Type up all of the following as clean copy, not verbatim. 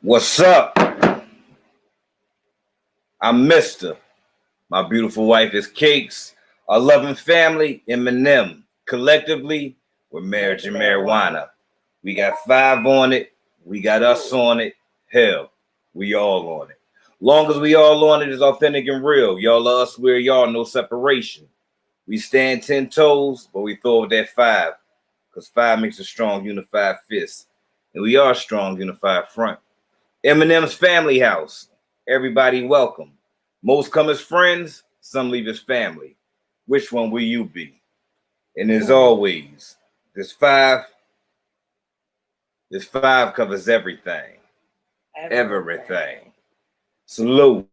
What's up? I'm Mr. My beautiful wife is Cakes. Our loving family, Eminem. Collectively, we're Marriage and Marijuana. We got 5 on it. We got us on it. Hell, we all on it. Long as we all on it is authentic and real. Y'all are us, we're y'all, no separation. We stand 10 toes, but we throw that 5. Because 5 makes a strong, unified fist. And we are a strong, unified front. Eminem's family house. Everybody welcome. Most come as friends, some leave as family. Which one will you be? And as always, this 5 covers everything. Everything. Salute.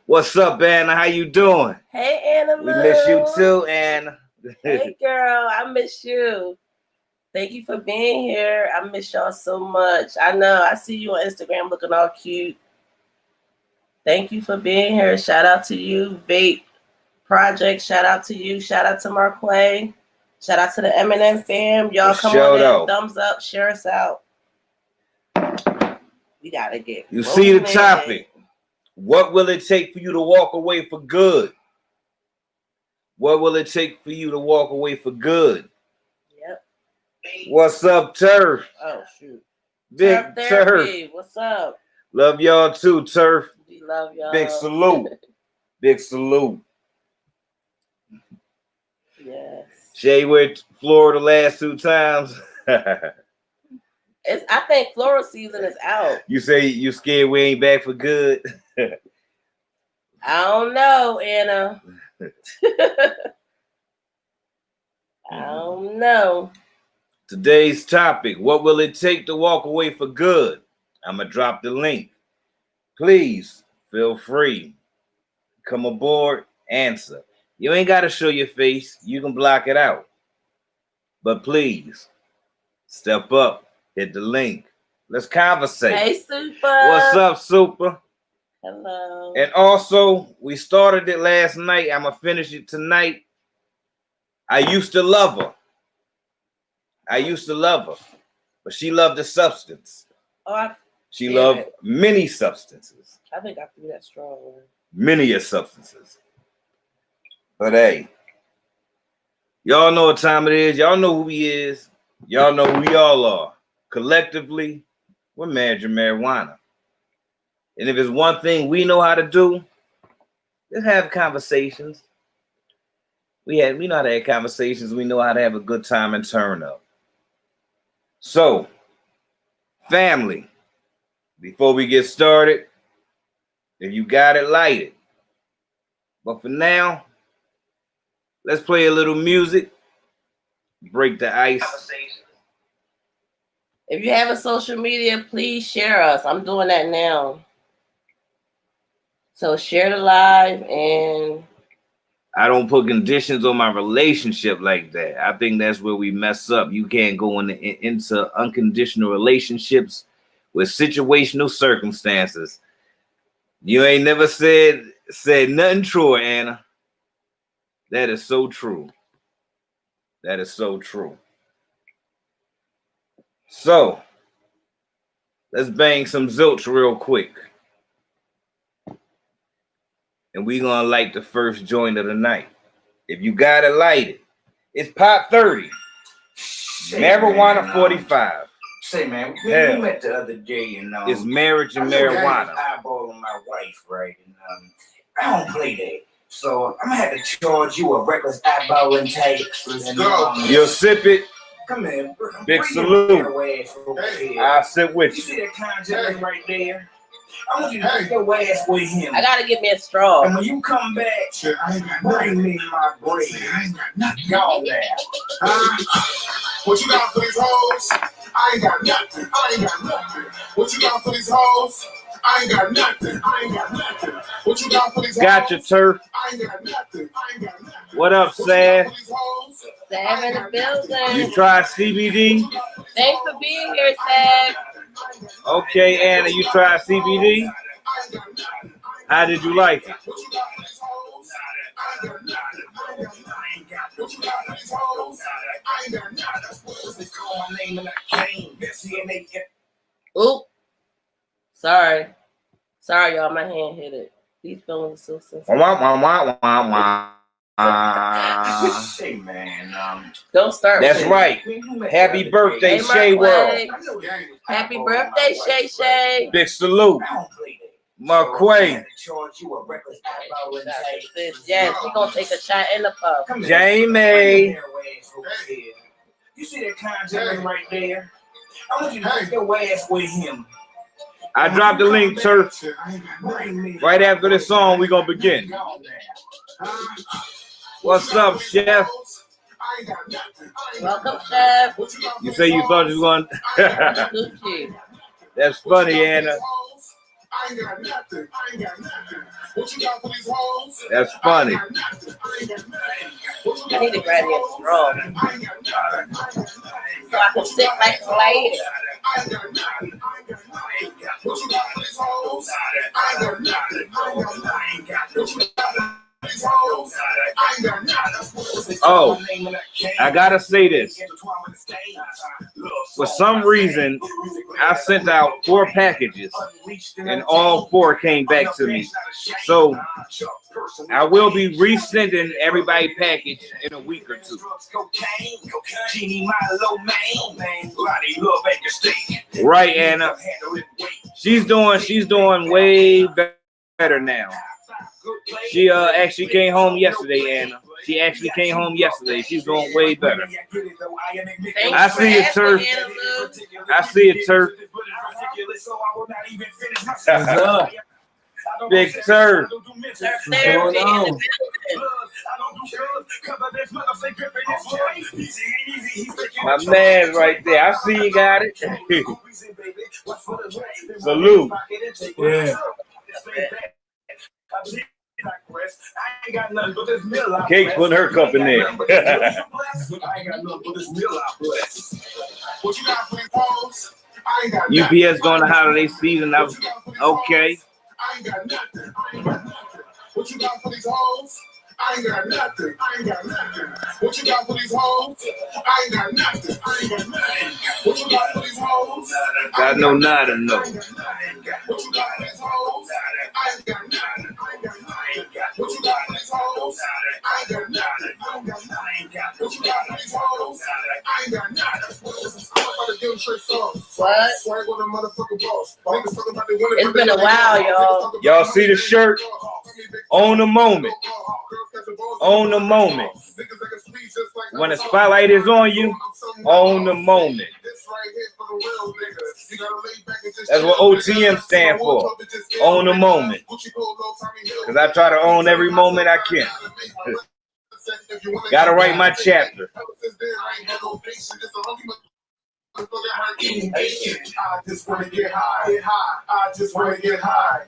What's up, Anna? How you doing? Hey, Anna. We miss you too, Anna. Hey, girl. I miss you. Thank you for being here. I miss y'all so much. I know. I see you on Instagram looking all cute. Thank you for being here. Shout out to you, Vape Project. Shout out to you. Shout out to Marquay. Shout out to the Eminem fam. Y'all come on in. Thumbs up. Share us out. We got to get You see the topic. What will it take for you to walk away for good? What will it take for you to walk away for good? Yep. What's up, Turf? Oh, shoot. Big Turf. What's up? Love y'all too, Turf. We love y'all. Big salute. Big salute. Yes. Shay went to Florida the last 2 times. I think floral season is out. You say you scared we ain't back for good? I don't know, Anna. I don't know. Today's topic, what will it take to walk away for good? I'm going to drop the link. Please feel free. Come aboard, answer. You ain't got to show your face. You can block it out. But please, step up, hit the link. Let's conversate. Hey, Super. What's up, Super? Hello. And also, we started it last night. I'm going to finish it tonight. I used to love her. But she loved the substance. She loved many substances. I think I threw that strong. Many substances. But hey, y'all know what time it is. Y'all know who he is. Y'all know who y'all are. Collectively, we're Marriage and Marijuana. And if it's one thing we know how to do, let's have conversations. We know how to have conversations. We know how to have a good time and turn up. So, family, before we get started, if you got it, light it. But for now, let's play a little music, break the ice. If you have a social media, please share us. I'm doing that now. So share the live, and I don't put conditions on my relationship like that. I think that's where we mess up. You can't go into unconditional relationships with situational circumstances. You ain't never said nothing true, Anna. That is so true. That is so true. So, let's bang some zilch real quick. And we gonna light the first joint of the night. If you got it, light it. It's pot 30. Marijuana 45. Say, man, we met the other day, and it's Marriage and Marijuana. I eyeballing my wife, right? And I don't play that, so I'm gonna have to charge you a reckless eyeballing tag. You'll sip it. Come in, big salute. I'll sit with you. You see that conjuring right there? I want you to put your ass with him. I gotta get me a straw. And when you come back, bring me my bread. I ain't got nothing. Go there. What you got for these hoes? I ain't got nothing. I ain't got nothing. What you got for these hoes? I ain't got nothing. I ain't got nothing. What you got for these hoes? Got your Turf. I ain't got nothing. I ain't got nothing. What up, Sad? Sam in the building. You tried CBD? Thanks for being here, Sam. Okay, Anna, you tried CBD? How did you like it? Oop. Sorry, y'all. My hand hit it. These feelings are so sensitive. Hey man, Don't start. That's with right. Happy birthday, Hey, Shay Marquay. World. Happy birthday, Shay Shay. Big salute. Marquay. Yes, we gonna take a shot in the pub. Jamie. You see that kind gentleman right there? I want you to take your ass with him. I dropped the link, Turf. Right after this song, we gonna begin. What's up, Chef? Welcome, Chef. You say you thought you was going. Gucci. That's funny, Anna. That's funny. I need to grab you a straw so I can sit like a lady. Oh, I gotta say this. For some reason, I sent out 4 packages, and all 4 came back to me. So I will be resending everybody package in a week or 2. Right, Anna. She's doing way better now. She actually came home yesterday, Anna. She actually came home yesterday. She's doing way better. I see it, Turf. I see it, Turf. What's up? Big Turf. My man right there. I see you got it. Salute. Yeah. Kate's putting her cup in there. UPS going to holiday season. Okay. What you got for these hoes? I ain't got nothing. I ain't got nothing. What you got for these hoes? I ain't got nothing. I ain't got nothing. What you got for these hoes? Got no nada, no. What you got for these hoes? I ain't got nothing. I ain't got nothing. What you got for these hoes? I ain't got nothing. I ain't got nothing. What you got for these hoes? I ain't got nothing. I'm about to give them straight songs. What? Swag on the motherfucking boss. It's been a while, y'all. Y'all see the shirt? On the moment. On the moment. When the spotlight is on you, on the moment. That's what OTM stand for. On the moment. Because I try to own every moment I can. Gotta write my chapter. I just wanna get high. I just wanna get high.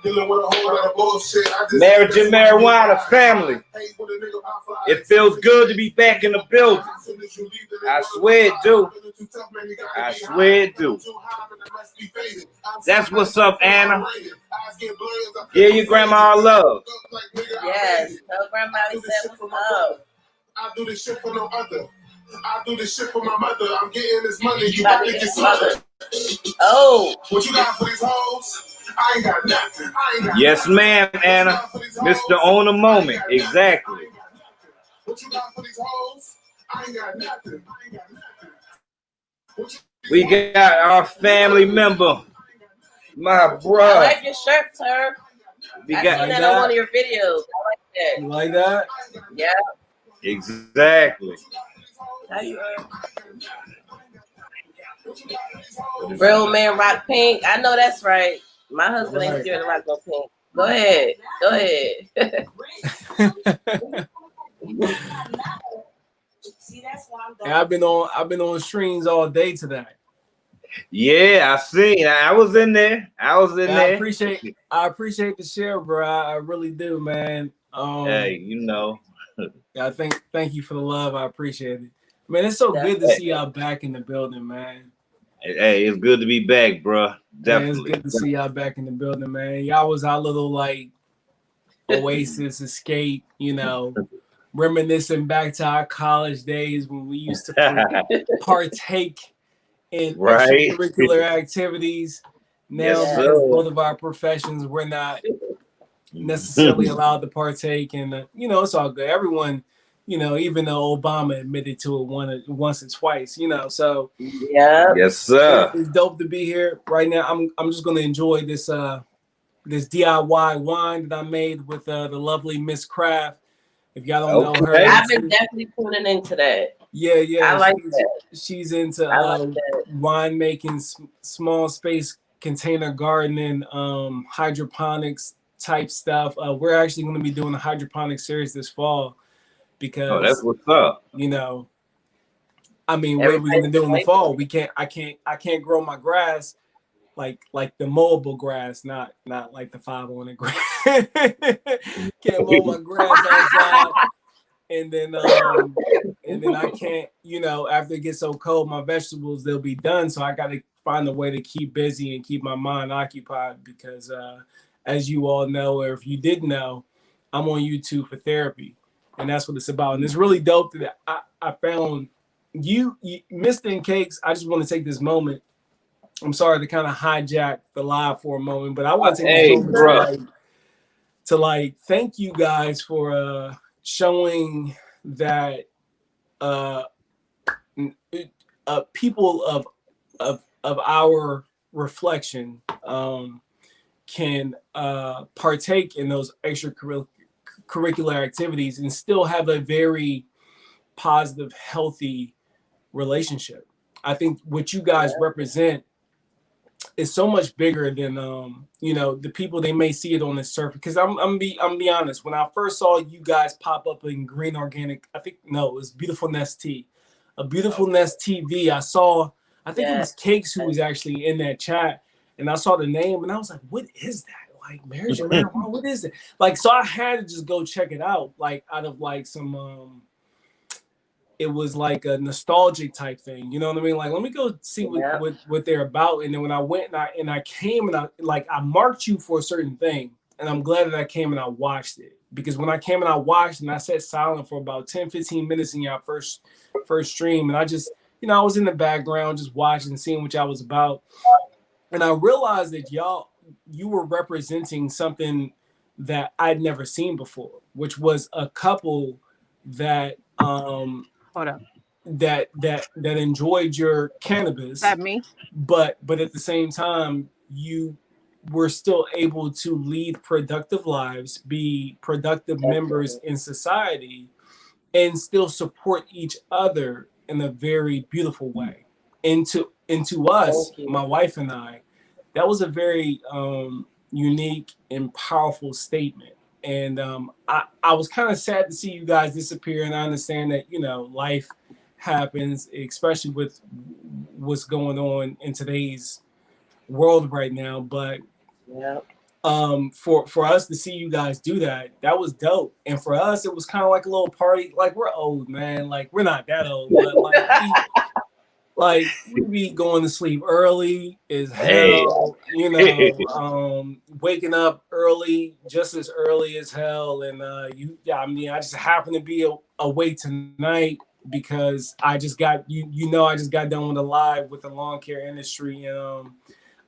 Dealing with a whole lot of bullshit. Marriage and marijuana family. It feels good to be back in the building. I swear it do. I swear it do. That's what's up, Anna. Give your grandma love. Yes. Tell grandma we said what's up. I do this shit for no other. I do this shit for my mother. I'm getting this money. You about to get smothered. Oh. What you got for these hoes? I ain't got nothing. I ain't got Yes, ma'am, Anna. Mr. On the moment. Exactly. What you got for these hoes? I ain't got nothing. I ain't got nothing. We got our family member, my I bruh. like your shirt, sir. We I got seen that on one of your videos. I like that. You like that? Yeah. exactly. How you Real man rock pink. I know that's right. My husband ain't scared to rock no pink. Go ahead. Go ahead. And I've been on streams all day today. Yeah, I seen. I was in there. I appreciate the share, bro. I really do, man. Hey, you know. I thank you for the love. I appreciate it. Man, it's so good to see y'all back in the building, man. Hey, it's good to be back, bro. Definitely. Man, it's good to see y'all back in the building, man. Y'all was our little like oasis escape, you know, reminiscing back to our college days when we used to partake in extracurricular activities. now Yes, because sir. both of our professions, we're not necessarily allowed to partake, and you know, it's all good. Everyone, you know, even though Obama admitted to it once or twice, you know, so Yeah. Yes, sir. it's dope to be here right now. I'm just gonna enjoy this this DIY wine that I made with the lovely Miss Craft. If y'all don't know her, Okay. I've been definitely tuning into that. yeah, I like that. she's into I like that. wine making, small space container gardening, hydroponics type stuff. We're actually going to be doing a hydroponic series this fall Oh, that's because, what's up. you know, I mean, what are we going to Everybody's do in the like fall? I can't grow my grass like the mowable grass, not like the 5 on grass. Can't mow my grass outside, and then I can't, you know, after it gets so cold, my vegetables they'll be done. So I got to find a way to keep busy and keep my mind occupied because, as you all know, or if you didn't know, I'm on YouTube for therapy, and that's what it's about. And it's really dope that I found you, Mr. and Cakes. I just want to take this moment. I'm sorry to kind of hijack the live for a moment, but I want to take this Hey, moment bro. to thank you guys for showing that uh, people of our reflection can partake in those extracurricular activities and still have a very positive, healthy relationship. I think what you guys represent is so much bigger than you know, the people. They may see it on the surface because I'm be honest, when I first saw you guys pop up in Green Organic, I think no, it was Beautiful Nest Tea, a Beautiful Nest TV. I think it was Cakes who was actually in that chat, and I saw the name and I was like, what is that? Like marriage and marijuana, what is it? Like, so I had to just go check it out, like out of like some it was like a nostalgic type thing, you know what I mean? Like, let me go see what they're about. And then when I went and I came and I marked you for a certain thing, and I'm glad that I came and I watched it, because when I came and I watched and I sat silent for about 10-15 minutes in your first stream, and I just, you know, I was in the background just watching, seeing what y'all was about, and I realized that you were representing something that I'd never seen before, which was a couple that Hold up. that enjoyed your cannabis, Is that me? but at the same time you were still able to lead productive lives, be productive members in society, and still support each other in a very beautiful way. Into us, my wife and I, that was a very unique and powerful statement. And I was kind of sad to see you guys disappear. And I understand that, you know, life happens, especially with what's going on in today's world right now. But for us to see you guys do that, that was dope. And for us, it was kind of like a little party. Like, we're old, man. Like, we're not that old, but we be going to sleep early as hell, you know, waking up early, just as early as hell. And I mean, I just happened to be awake tonight because I just got I just got done with a live with the lawn care industry, and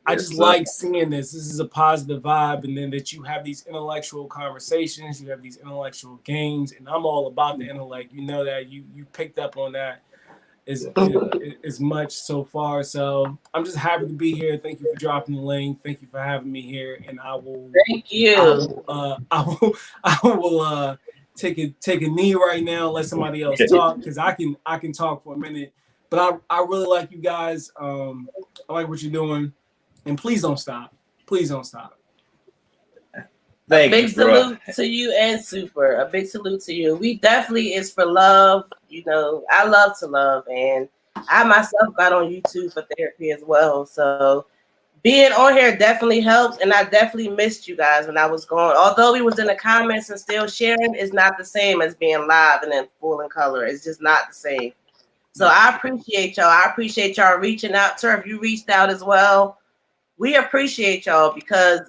I just like seeing this. This is a positive vibe, and then that you have these intellectual conversations, you have these intellectual games, and I'm all about the intellect. You know that you picked up on that is much so far. So I'm just happy to be here. Thank you for dropping the link. Thank you for having me here. And I will. Thank you. I will take a knee right now. Let somebody else talk, because I can talk for a minute. But I really like you guys. I like what you're doing, and please don't stop. Please don't stop. A big salute to you and Super. A big salute to you. We definitely is for love. You know, I love to love, and I myself got on YouTube for therapy as well. So being on here definitely helps, and I definitely missed you guys when I was gone. Although we was in the comments and still sharing, it's not the same as being live and in full in color. It's just not the same. So I appreciate y'all. I appreciate y'all reaching out. Turf, you reached out as well. We appreciate y'all because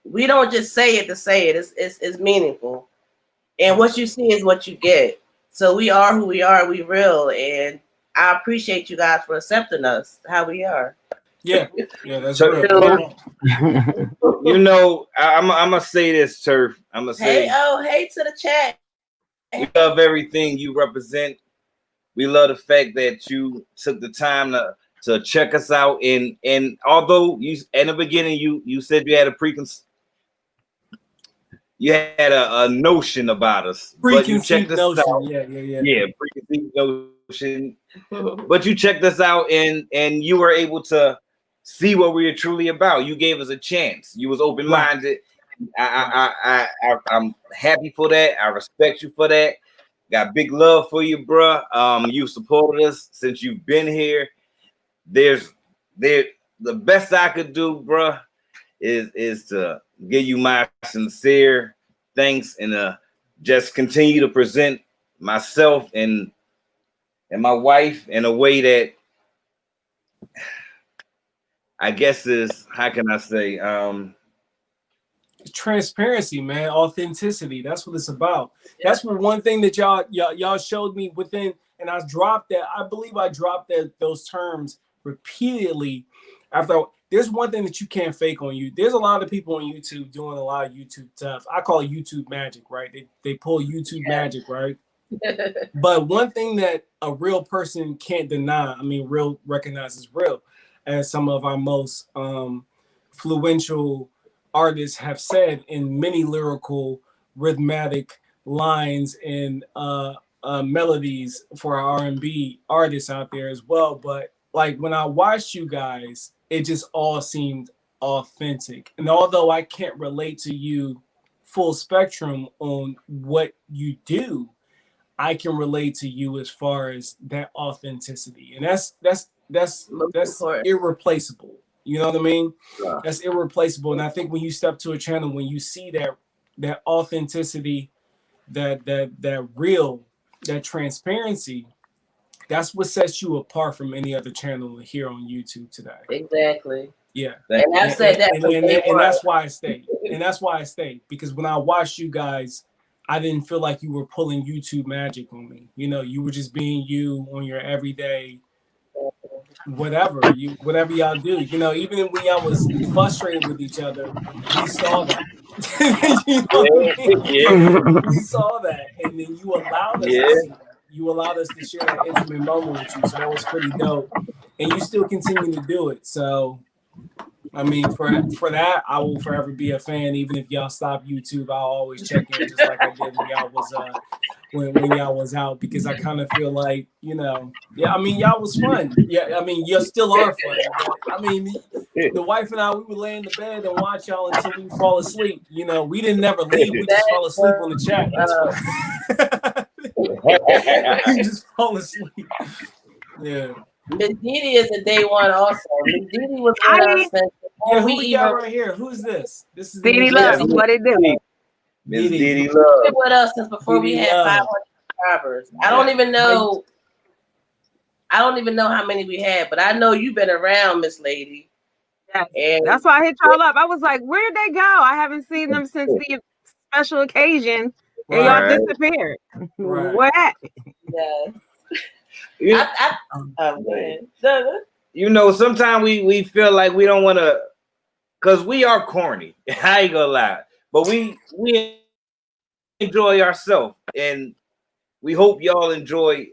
we don't just say it to say it. It's meaningful. And what you see is what you get. So we are who we are. We real. And I appreciate you guys for accepting us how we are. Yeah, that's So, real. you know, I'm gonna say this, Turf. I'm gonna say, hey to the chat. we love everything you represent. We love the fact that you took the time to check us out. And although you in the beginning you said you had a a notion about us, but you checked Preconceived us notion. out. Yeah. Preconceived notion. But you checked us out and you were able to see what we were truly about. You gave us a chance. You was open-minded. I'm happy for that. I respect you for that. Got big love for you, bruh. You supported us since you've been here. The best I could do, bruh, is to give you my sincere thanks and just continue to present myself and my wife in a way that I guess is, how can I say, Transparency, man, authenticity. That's what it's about. That's what one thing that y'all showed me within, and I dropped that. I believe I dropped those terms repeatedly. After there's one thing that you can't fake on you. There's a lot of people on YouTube doing a lot of YouTube stuff. I call it YouTube magic, right? They pull YouTube magic, right? But one thing that a real person can't deny, real recognizes real, as some of our most influential artists have said in many lyrical, rhythmic lines and melodies for our R&B artists out there as well. But like when I watched you guys, it just all seemed authentic. And although I can't relate to you full spectrum on what you do, I can relate to you as far as that authenticity, and that's irreplaceable. You know what I mean? Yeah. That's irreplaceable. And I think when you step to a channel, when you see that authenticity, that real, that transparency, that's what sets you apart from any other channel here on YouTube today. Exactly. Yeah. And I've said that, and that's why I stayed. And that's why I stayed, because when I watched you guys, I didn't feel like you were pulling YouTube magic on me. You know, you were just being you on your everyday whatever y'all do. You know, even when y'all was frustrated with each other, we saw that. You know what I mean? Yeah. We saw that, and then you allowed us to see that. You allowed us to share that intimate moment with you, so that was pretty dope. And you still continue to do it. So, I mean, for that, I will forever be a fan. Even if y'all stop YouTube, I'll always check in, just like I did when y'all was when y'all was out, because I kind of feel like, you know, yeah, I mean, y'all was fun. Yeah, I mean, you still are fun. But, I mean, the wife and I, we would lay in the bed and watch y'all until we fall asleep. You know, we didn't never leave. We just fall asleep on the chat. That's what. We just fall asleep. Yeah. Miss Didi is a day one also. Miss Didi was with us since who we got right here? Who's this? This is Didi Love. What it do? Miss Didi Love. Love. Been with us since before we had 500 subscribers. I don't even know how many we had, but I know you've been around, Miss Lady. Yes. And that's why I hit y'all up. I was like, where'd they go? I haven't seen them since the special occasion, and y'all disappeared. Right. What happened? Yes. You know, sometimes we feel like we don't want to, because we are corny. I ain't gonna lie, but we enjoy ourselves, and we hope y'all enjoy.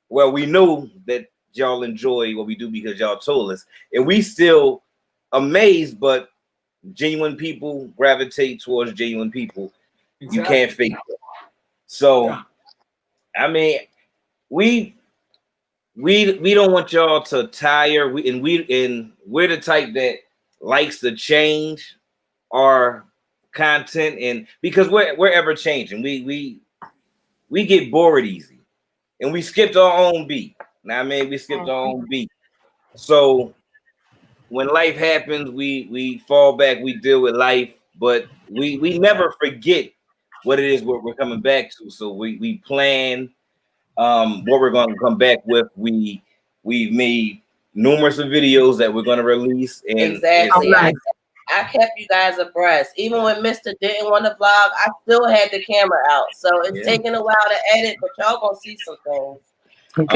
Well, we know that y'all enjoy what we do because y'all told us, and we still amazed. But genuine people gravitate towards genuine people. Exactly. You can't fake it. So, I mean, we don't want y'all to tire. We're the type that likes to change our content, and because we're ever changing, we get bored easy, and we skipped our own beat. Now, I mean, we skipped our own beat. So when life happens, we fall back, we deal with life, but we never forget what it is what we're coming back to. So we plan what we're going to come back with. We've made numerous of videos that we're going to release, and exactly. I kept you guys abreast. Even when Mr. didn't want to vlog, I still had the camera out. So it's taking a while to edit, but y'all gonna see some things. Good.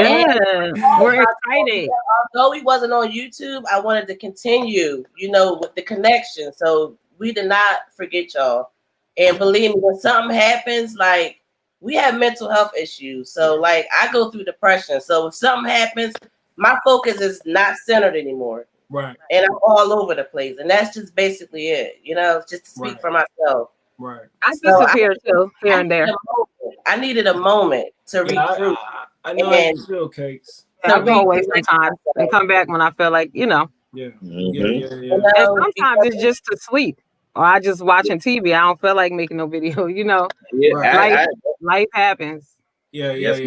We're excited. Although we wasn't on YouTube, I wanted to continue, with the connection. So we did not forget y'all. And believe me, when something happens, like we have mental health issues. So like I go through depression. So if something happens, my focus is not centered anymore. Right. And I'm all over the place. And that's just basically it, just to speak for myself. Right. I disappear too, here and there. I needed a moment to regroup. I know how you feel, Cakes. I go away sometimes and come back when I feel like, Yeah. And sometimes it's just to sleep. Or I just watching TV. I don't feel like making no video, Yeah, life happens. Yeah. Yes,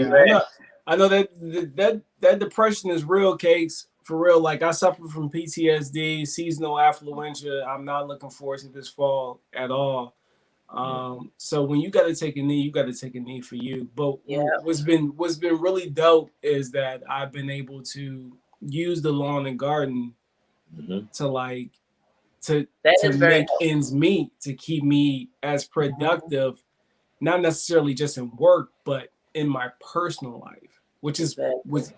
I know that depression is real, Cakes. For real. Like I suffer from PTSD, seasonal affluenza. I'm not looking forward to this fall at all. So when you got to take a knee, you got to take a knee for you. But what's been really dope is that I've been able to use the lawn and garden to make ends meet, to keep me as productive, not necessarily just in work, but in my personal life, which is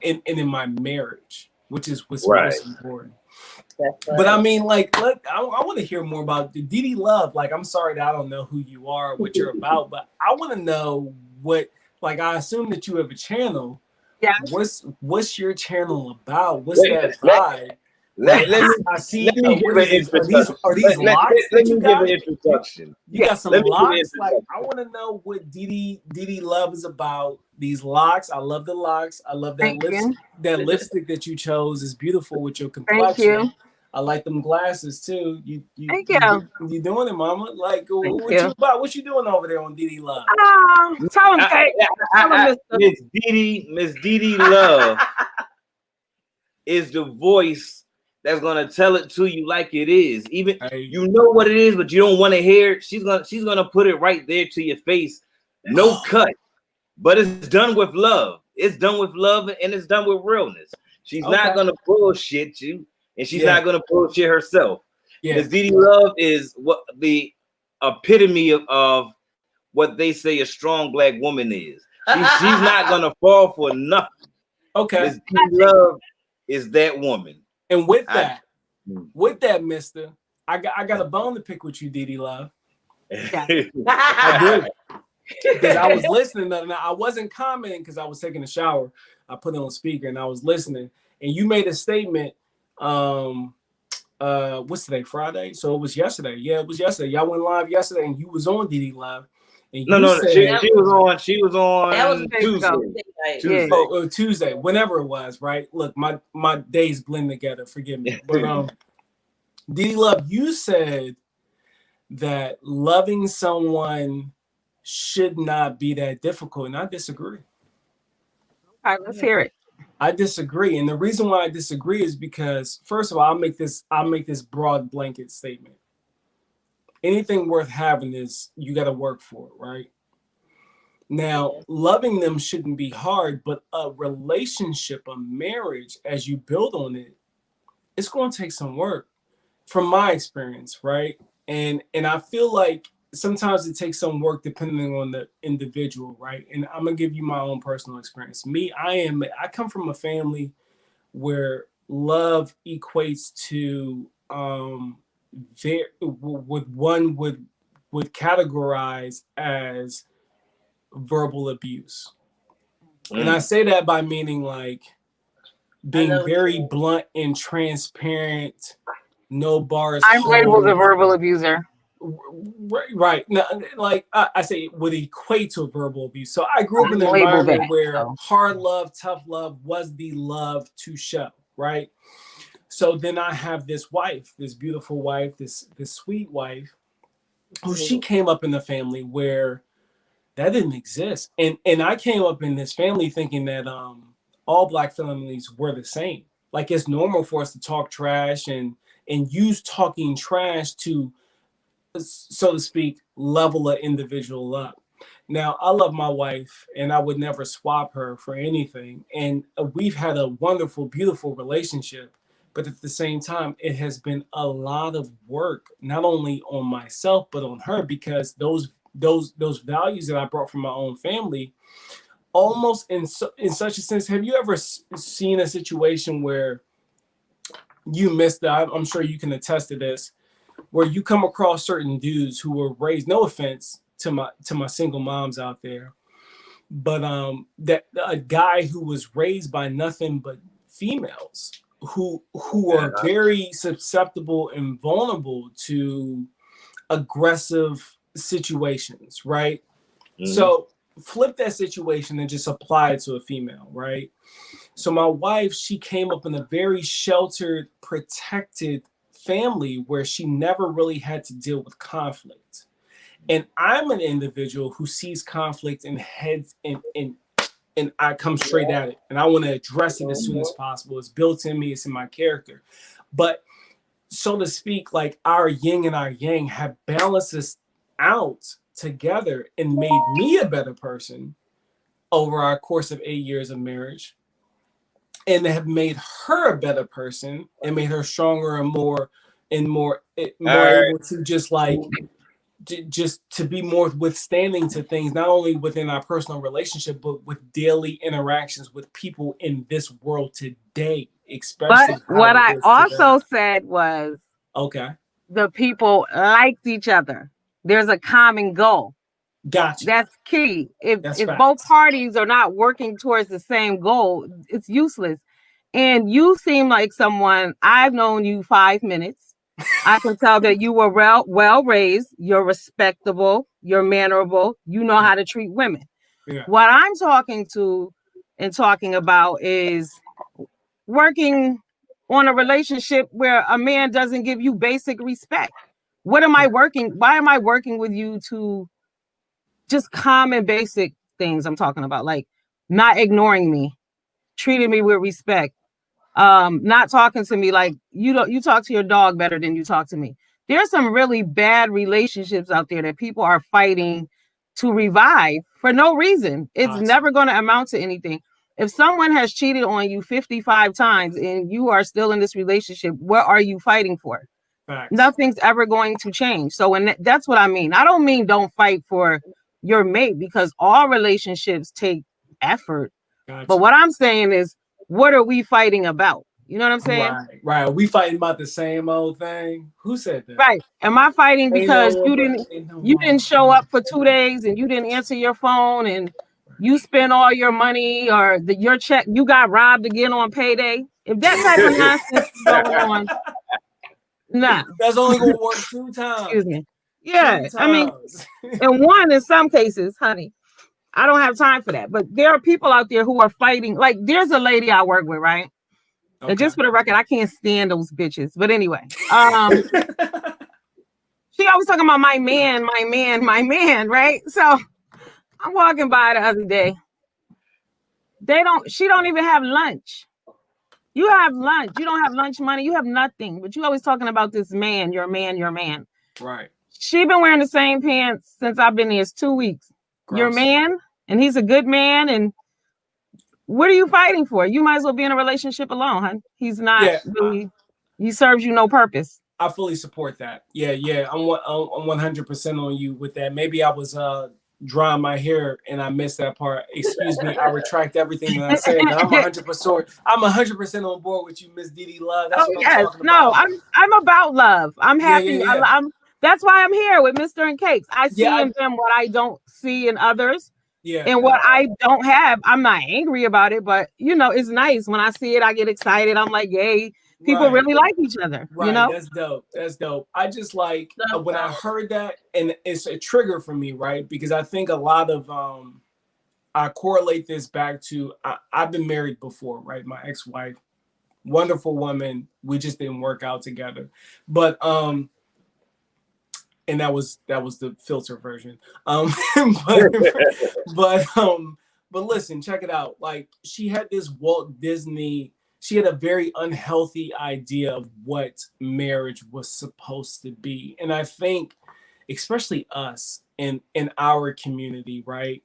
in my marriage, which is what's most important. But I mean, like, I want to hear more about the DD Love. Like, I'm sorry that I don't know who you are, what you're about, but I want to know what. Like, I assume that you have a channel. Yeah. What's your channel about? What's that vibe? I see. Are these locks? Let me give an introduction. You got some locks. Like, I want to know what DD Love is about. These locks. I love the locks. I love that lipstick. That lipstick that you chose is beautiful with your complexion. Thank you. I like them glasses too. Thank you. You doing it, Mama? Like, what you about? What you doing over there on DD Love? Tell him, Kate. Miss DD Love is the voice that's gonna tell it to you like it is. Even you know what it is, but you don't want to hear it. She's gonna put it right there to your face. No cut, but it's done with love. It's done with love and it's done with realness. She's not gonna bullshit you, and she's not gonna bullshit herself. Miss DD Love is what the epitome of what they say a strong black woman is. She's not gonna fall for nothing. Okay. Miss DD Love is that woman. And with that, mister, I got a bone to pick with you, DD Love. I do. Because I was listening, and I wasn't commenting because I was taking a shower. I put it on speaker and I was listening, and you made a statement. What's today? Friday? So it was yesterday. Yeah, it was yesterday. Y'all went live yesterday, and you was on DD Live. And she was on Tuesday. Tuesday, whenever it was, right? Look, my days blend together. Forgive me, but DD Love, you said that loving someone should not be that difficult, and I disagree. All right, let's hear it. I disagree, and the reason why I disagree is because, first of all, I'll make this broad blanket statement. Anything worth having is you got to work for it, right? Now, loving them shouldn't be hard, but a relationship, a marriage, as you build on it, it's going to take some work, from my experience, right? And I feel like sometimes it takes some work depending on the individual, right? And I'm gonna give you my own personal experience. I come from a family where love equates to what one would categorize as verbal abuse. And I say that by meaning like being very blunt and transparent, no bars. I'm labeled a verbal abuser. Right. Now, like I say, it would equate to verbal abuse. So I grew up in an environment where hard love, tough love was the love to show, right? So then I have this wife, this beautiful wife, this sweet wife, who she came up in the family where that didn't exist. And I came up in this family thinking that all Black families were the same. Like it's normal for us to talk trash and use talking trash to, so to speak, level an individual up. Now, I love my wife and I would never swap her for anything. And we've had a wonderful, beautiful relationship. But at the same time, it has been a lot of work, not only on myself, but on her, because those values that I brought from my own family almost in such a sense, have you ever seen a situation where you missed that? I'm sure you can attest to this, where you come across certain dudes who were raised, no offense to my single moms out there, but that a guy who was raised by nothing but females who are very susceptible and vulnerable to aggressive situations, right? So flip that situation and just apply it to a female, right? So my wife, she came up in a very sheltered, protected family where she never really had to deal with conflict. And I'm an individual who sees conflict and heads and I come straight at it. And I want to address it as soon as possible. It's built in me, it's in my character. But so to speak, like our yin and our yang have balanced us out together and made me a better person over our course of 8 years of marriage, and have made her a better person and made her stronger and more able to just like just to be more withstanding to things, not only within our personal relationship, but with daily interactions with people in this world today, especially. But what I also said was, okay, the people liked each other. There's a common goal. Gotcha. That's key. If both parties are not working towards the same goal, it's useless. And you seem like someone, I've known you 5 minutes. I can tell that you were well raised, you're respectable, you're mannerable, you know how to treat women. Yeah. What I'm talking about is working on a relationship where a man doesn't give you basic respect. Why am I working with you to just common basic things I'm talking about, like not ignoring me, treating me with respect, not talking to me like you talk to your dog better than you talk to me. There's some really bad relationships out there that people are fighting to revive for no reason. It's never going to amount to anything. If someone has cheated on you 55 times and you are still in this relationship, what are you fighting for? Facts. Nothing's ever going to change. So that's what I mean. I don't mean don't fight for your mate, because all relationships take effort. Gotcha. But what I'm saying is, what are we fighting about? You know what I'm saying? Right. Are we fighting about the same old thing? Who said that? Right. Am I fighting because you didn't show up for 2 days and you didn't answer your phone and you spent all your money, or your check, you got robbed again on payday? If that type of nonsense is going on, nah. That's only going to work 2 times. Excuse me. Yeah. I mean, and one in some cases, honey, I don't have time for that. But there are people out there who are fighting. Like, there's a lady I work with, right? Okay. And just for the record, I can't stand those bitches. But anyway, she always talking about my man, right? So I'm walking by the other day. She don't even have lunch. You have lunch. You don't have lunch money. You have nothing. But you always talking about this man, your man. Right. She been wearing the same pants since I've been here. It's 2 weeks. Gross. Your man, and he's a good man. And what are you fighting for? You might as well be in a relationship alone, huh? He's not really. He serves you no purpose. I fully support that. Yeah. I'm 100% on you with that. Maybe I was drying my hair and I missed that part. Excuse me. I retract everything that I said. But I'm 100% on board with you, Miss Didi Love. That's what I'm talking about. I'm about love. I'm happy. Yeah. That's why I'm here with Mr. and Cakes. I see in them what I don't see in others. Yeah. And what I don't have, I'm not angry about it, but it's nice when I see it. I get excited. I'm like, yay, people really like each other. Right. That's dope. I just like when I heard that, and it's a trigger for me, right? Because I think a lot of I correlate this back to I've been married before, right? My ex-wife, wonderful woman. We just didn't work out together, but and that was the filter version. But listen, check it out. Like, she had this Walt Disney. She had a very unhealthy idea of what marriage was supposed to be, and I think, especially us in our community, right?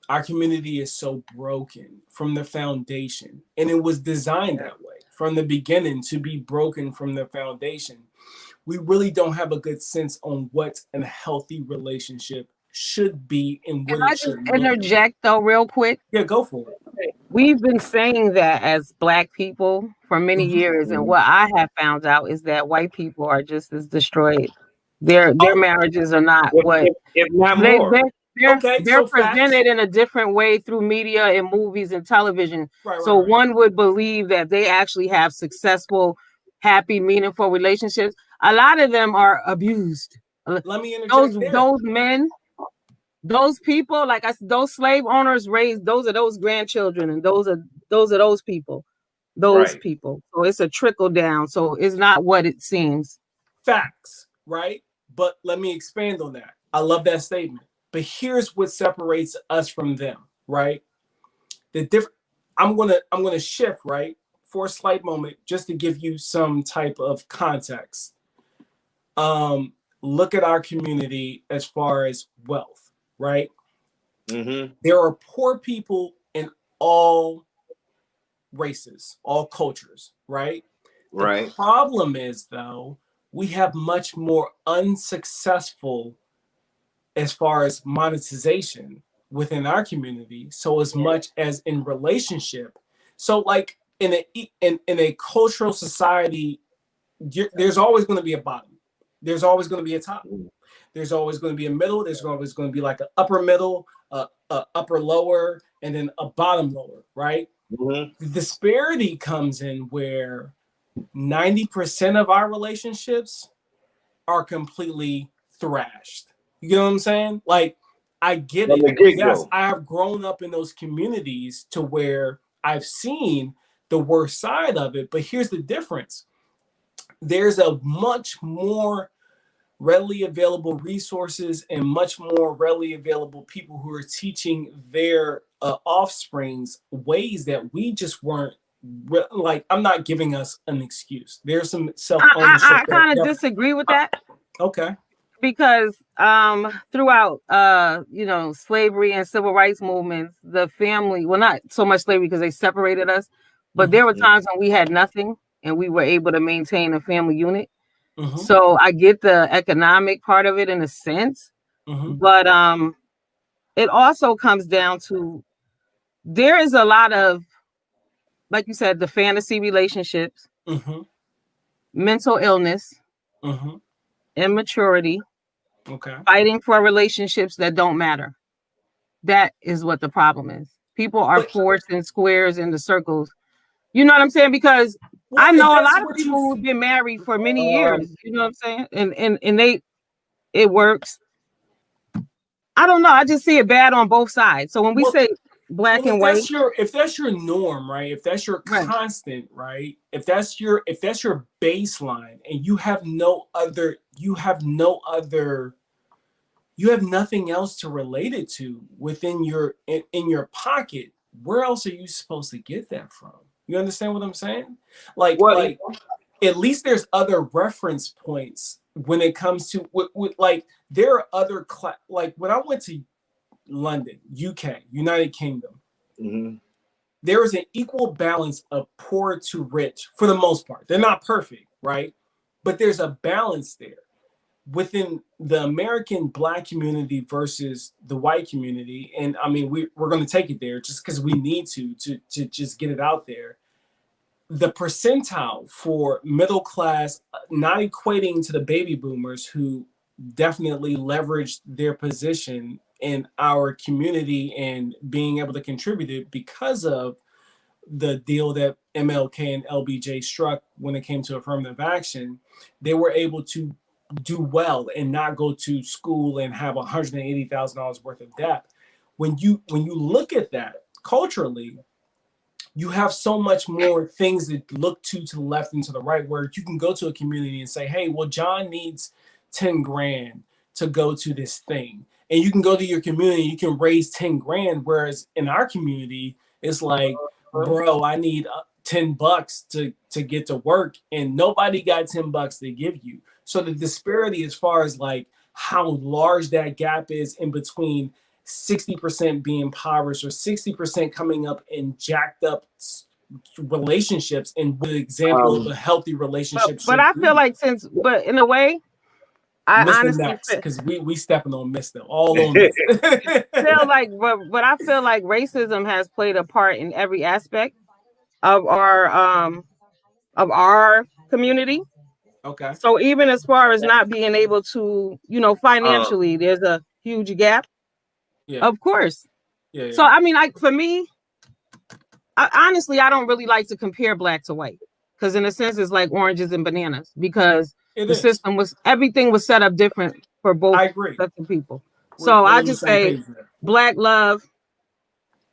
Our community is so broken from the foundation, and it was designed that way from the beginning, to be broken from the foundation. We really don't have a good sense on what a healthy relationship should be and what Can it I just should look like. interject though, real quick? Yeah, go for it. We've been saying that as Black people for many Mhm. years, and what I have found out is that white people are just as destroyed. Their Oh, marriages are not what If not they more. okay, they're so facts. presented in a different way through media and movies and television. Right, So right. one would believe that they actually have successful, happy, meaningful relationships. A lot of them are abused. Let me interject there. Those men, those people, like those slave owners raised those grandchildren, and those people. Those Right. people. So it's a trickle down. So it's not what it seems. Facts, right? But let me expand on that. I love that statement. But here's what separates us from them, right? I'm gonna shift, right, for a slight moment, just to give you some type of context. Look at our community as far as wealth, right? Mm-hmm. There are poor people in all races, all cultures, right? Right. The problem is, though, we have much more unsuccessful as far as monetization within our community. So as much as in relationship, so like in a cultural society, there's always going to be a bottom. There's always going to be a top. There's always going to be a middle. There's always going to be like an upper middle, a upper lower, and then a bottom lower, right? Mm-hmm. The disparity comes in where 90% of our relationships are completely thrashed. You get what I'm saying? Like, I get it. Yes, I have grown up in those communities to where I've seen the worst side of it. But here's the difference. There's a much more readily available resources and much more readily available people who are teaching their offsprings ways that we just weren't like. I'm not giving us an excuse. There's some self-ownership. I kind of disagree with that. Okay. Because throughout slavery and civil rights movements, the family, well, not so much slavery because they separated us, but there were times when we had nothing and we were able to maintain a family unit. Mm-hmm. So I get the economic part of it in a sense, but it also comes down to there is a lot of, like you said, the fantasy relationships, mental illness, immaturity, fighting for relationships that don't matter. That is what the problem is. People are forced in squares into circles. You know what I'm saying? Because I know a lot of people who've been married for many years. You know what I'm saying? And it works. I don't know. I just see it bad on both sides. So when we say black and white, if that's your norm, right? If that's your constant, right? If that's your baseline, and you have nothing else to relate it to within in your pocket, where else are you supposed to get that from? You understand what I'm saying? Like at least there's other reference points when it comes to like there are other like when I went to London, UK, United Kingdom, there is an equal balance of poor to rich for the most part. They're not perfect, right? But there's a balance there within the American Black community versus the white community. And I mean, we're going to take it there just because we need to just get it out there. The percentile for middle class, not equating to the baby boomers who definitely leveraged their position in our community and being able to contribute it because of the deal that MLK and LBJ struck when it came to affirmative action. They were able to do well and not go to school and have $180,000 worth of debt. When you look at that culturally, you have so much more things that look to the left and to the right, where you can go to a community and say, hey, well, John needs 10 grand to go to this thing. And you can go to your community, you can raise 10 grand. Whereas in our community, it's like, bro, I need $10 to get to work, and nobody got $10 to give you. So the disparity as far as like how large that gap is in between 60% being impoverished or 60% coming up in jacked up relationships, and with example of a healthy relationship. But I feel like but in a way, I Mr. honestly next, because we stepping on Mr. all on feel like, but I feel like racism has played a part in every aspect of our community. Okay. So even as far as not being able to, Um, financially, there's a huge gap. Yeah. Of course. Yeah. So I mean, for me, honestly, I don't really like to compare black to white because in a sense it's like oranges and bananas because It is. everything was set up different for both I agree. sets of people. We're So I on the just same say page there. black love.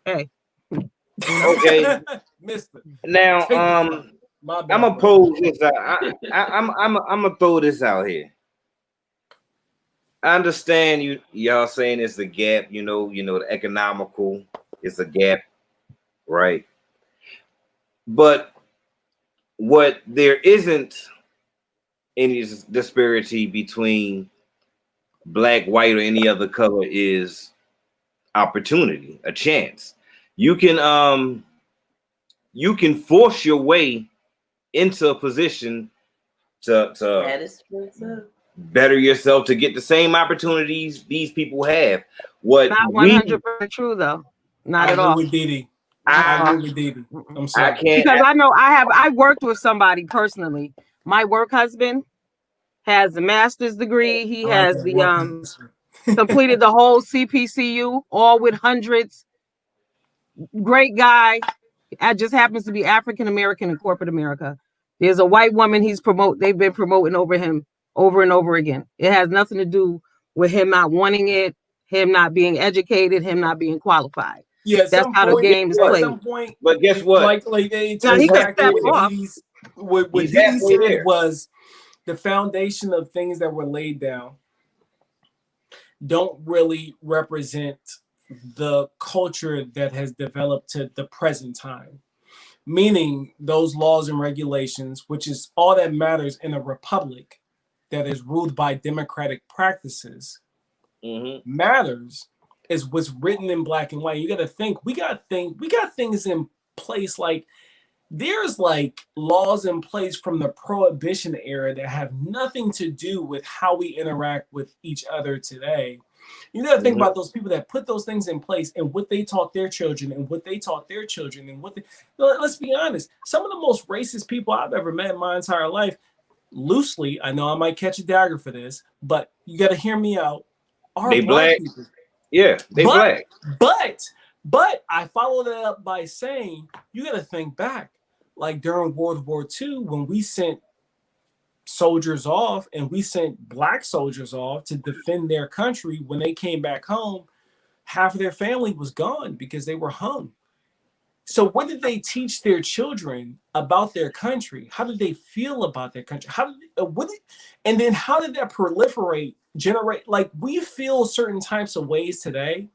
Hey, okay. Mister. Now, Take the front. My bad, I'm gonna brother. pose this out. I'm gonna throw this out here. I understand y'all saying it's a gap. The economical is a gap, right? But what there isn't any disparity between black, white, or any other color is opportunity, a chance. You can force your way into a position to That is true too. better yourself, to get the same opportunities these people have. What not we 100% true though. Not I at agree all. with Didi. Not I at all. agree with Didi. I'm I sorry. can't. Because I know I worked with somebody personally. My work husband has a master's degree. He I like has that the work. completed the whole CPCU, all with hundreds. Great guy. I just happens to be African American in corporate America. There's a white woman they've been promoting over him over and over again. It has nothing to do with him not wanting it, him not being educated, him not being qualified. Yeah, at That's some how the point, game is at played. some point, But guess what? like it's Now he could exactly step what off. What He's Didi halfway said there. was the foundation of things that were laid down don't really represent the culture that has developed to the present time. Meaning those laws and regulations, which is all that matters in a republic that is ruled by democratic practices, matters is what's written in black and white. You got to think. We got things in place like there's like laws in place from the prohibition era that have nothing to do with how we interact with each other today. You got to think about those people that put those things in place and what they taught their children and what they taught their children and let's be honest, some of the most racist people I've ever met in my entire life, loosely, I know I might catch a dagger for this, but you got to hear me out, are They black. people. Yeah, they black. But I follow that up by saying you got to think back, like during World War II, when we sent soldiers off and we sent black soldiers off to defend their country. When they came back home, half of their family was gone because they were hung. So what did they teach their children about their country? How did they feel about their country? And then how did that generate? Like we feel certain types of ways today.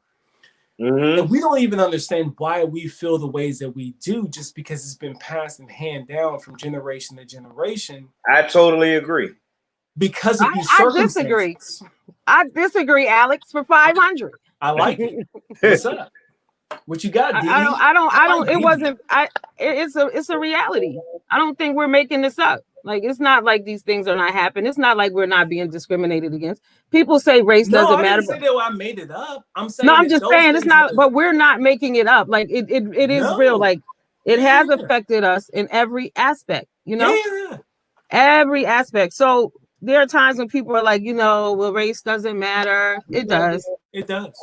And we don't even understand why we feel the ways that we do just because it's been passed and handed down from generation to generation. I totally agree. Because of these I circumstances. I disagree, Alex, for 500. I like it. What's up? What you got, Didi? It's a reality. I don't think we're making this up. Like, it's not like these things are not happening. It's not like we're not being discriminated against. People say race doesn't matter. I didn't say that I made it up. I'm saying no, I'm just saying it's not, but we're not making it up. Like it is real. Like it has affected us in every aspect, every aspect. So there are times when people are like, well, race doesn't matter. It does. It does.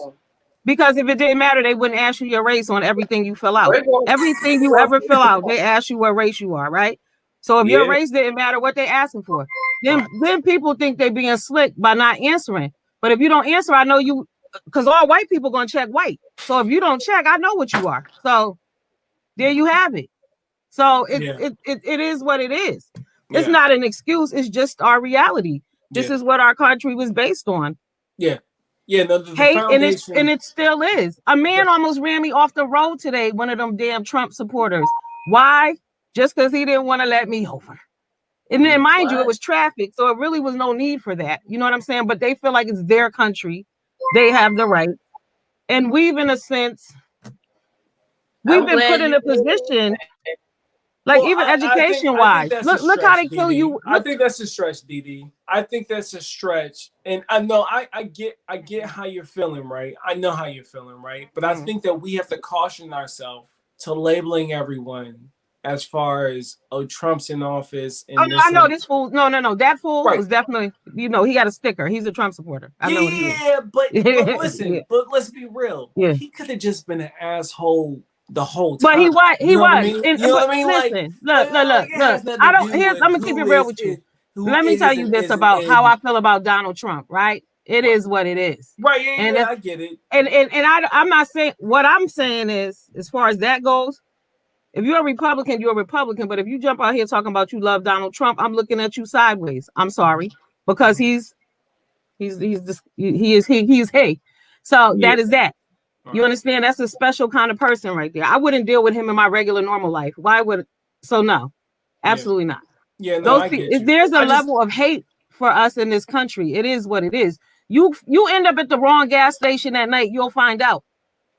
Because if it didn't matter, they wouldn't ask you your race on everything you fill out. Everything you ever fill out, they ask you what race you are, right? So if your race didn't matter, what they asking for? Then people think they're being slick by not answering. But if you don't answer, I know you, because all white people gonna check white. So if you don't check, I know what you are. So there you have it. So it is what it is. It's not an excuse. It's just our reality. This is what our country was based on. Yeah. Yeah, the hate, and it still is. A man almost ran me off the road today, one of them damn Trump supporters. Why? Just because he didn't want to let me over. And then, mind you, it was traffic, so it really was no need for that. You know what I'm saying? But they feel like it's their country. They have the right. And we've, in a sense, we've been put in a position Like Well, even I think education wise, that's a look how stretch, they kill DD. you. I think that's a stretch, DD. I think that's a stretch, and I know I get how you're feeling, right? I know how you're feeling, right? But I think that we have to caution ourselves to labeling everyone as far as Trump's in office Oh and no, I this know and this fool. No. That fool right. was definitely, he got a sticker. He's a Trump supporter. I know what he is. Yeah, but Yeah. listen, but let's be real. Yeah. He could have just been an asshole the whole But time. he You know what I was. mean? And You know but what I mean? listen, look. It has nothing I to don't do here's with I'm gonna keep it who real is with you. in, who Let me tell is you and this isn't about how in. I feel about Donald Trump, right? It is what it is. Right, yeah, And yeah, I get it. I'm not saying, what I'm saying is, as far as that goes, if you're a Republican, you're a Republican. But if you jump out here talking about you love Donald Trump, I'm looking at you sideways. I'm sorry, because he is hey. So Yeah. that is that. You understand? That's a special kind of person right there. I wouldn't deal with him in my regular normal life. Why would? So no, absolutely not. Yeah, no, Those I get if you. there's a I just level of hate for us in this country, it is what it is. You end up at the wrong gas station at night, you'll find out.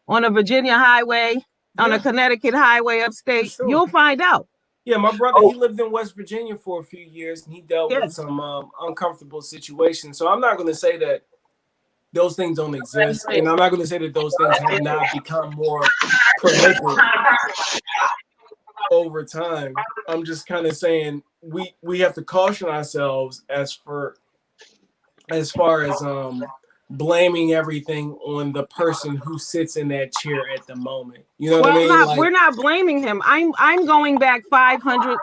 On a Virginia highway, on a Connecticut highway for upstate, sure. you'll find out. Yeah, my brother, he lived in West Virginia for a few years and he dealt Yeah. with some uncomfortable situations. So I'm not going to say that those things don't exist, and I'm not going to say that those things have not become more prolific over time. I'm just kind of saying we have to caution ourselves as far as blaming everything on the person who sits in that chair at the moment. You know what I mean? Like, we're not blaming him. I'm going back 500,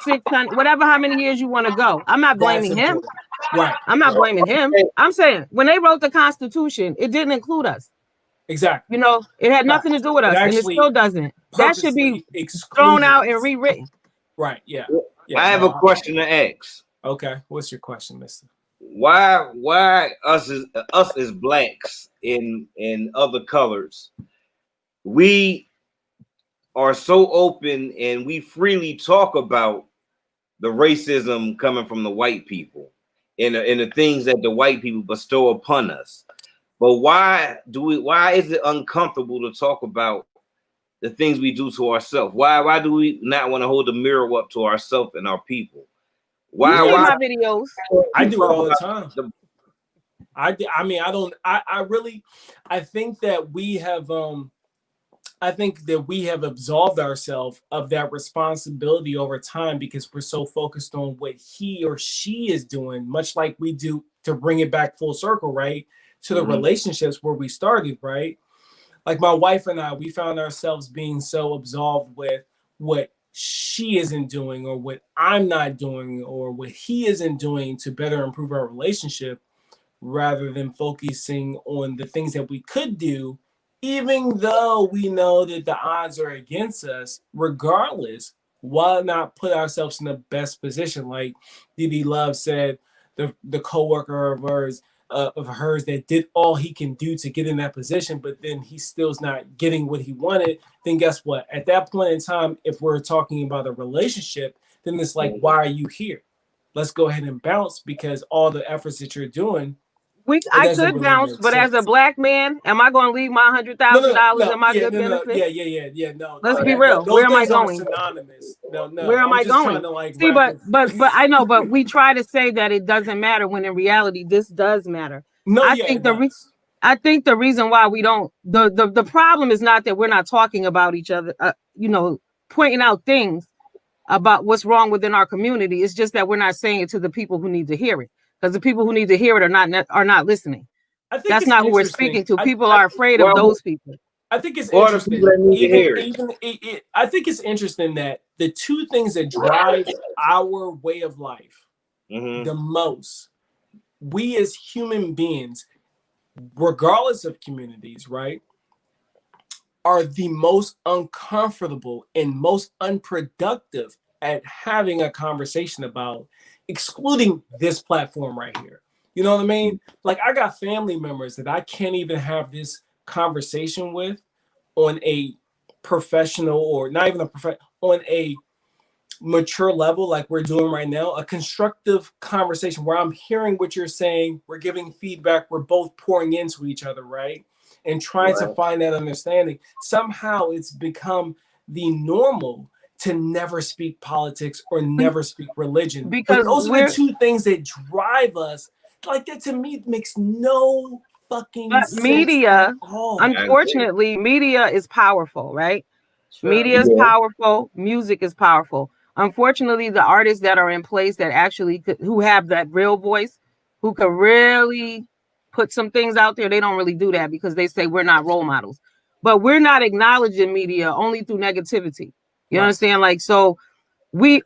600, whatever, how many years you want to go. I'm not that's blaming him. important. Right. I'm not blaming him. I'm saying when they wrote the Constitution, it didn't include us. Exactly. It had nothing to do with us, and it still doesn't. That should be thrown out and rewritten. Right. Yeah. I have a question to ask. Okay. What's your question, mister? Why us as blacks in other colors, we are so open and we freely talk about the racism coming from the white people and the things that the white people bestow upon us. But why is it uncomfortable to talk about the things we do to ourselves? Why do we not want to hold the mirror up to ourselves and our people? You see my videos. I do it all the time. I mean, I think that we have absolved ourselves of that responsibility over time because we're so focused on what he or she is doing, much like we do, to bring it back full circle, right? To the relationships where we started, right? Like my wife and I, we found ourselves being so absolved with what she isn't doing or what I'm not doing or what he isn't doing to better improve our relationship, rather than focusing on the things that we could do, even though we know that the odds are against us. Regardless, why not put ourselves in the best position? Like Didi Love said, the coworker of hers that did all he can do to get in that position, but then he still's not getting what he wanted. Then guess what? At that point in time, if we're talking about a relationship, then it's like, why are you here? Let's go ahead and bounce, because all the efforts that you're doing, I could bounce, but as a black man, am I going to leave my $100,000 in my good benefits? No. Let's be real. Where am I going? Synonymous. No. Where am I going? See, but I know, but we try to say that it doesn't matter when in reality this does matter. No, I think the reason why we don't, the problem is not that we're not talking about each other, pointing out things about what's wrong within our community. It's just that we're not saying it to the people who need to hear it, because the people who need to hear it are not listening. That's not who we're speaking to. People are afraid of those people. I think it's interesting. I think it's interesting that the two things that drive our way of life the most, we as human beings, regardless of communities, right, are the most uncomfortable and most unproductive at having a conversation about, excluding this platform right here. You know what I mean? Like, I got family members that I can't even have this conversation with on a professional, or not even on a mature level like we're doing right now, a constructive conversation where I'm hearing what you're saying, we're giving feedback, we're both pouring into each other, right? And trying to find that understanding. Somehow it's become the normal to never speak politics or never speak religion. Because but those are the two things that drive us. Like that to me makes no fucking but sense media, at all. unfortunately, media is powerful, right? True. Media is powerful. Music is powerful. Unfortunately, the artists that are in place that actually who have that real voice, who could really put some things out there, they don't really do that because they say we're not role models. But we're not acknowledging media only through negativity. You understand? Like, so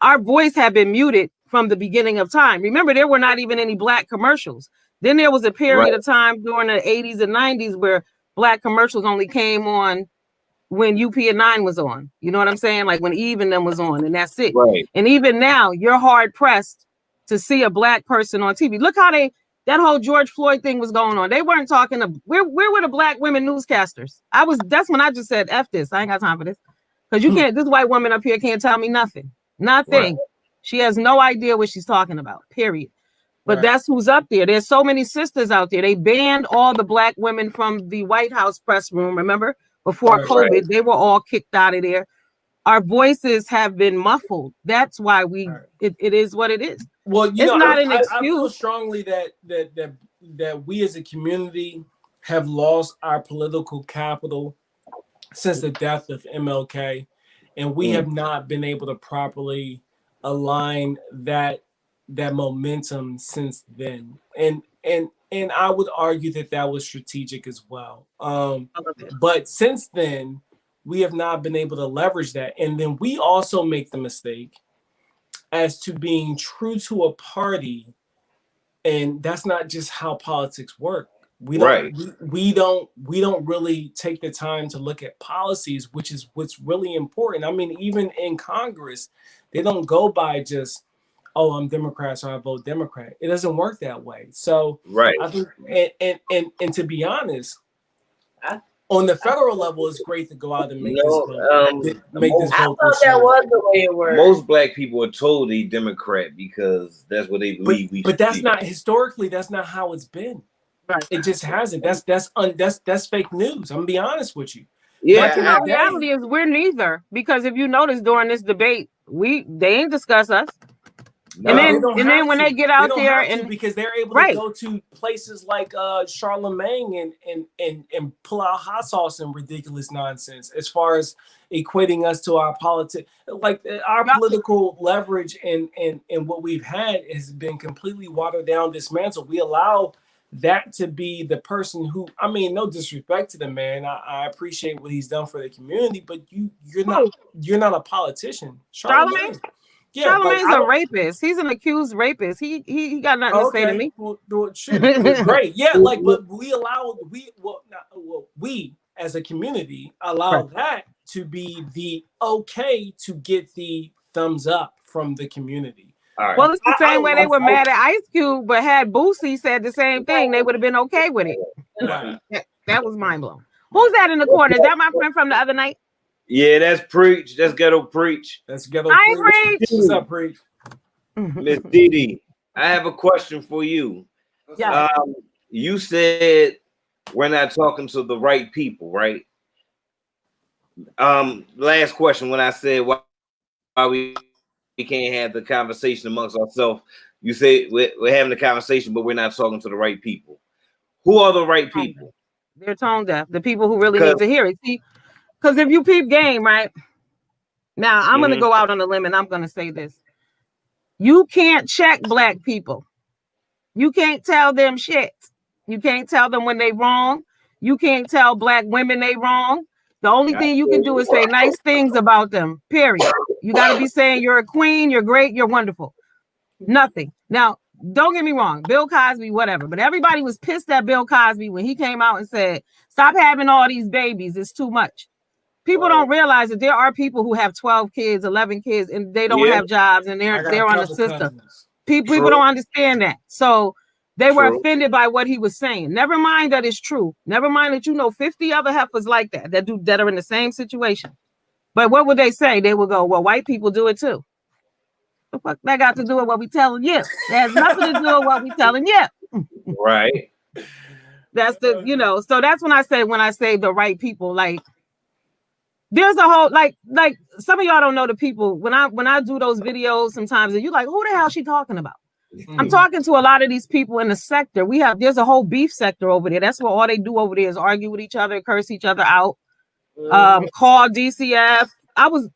our voice had been muted from the beginning of time. Remember, there were not even any black commercials. Then there was a period of time during the 80s and 90s where black commercials only came on when UP and 9 was on. You know what I'm saying? Like when Eve and them was on, and that's it. Right. And even now, you're hard pressed to see a black person on TV. Look how that whole George Floyd thing was going on. They weren't talking to where were the black women newscasters? That's when I just said F this. I ain't got time for this. Because you can't, this white woman up here can't tell me nothing. Nothing. Right. She has no idea what she's talking about, period. But that's who's up there. There's so many sisters out there. They banned all the black women from the White House press room, remember? Before COVID, they were all kicked out of there. Our voices have been muffled. That's why it is what it is. Well, it's not an excuse. I feel strongly that we as a community have lost our political capital since the death of MLK, and we have not been able to properly align that momentum since then. And I would argue that was strategic as well. But since then, we have not been able to leverage that. And then we also make the mistake as to being true to a party. And that's not just how politics work. We don't really take the time to look at policies, which is what's really important. I mean, even in Congress, they don't go by just, oh, I'm Democrat, so I vote Democrat. It doesn't work that way. So I think, and to be honest, on the federal level, it's great to go out and make this vote. I thought that was the way it worked. Most black people are told they Democrat because that's what they believe. But that's not historically. That's not how it's been. Right. It just hasn't. That's fake news. I'm gonna be honest with you. Yeah. But the reality is we're neither, because if you notice during this debate, they ain't discuss us. No, and then when they get out there and because they're able to go to places like Charlemagne and pull out hot sauce and ridiculous nonsense as far as equating us to our politics, like our political leverage and what we've had has been completely watered down, dismantled. We allow that to be the person who, I mean, no disrespect to the man, I appreciate what he's done for the community, but you're not a politician. Charlemagne. Yeah, Charlemagne's a rapist. He's an accused rapist. He got nothing to say to me. Well, it's great. Yeah, like, but we as a community allow that to be the okay to get the thumbs up from the community. Right. Well, it's the same way they were mad at Ice Cube, but had Boosie said the same thing, they would have been okay with it. Right. That was mind blowing. Who's that in the corner? Is that my friend from the other night? Yeah, that's Preach. That's Ghetto Preach. That's Ghetto Preach. What's up, Preach? Miss Didi, I have a question for you. Yeah. You said we're not talking to the right people, right? Last question, when I said why we can't have the conversation amongst ourselves, you say we're having the conversation, but we're not talking to the right people. Who are the right people? They're tone deaf. The people who really need to hear it. See, because if you peep game, right? Now, I'm going to go out on a limb and I'm going to say this. You can't check black people. You can't tell them shit. You can't tell them when they wrong. You can't tell black women they wrong. The only thing you can do is say nice things about them, period. You got to be saying you're a queen, you're great, you're wonderful. Nothing. Now, don't get me wrong, Bill Cosby, whatever, but everybody was pissed at Bill Cosby when he came out and said, stop having all these babies, it's too much. People don't realize that there are people who have 12 kids, 11 kids, and they don't have jobs, and they're on the system. People don't understand that. So they were offended by what he was saying. Never mind that it's true. Never mind that 50 other heifers like that are in the same situation. But what would they say? They would go, well, white people do it too. What the fuck that got to do with what we telling you? It has nothing to do with what we telling you. Right. That's so that's when I say the right people, like there's a whole like some of y'all don't know the people when I do those videos sometimes and you're like, who the hell is she talking about? I'm talking to a lot of these people in the sector. There's a whole beef sector over there. That's what all they do over there is argue with each other, curse each other out, call DCF.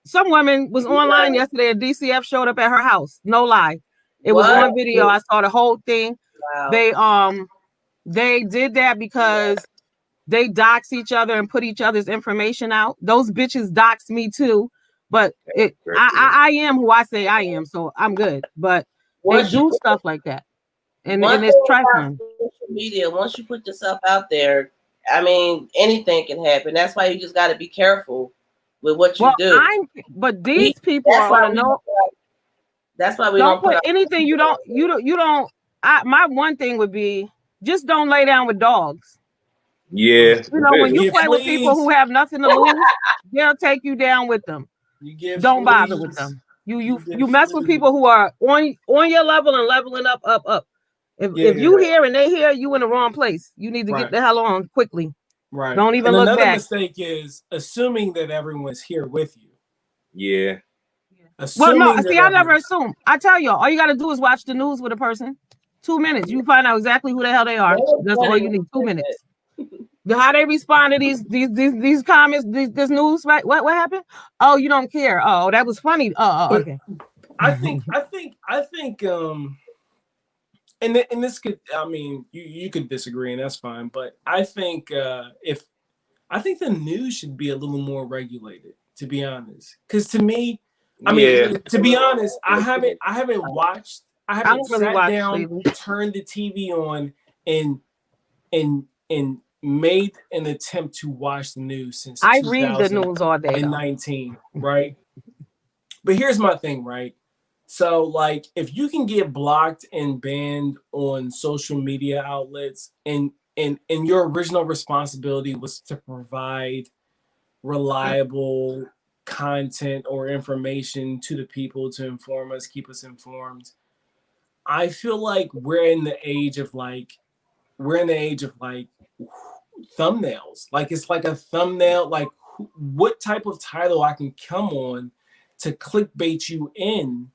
Some woman was online yesterday and DCF showed up at her house. No lie. It was on video. I saw the whole thing. Wow. They did that because they dox each other and put each other's information out. Those bitches dox me too, but I am who I say I am, so I'm good. But they do stuff like that, and it's trifling. Social media. Once you put yourself out there, I mean, anything can happen. That's why you just got to be careful with what you do. But these people are gonna know. That's why we don't put anything. You don't. My one thing would be just don't lay down with dogs. Yeah. You know, when you play with people who have nothing to lose, they'll take you down with them. Don't bother with them. You mess with people who are on your level and leveling up. If you hear and they hear, you in the wrong place. You need to get the hell on quickly. Right. Don't even look back. Another mistake is assuming that everyone's here with you. Yeah. Well, no, see, I never assume. I tell y'all, all you got to do is watch the news with a person. 2 minutes. You find out exactly who the hell they are. That's all you need. 2 minutes. How they respond to these comments, this news, right? What happened? Oh, you don't care. Oh, that was funny. Okay. I think, and this could, I mean, you could disagree, and that's fine. But I think I think the news should be a little more regulated, to be honest. Because to me, I mean, to be honest, I haven't watched. I haven't sat down, turned the TV on, and made an attempt to watch the news since I read the news all day. 2019, right? But here's my thing, right? So, like, if you can get blocked and banned on social media outlets, and your original responsibility was to provide reliable content or information to the people to inform us, keep us informed, I feel like we're in the age of thumbnails. Like, it's like a thumbnail, like what type of title I can come on to clickbait you in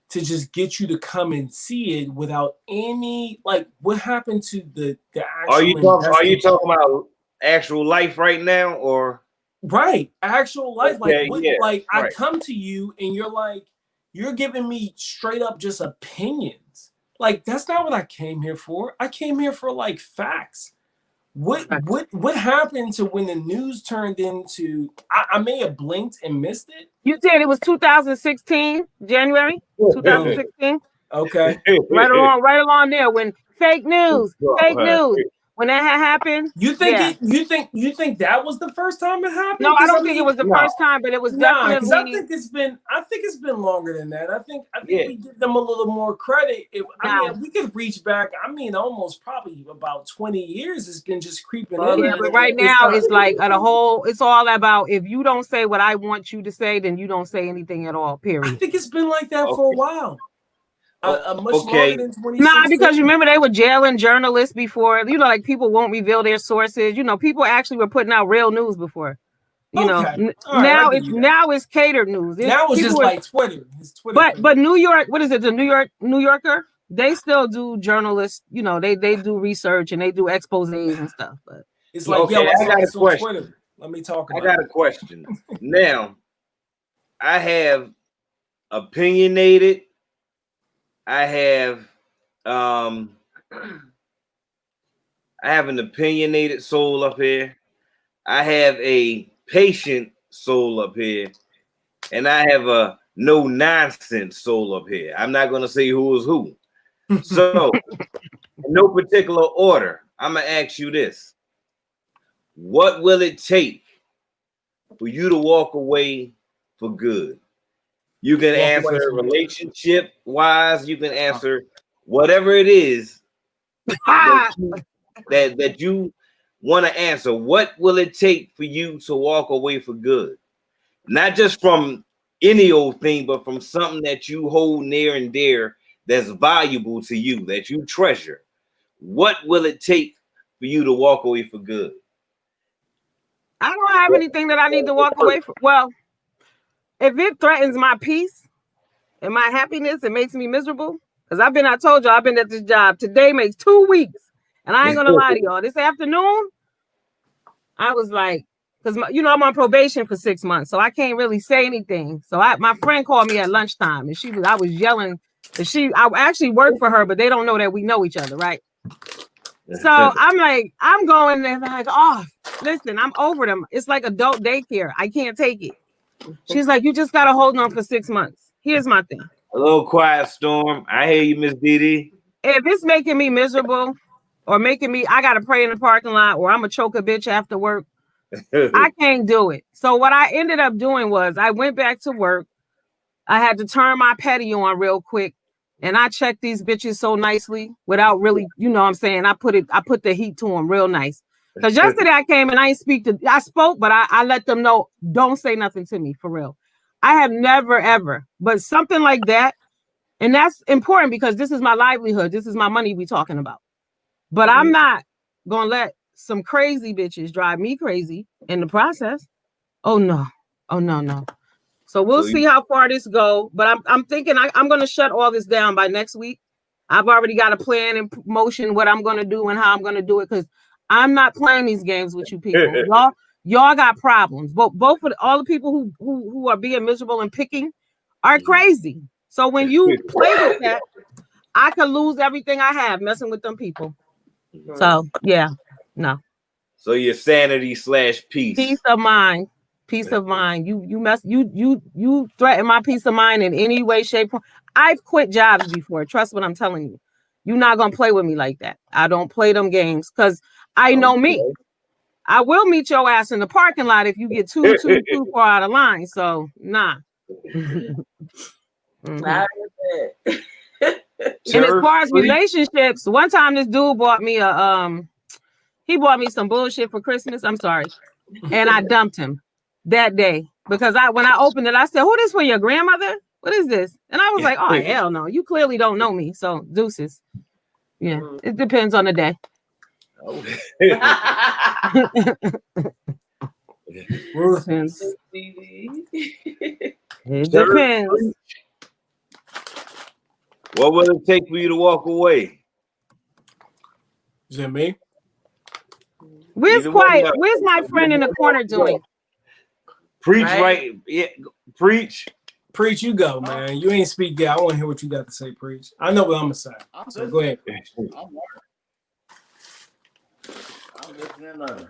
to just get you to come and see it without any, like, what happened to the actual Are you talking about actual life right now, or right actual life? Okay, I come to you and you're giving me straight up just opinions. Like, that's not what I came here for. I came here for like facts. What happened to when the news turned into? I may have blinked and missed it. You said it was 2016, January 2016. Okay, right along there when fake news. When that had happened, you think you think that was the first time it happened? No, I don't think it was the first time, but it was definitely. I think it's been longer than that. I think we give them a little more credit. I mean, we could reach back. I mean, almost probably about 20 years. It's been just creeping in. Yeah, but right now it's like it's all about if you don't say what I want you to say, then you don't say anything at all. Period. I think it's been like that for a while. Much longer than 2016. Nah, because you remember they were jailing journalists before. You know, like people won't reveal their sources. You know, people actually were putting out real news before. You know, now it's catered news. Now it's just like Twitter. It's Twitter. But New York, what is it? The New Yorker? They still do journalists. You know, they do research and they do exposés and stuff. But it's like, I got a question. Twitter. Let me talk about. I got a question. Now, I have opinionated. I have an opinionated soul up here. I have a patient soul up here, and I have a no nonsense soul up here. I'm not gonna say who is who. So, in no particular order, I'm gonna ask you this: what will it take for you to walk away for good? You can answer relationship wise. You can answer whatever it is that you want to answer. What will it take for you to walk away for good? Not just from any old thing, but from something that you hold near and dear that's valuable to you, that you treasure. What will it take for you to walk away for good? I don't have anything that I need to walk away from. Well, if it threatens my peace and my happiness, it makes me miserable. Because I told you, I've been at this job. Today makes 2 weeks. And I ain't going to lie to y'all. This afternoon, I was like, because, I'm on probation for 6 months. So I can't really say anything. So my friend called me at lunchtime. And I was yelling. I actually work for her, but they don't know that we know each other, right? So I'm like, I'm going there like, oh, listen, I'm over them. It's like adult daycare. I can't take it. She's like, you just got to hold on for 6 months. Here's my thing. A little quiet storm. I hear you, Miss Didi. If it's making me miserable or I got to pray in the parking lot or I'm going to choke a bitch after work, I can't do it. So what I ended up doing was I went back to work. I had to turn my patio on real quick. And I checked these bitches so nicely without really, what I'm saying? I put the heat to them real nice. Because yesterday I came and I spoke, but I let them know, don't say nothing to me, for real. I have never, ever, but something like that. And that's important because this is my livelihood. This is my money we talking about. But I'm not going to let some crazy bitches drive me crazy in the process. Oh, no. Oh, no, no. So we'll see how far this go. But I'm thinking I'm going to shut all this down by next week. I've already got a plan in motion, what I'm going to do and how I'm going to do it. Because I'm not playing these games with you people. Y'all got problems. Both of all the people who are being miserable and picking are crazy. So when you play with that, I could lose everything I have messing with them people. So yeah, no. So your sanity / peace. Peace of mind. Peace of mind. You threaten my peace of mind in any way, shape, form. I've quit jobs before. Trust what I'm telling you. You're not gonna play with me like that. I don't play them games because I know me. I will meet your ass in the parking lot if you get too far out of line. So nah. Mm-hmm. And as far as relationships, one time this dude bought me he bought me some bullshit for Christmas. I'm sorry. And I dumped him that day because when I opened it, I said, who this for, your grandmother? What is this? And I was like, oh, hell no. You clearly don't know me. So deuces. Yeah, it depends on the day. It depends. What will it take for you to walk away? Is it me? Where's my friend in the corner doing? Preach, right? Yeah, preach. Preach, you go, man. You ain't speak yet. I want to hear what you got to say, Preach. I know what I'm going to say. So go ahead. I'm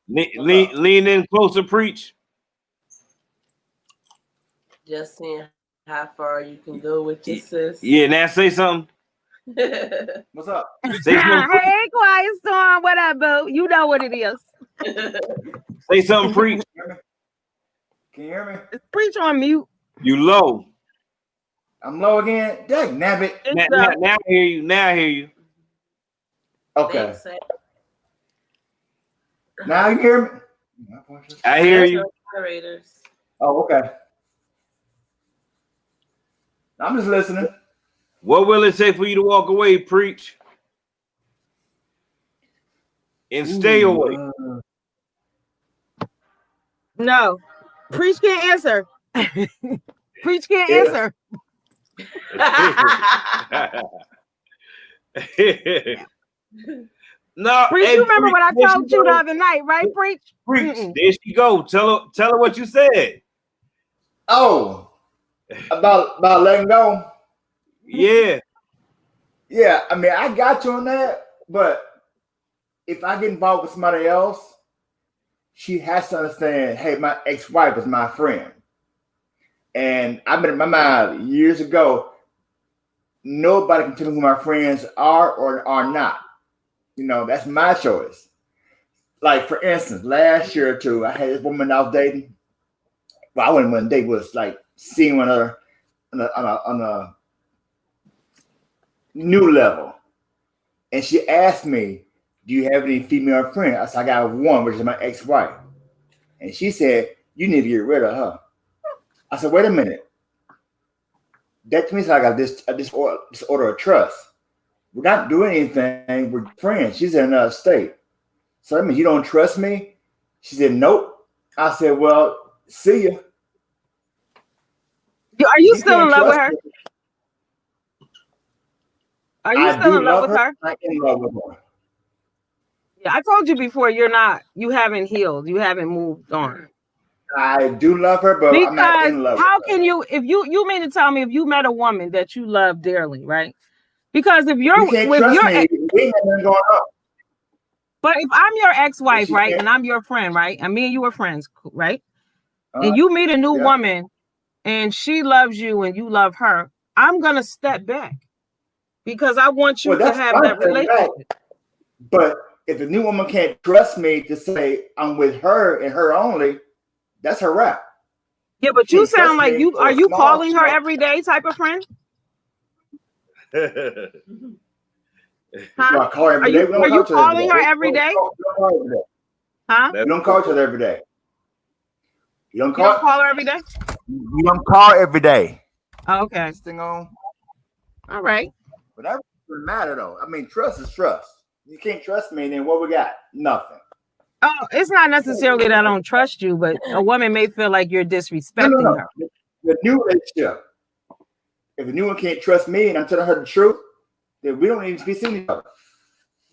Lean in closer, Preach. Just seeing how far you can go with your sis. Yeah, now say something. What's up? Say something. Hey, Quiet Storm. What up, boo? You know what it is. Say something, Preach. Can you hear me? It's Preach on mute. You low. I'm low again. Dang, nabbit. Now I hear you. Now I hear you. Okay. Now you hear me? I hear you. Oh, okay. I'm just listening. What will it take for you to walk away, Preach? And stay away. No. Preach can't answer. Preach can't answer. No, Preach, you remember what I told you the other night, right, Preach? Preach. There she go. Tell her what you said. Oh, about letting go. Yeah. Yeah, I mean, I got you on that, but if I get involved with somebody else, she has to understand, hey, my ex-wife is my friend. And I've been in my mind years ago, nobody can tell me who my friends are or are not. You know, that's my choice. Like, for instance, last year or two, I had this woman I was dating. Well, I wouldn't want to date, was like seeing one another on a new level. And she asked me, do you have any female friends? I said, I got one, which is my ex-wife. And she said, you need to get rid of her. I said, wait a minute. That means I got this disorder of trust. We're not doing anything. We're friends. She's in another state. So that means you don't trust me? She said, nope. I said, well, see ya. Are you still in can't love with trust her? me. Are you I still do in love love with her. her? I'm in love with her. Yeah, I told you before you haven't healed. You haven't moved on. I do love her, but I'm not Because in love how with her. can you, if you mean to tell me if you met a woman that you love dearly, right? Because if you're You can't with trust your me. We ain't got nothing going on. but if I'm your ex-wife, She right, can't. and I'm your friend, right, and me and you were friends, right, and you meet a new Yeah. woman and she loves you and you love her, I'm gonna step back because I want you Well, to that's have fine, that relationship. but if the new woman can't trust me to say I'm with her and her only, that's her rap. Yeah, but She you can't trust sound like me you for are a you small calling her stuff. every day type of friend? Do Huh? I call her every Are day? you We don't are call you each other every calling day. her every day? We don't call her every day. Huh? We don't call each other every day. You don't You don't call. call her every day? You don't call every day. Oh, okay. This thing on. All right. But that doesn't matter though. I mean, trust is trust. You can't trust me, then what we got? Nothing. Oh, it's not necessarily that I don't trust you, but a woman may feel like you're disrespecting No. her. The new relationship. If the new one can't trust me and I'm telling her the truth, then we don't need to be seeing each other.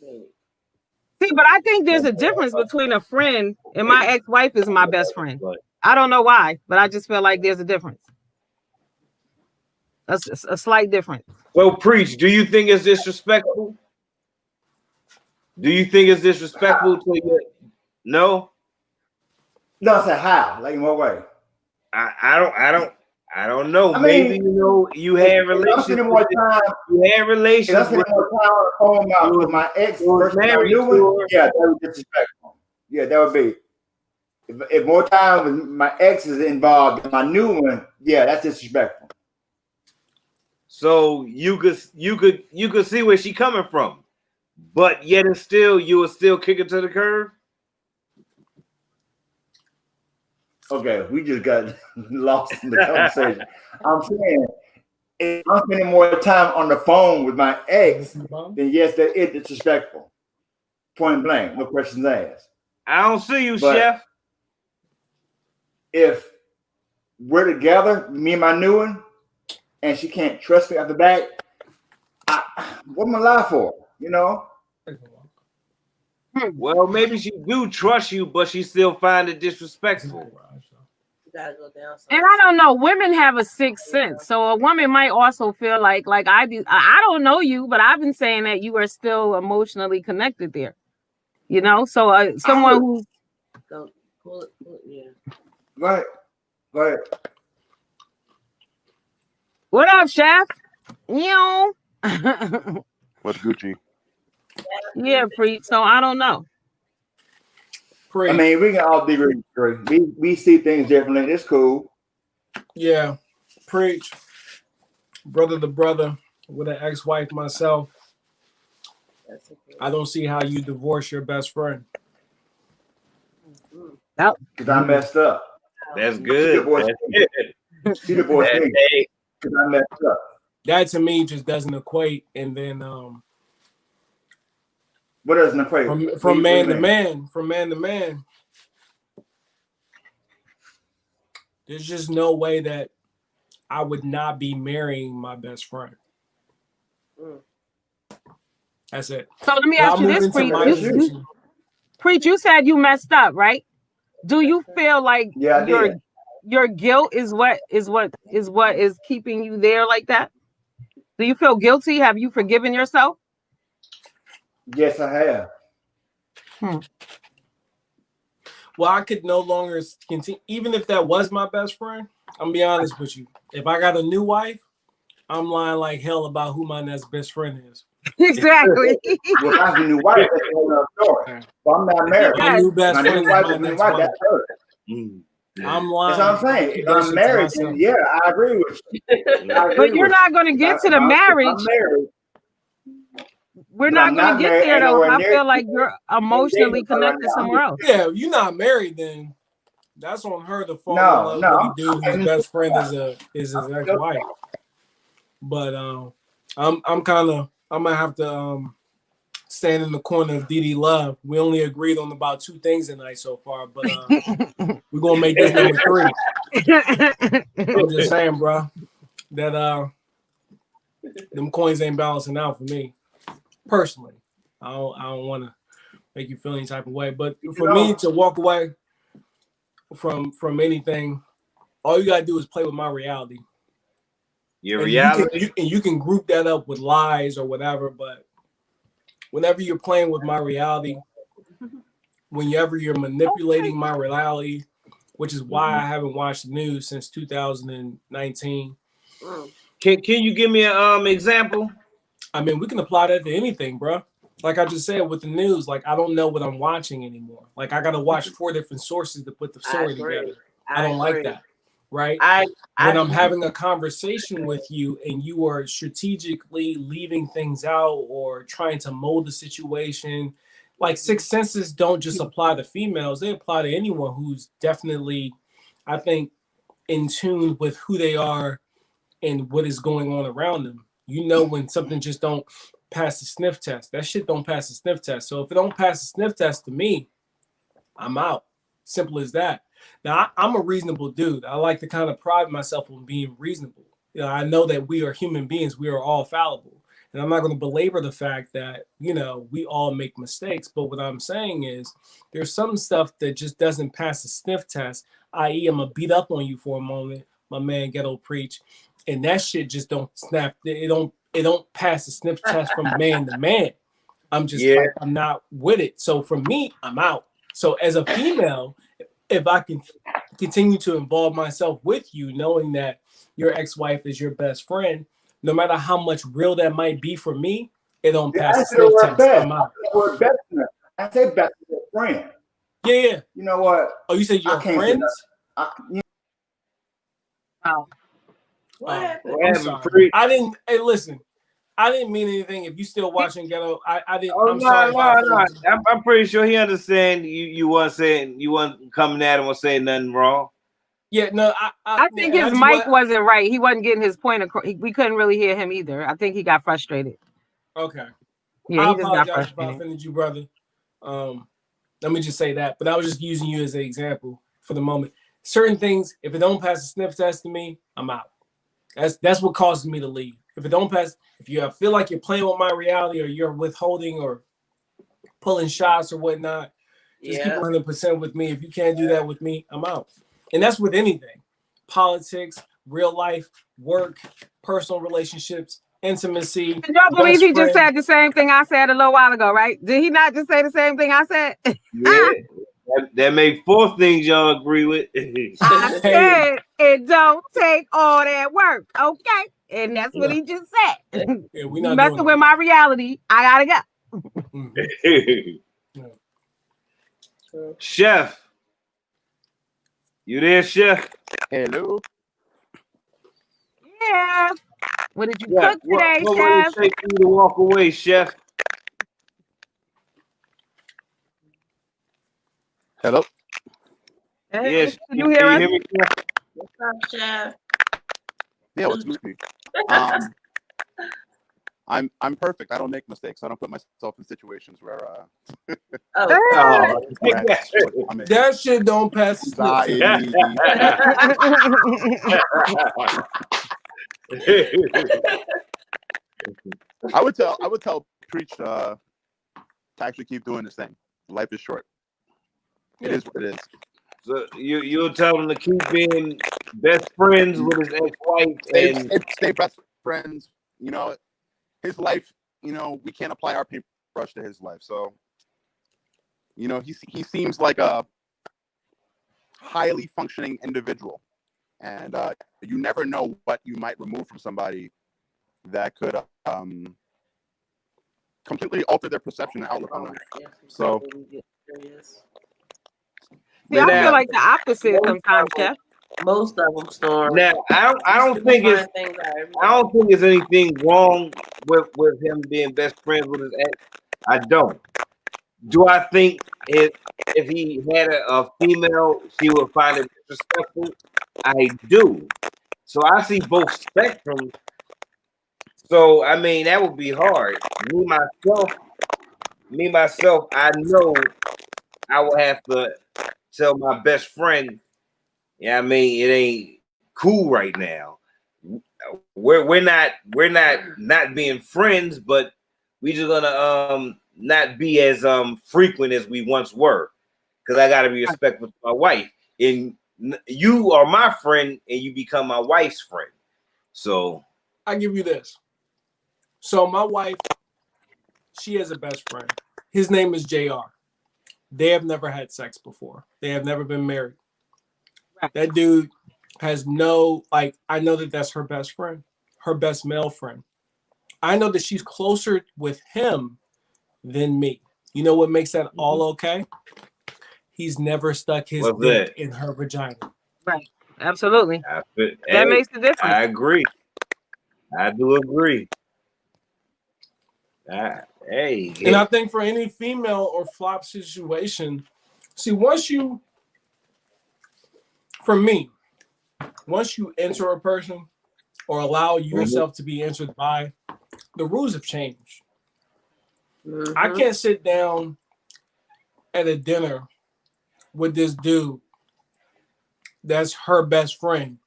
See, but I think there's a difference between a friend and my ex-wife is my best friend. I don't know why, but I just feel like there's a difference. A slight difference. Well, preach. Do you think it's disrespectful? Do you think it's disrespectful to you? No. No, I said how? Like in what way? I don't know. I Maybe mean, you had I'm relations. spending more time. You had relations. If I'm spending more time on the phone with my ex versus my new one, yeah, that would be disrespectful. Yeah, that would be. If more time with my ex is involved than my new one, yeah, that's disrespectful. So you could see where she coming from, but yet and still you will still kick it to the curb. Okay, we just got lost in the conversation. I'm saying if I'm spending more time on the phone with my ex, then yes, that is disrespectful. Point blank, no questions asked. I don't see you, But Chef. if we're together, me and my new one, and she can't trust me at the back, what am I lie for? You know? Well, maybe she do trust you, but she still find it disrespectful. You gotta go down. And I don't know, women have a sixth sense. So a woman might also feel like I do. I don't know you, but I've been saying that you are still emotionally connected there. You know, so someone who's Go pull it, yeah. Go ahead. What up, Chef? You What's Gucci? yeah, preach. So I don't know. I mean, we can all agree. We see things differently. It's cool. Yeah, preach. Brother to brother with an ex-wife myself. I don't see how you divorce your best friend. Because I messed up. That's good. She divorced me because I messed up. That to me just doesn't equate. And then what doesn't equate? From man to man, there's just no way that I would not be marrying my best friend. That's it. So let me ask you this, Preach. You said you messed up, right? Do you feel like your guilt is what is keeping you there like that? Do you feel guilty? Have you forgiven yourself? Yes, I have. Well, I could no longer continue, even if that was my best friend. I'm gonna be honest with you. If I got a new wife, I'm lying like hell about who my next best friend is. Exactly. Well, if I have a new wife, that's another story. Well, I'm not married. My new best friend is my next wife. That's her. I'm lying. That's what I'm saying. If I'm married, then yeah, I agree with you. But you're not going to get to the marriage. We're not going to get there though. I feel like you're emotionally connected somewhere else. Yeah, if you're not married, then that's on her to fall in love with a dude whose best friend is his ex-wife. But I'm gonna have to stand in the corner of DD Love. We only agreed on about 2 things tonight so far, but we're gonna make this number 3. I'm just saying, bro, that them coins ain't balancing out for me personally. I don't want to make you feel any type of way, but for me to walk away from anything, all you gotta do is play with my reality. Your reality, you can group that up with lies or whatever, but whenever you're playing with my reality, whenever you're manipulating my reality, which is why I haven't watched the news since 2019. Can you give me an example? I mean, we can apply that to anything, bro. Like I just said with the news, like I don't know what I'm watching anymore. Like I gotta watch 4 different sources to put the story together. I don't like that, right? When I'm having a conversation with you and you are strategically leaving things out or trying to mold the situation, like 6 senses don't just apply to females; they apply to anyone who's definitely, I think, in tune with who they are and what is going on around them. You know when something just don't pass the sniff test. That shit don't pass the sniff test. So if it don't pass the sniff test to me, I'm out. Simple as that. Now I'm a reasonable dude. I like to kind of pride myself on being reasonable. You know, I know that we are human beings. We are all fallible. And I'm not going to belabor the fact that, you know, we all make mistakes. But what I'm saying is there's some stuff that just doesn't pass the sniff test, i.e. I'm going to beat up on you for a moment, my man Ghetto Preach. And that shit just don't snap. It don't pass the sniff test from man to man. I'm just like, I'm not with it. So for me, I'm out. So as a female, if I can continue to involve myself with you, knowing that your ex-wife is your best friend, no matter how much real that might be for me, it don't pass the sniff test. I'm out. I say best friend. Yeah. You know what? Oh, you said you're friends? Oh. I'm sorry. I didn't. Hey, listen. I didn't mean anything. If you still watching Ghetto, I didn't. Oh, I'm sorry. No. I'm pretty sure he understand you wasn't coming at him or saying nothing wrong. Yeah, no. I think his mic wasn't right. He wasn't getting his point across. We couldn't really hear him either. I think he got frustrated. Okay. Yeah, he just got apologize if I frustrated. offended you, brother. Let me just say that. But I was just using you as an example for the moment. Certain things, if it don't pass the sniff test to me, I'm out. That's what causes me to leave. If it don't pass, if you feel like you're playing with my reality or you're withholding or pulling shots or whatnot, just keep 100% with me. If you can't do that with me, I'm out. And that's with anything. Politics, real life, work, personal relationships, intimacy. Can y'all believe he just said the same thing I said a little while ago, right? Did he not just say the same thing I said? Yeah. That made 4 things y'all agree with. I said it don't take all that work, okay? And that's what he just said. Yeah, we not messing with my reality. I gotta go. Chef, you there, Chef? Hello. Yeah. What did you cook today, Chef? Chef? What would it take you to walk away, Chef? Hello. Yes. Can you hear us? Me, What's up, Chef? Yeah, what's good? I'm perfect. I don't make mistakes. I don't put myself in situations where that shit don't pass. I would tell Preach to actually keep doing this thing. Life is short. It is what it is. So you'll tell him to keep being best friends with his ex-wife and stay best friends. You know, his life. You know, we can't apply our paintbrush to his life. So, you know, he seems like a highly functioning individual, and you never know what you might remove from somebody that could completely alter their perception and outlook on life. So. See, I feel like the opposite sometimes, Jeff. Most of them stories. Now, I don't think it's anything wrong with him being best friends with his ex. I don't. Do I think if he had a female, she would find it disrespectful? I do. So I see both spectrums. So I mean, that would be hard. Me myself, me myself, I know I will have to tell my best friend, yeah, I mean, it ain't cool right now. We're not being friends, but we just gonna not be as frequent as we once were. Because I gotta be respectful to my wife. And you are my friend, and you become my wife's friend. So I give you this. So my wife, she has a best friend. His name is JR. They have never had sex before. They have never been married. That dude has no, like, I know that that's her best friend, her best male friend. I know that she's closer with him than me. You know what makes that all okay? He's never stuck his what's dick that? in her vagina. Right. Absolutely. Hey, That makes a difference. I agree. I do agree. Hey, And I think for any female or flop situation, see, for me, once you enter a person or allow yourself to be entered by, the rules have changed. I can't sit down at a dinner with this dude that's her best friend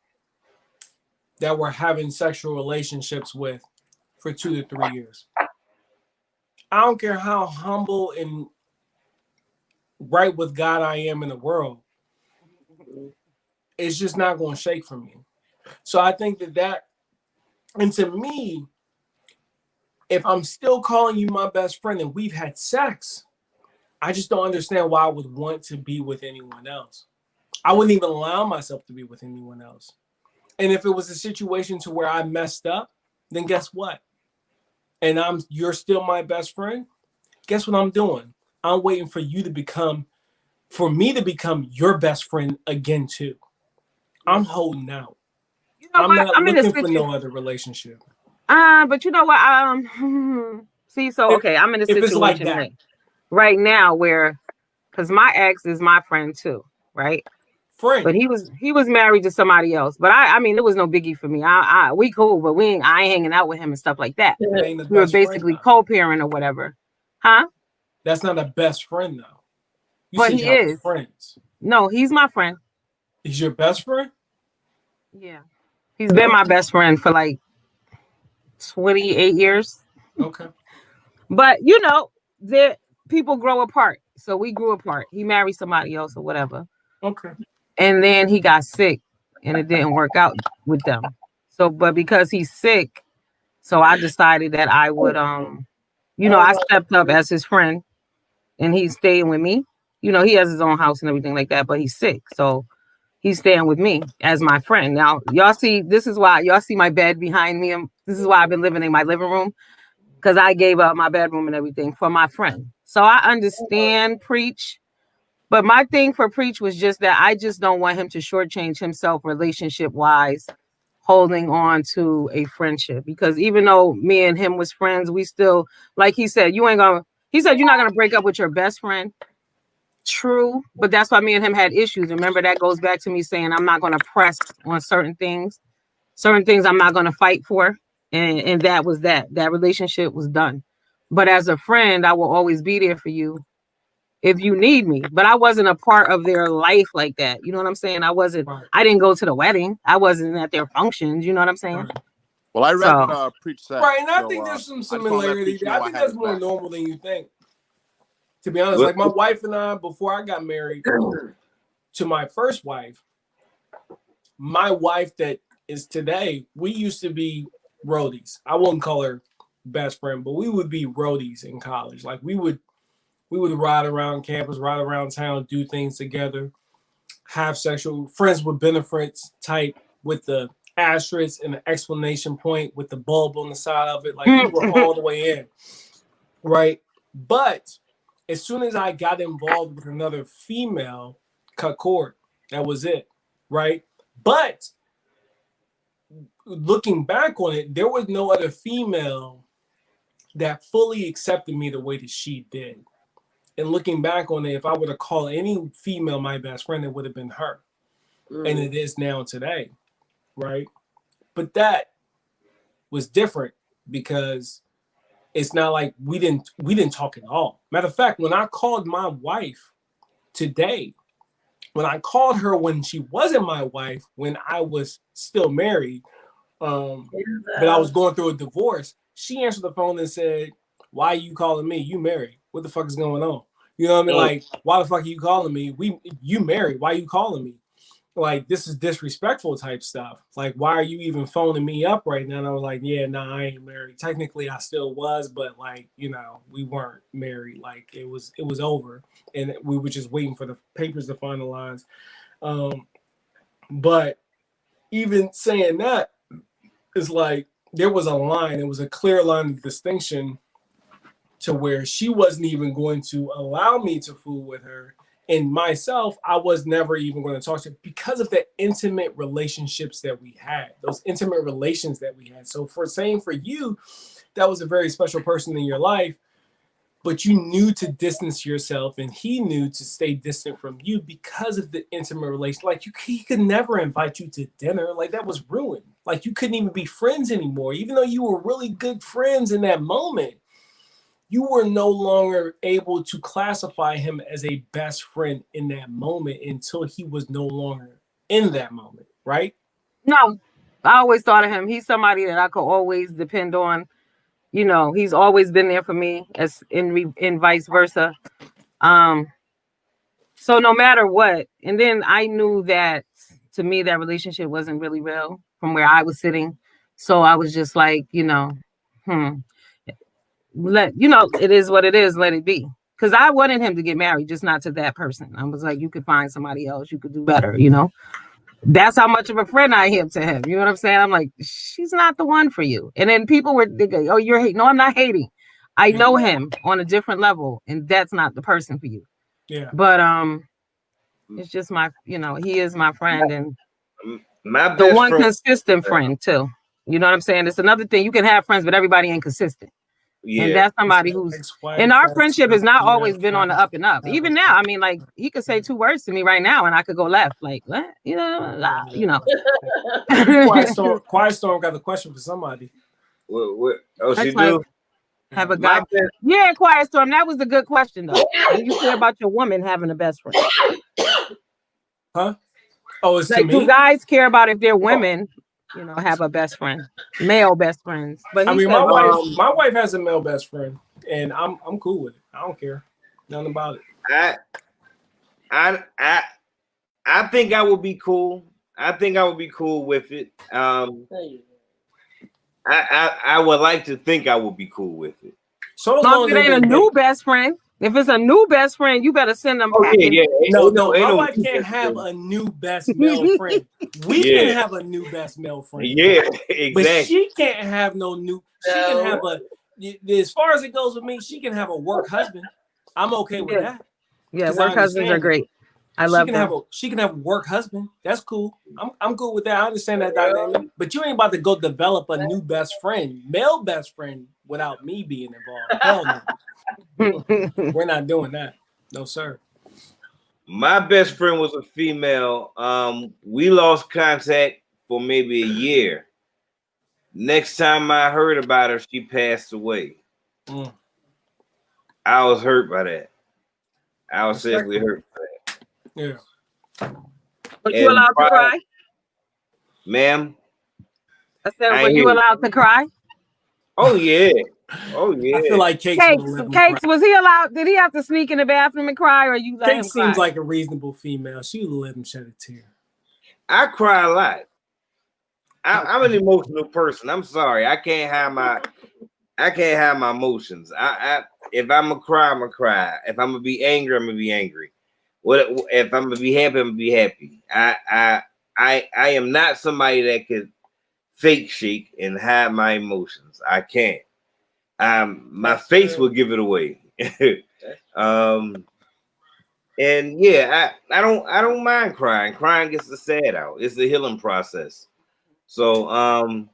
that we're having sexual relationships with for 2 to 3 years. I don't care how humble and right with God I am in the world. It's just not going to shake for me. So I think and to me, if I'm still calling you my best friend and we've had sex, I just don't understand why I would want to be with anyone else. I wouldn't even allow myself to be with anyone else. And if it was a situation to where I messed up, then guess what? And you're still my best friend. Guess what I'm doing? I'm waiting for me to become your best friend again too. I'm holding out. You know I'm what? not I'm in a looking for situation. no other relationship. But you know what? See, so If, okay, I'm in a if it's like situation that, right now where, because my ex is my friend too, right? friend, But he was married to somebody else. But I mean, it was no biggie for me. We cool, but I ain't hanging out with him and stuff like that. it ain't the We were best friend basically though. co-parent or whatever, huh? That's not a best friend though. You But said he y'all is. friends. No, he's my friend. He's your best friend? Yeah, he's been my best friend for like 28 years. Okay. But you know, people grow apart. So we grew apart. He married somebody else or whatever. Okay. And then he got sick and it didn't work out with them. So, but because he's sick, so I decided that I would, I stepped up as his friend and he's staying with me. You know, he has his own house and everything like that, but he's sick. So he's staying with me as my friend. Now, y'all see, this is why y'all see my bed behind me. This is why I've been living in my living room because I gave up my bedroom and everything for my friend. So I understand Preach. But my thing for Preach was just that I just don't want him to shortchange himself relationship wise, holding on to a friendship. Because even though me and him was friends, we still, like he said, he said, you're not going to break up with your best friend. True. But that's why me and him had issues. Remember, that goes back to me saying I'm not going to press on certain things. Certain things I'm not going to fight for. And that was that. That relationship was done. But as a friend, I will always be there for you if you need me. But I wasn't a part of their life like that. You know what I'm saying? Right. I didn't go to the wedding. I wasn't at their functions. You know what I'm saying? Right. Well, I read So what Preach said. Right. And I So think there's some I just want to let similarity Preach there. know I I think had that's his more back. normal than you think. To be honest, What? like my wife and I, before I got married to my first wife, my wife that is today, we used to be roadies. I wouldn't call her best friend, but we would be roadies in college. Like we would ride around campus, ride around town, do things together, have sexual friends with benefits type with the asterisk and the explanation point with the bulb on the side of it. Like we were all the way in, right? But as soon as I got involved with another female, cut cord. That was it, right? But looking back on it, there was no other female that fully accepted me the way that she did. And looking back on it, if I were to call any female my best friend, it would have been her. And it is now today, right? But that was different because it's not like we didn't talk at all. Matter of fact, when I called my wife today, when I called her when she wasn't my wife, when I was still married, but I was going through a divorce, she answered the phone and said, "Why are you calling me? You married? What the fuck is going on?" You know what I mean? Like, why the fuck are you calling me? You married? Why are you calling me? Like, this is disrespectful type stuff. Like, why are you even phoning me up right now? And I was like, yeah, nah, I ain't married. Technically, I still was, but like, you know, we weren't married. Like, it was over, and we were just waiting for the papers to finalize. But even saying that, it's like there was a line. It was a clear line of distinction to where she wasn't even going to allow me to fool with her. And myself, I was never even going to talk to her because of the intimate relationships that we had, those intimate relations that we had. So for you, that was a very special person in your life, but you knew to distance yourself and he knew to stay distant from you because of the intimate relation. Like he could never invite you to dinner. Like that was ruined. Like you couldn't even be friends anymore, even though you were really good friends in that moment. You were no longer able to classify him as a best friend in that moment until he was no longer in that moment, right? No, I always thought of him. He's somebody that I could always depend on. You know, he's always been there for me, as in vice versa. So no matter what, and then I knew that to me that relationship wasn't really real from where I was sitting. So I was just like, it is what it is, let it be. Because I wanted him to get married, just not to that person. I was like, you could find somebody else, you could do better, That's how much of a friend I am to him. You know what I'm saying? I'm like, she's not the one for you. And then people were thinking, oh, you're hating. No, I'm not hating. I know him on a different level, and that's not the person for you. Yeah. But it's just he is my friend, and my the best one friend, consistent friend too. You know what I'm saying? It's another thing. You can have friends, but everybody ain't consistent. And that's somebody who's, and our friendship has not always been on the up and up. Even now, I mean, like he could say 2 words to me right now, and I could go left. Like what? Quiet Storm got a question for somebody. what? Oh, she like, do. have a guy? Yeah, Quiet Storm. That was a good question though. Do you care about your woman having a best friend? Huh? Oh, it's like, to me. Do guys care about if their women, have a best friend, male best friends? But I mean, my wife has a male best friend, and I'm cool with it. I don't care nothing about it. I think I would be cool. I think I would be cool with it. I would like to think I would be cool with it. So long as it ain't a new best friend. If it's a new best friend, you better send them packing. Yeah. No, my wife can't have a new best male friend. We can have a new best male friend. Yeah, exactly. But she can't have no new. She can have as far as it goes with me, she can have a work husband. I'm okay with that. Yeah, work husbands are great. I love them. She can have a work husband. That's cool. I'm good with that. I understand that dynamic. But you ain't about to go develop a new best friend, male best friend, without me being involved. Hell no. We're not doing that. No, sir. My best friend was a female. We lost contact for maybe a year. Next time I heard about her, she passed away. I was hurt by that. I was seriously hurt by that. Yeah. Were you allowed to cry? Ma'am? I said, were you allowed to cry? Oh, yeah. Oh, yeah. I feel like Cakes was he allowed? Did he have to sneak in the bathroom and cry, or you let him cry? Seems like a reasonable female. She would let him shed a tear. I cry a lot. I'm an emotional person. I'm sorry. I can't have my emotions. If I'm gonna cry, I'm gonna cry. If I'm gonna be angry, I'm gonna be angry. If I'm gonna be happy, I'm gonna be happy. I am not somebody that could fake shake and hide my emotions. I can't. My face will give it away. And yeah, I don't mind crying. Crying gets the sad out. It's the healing process. So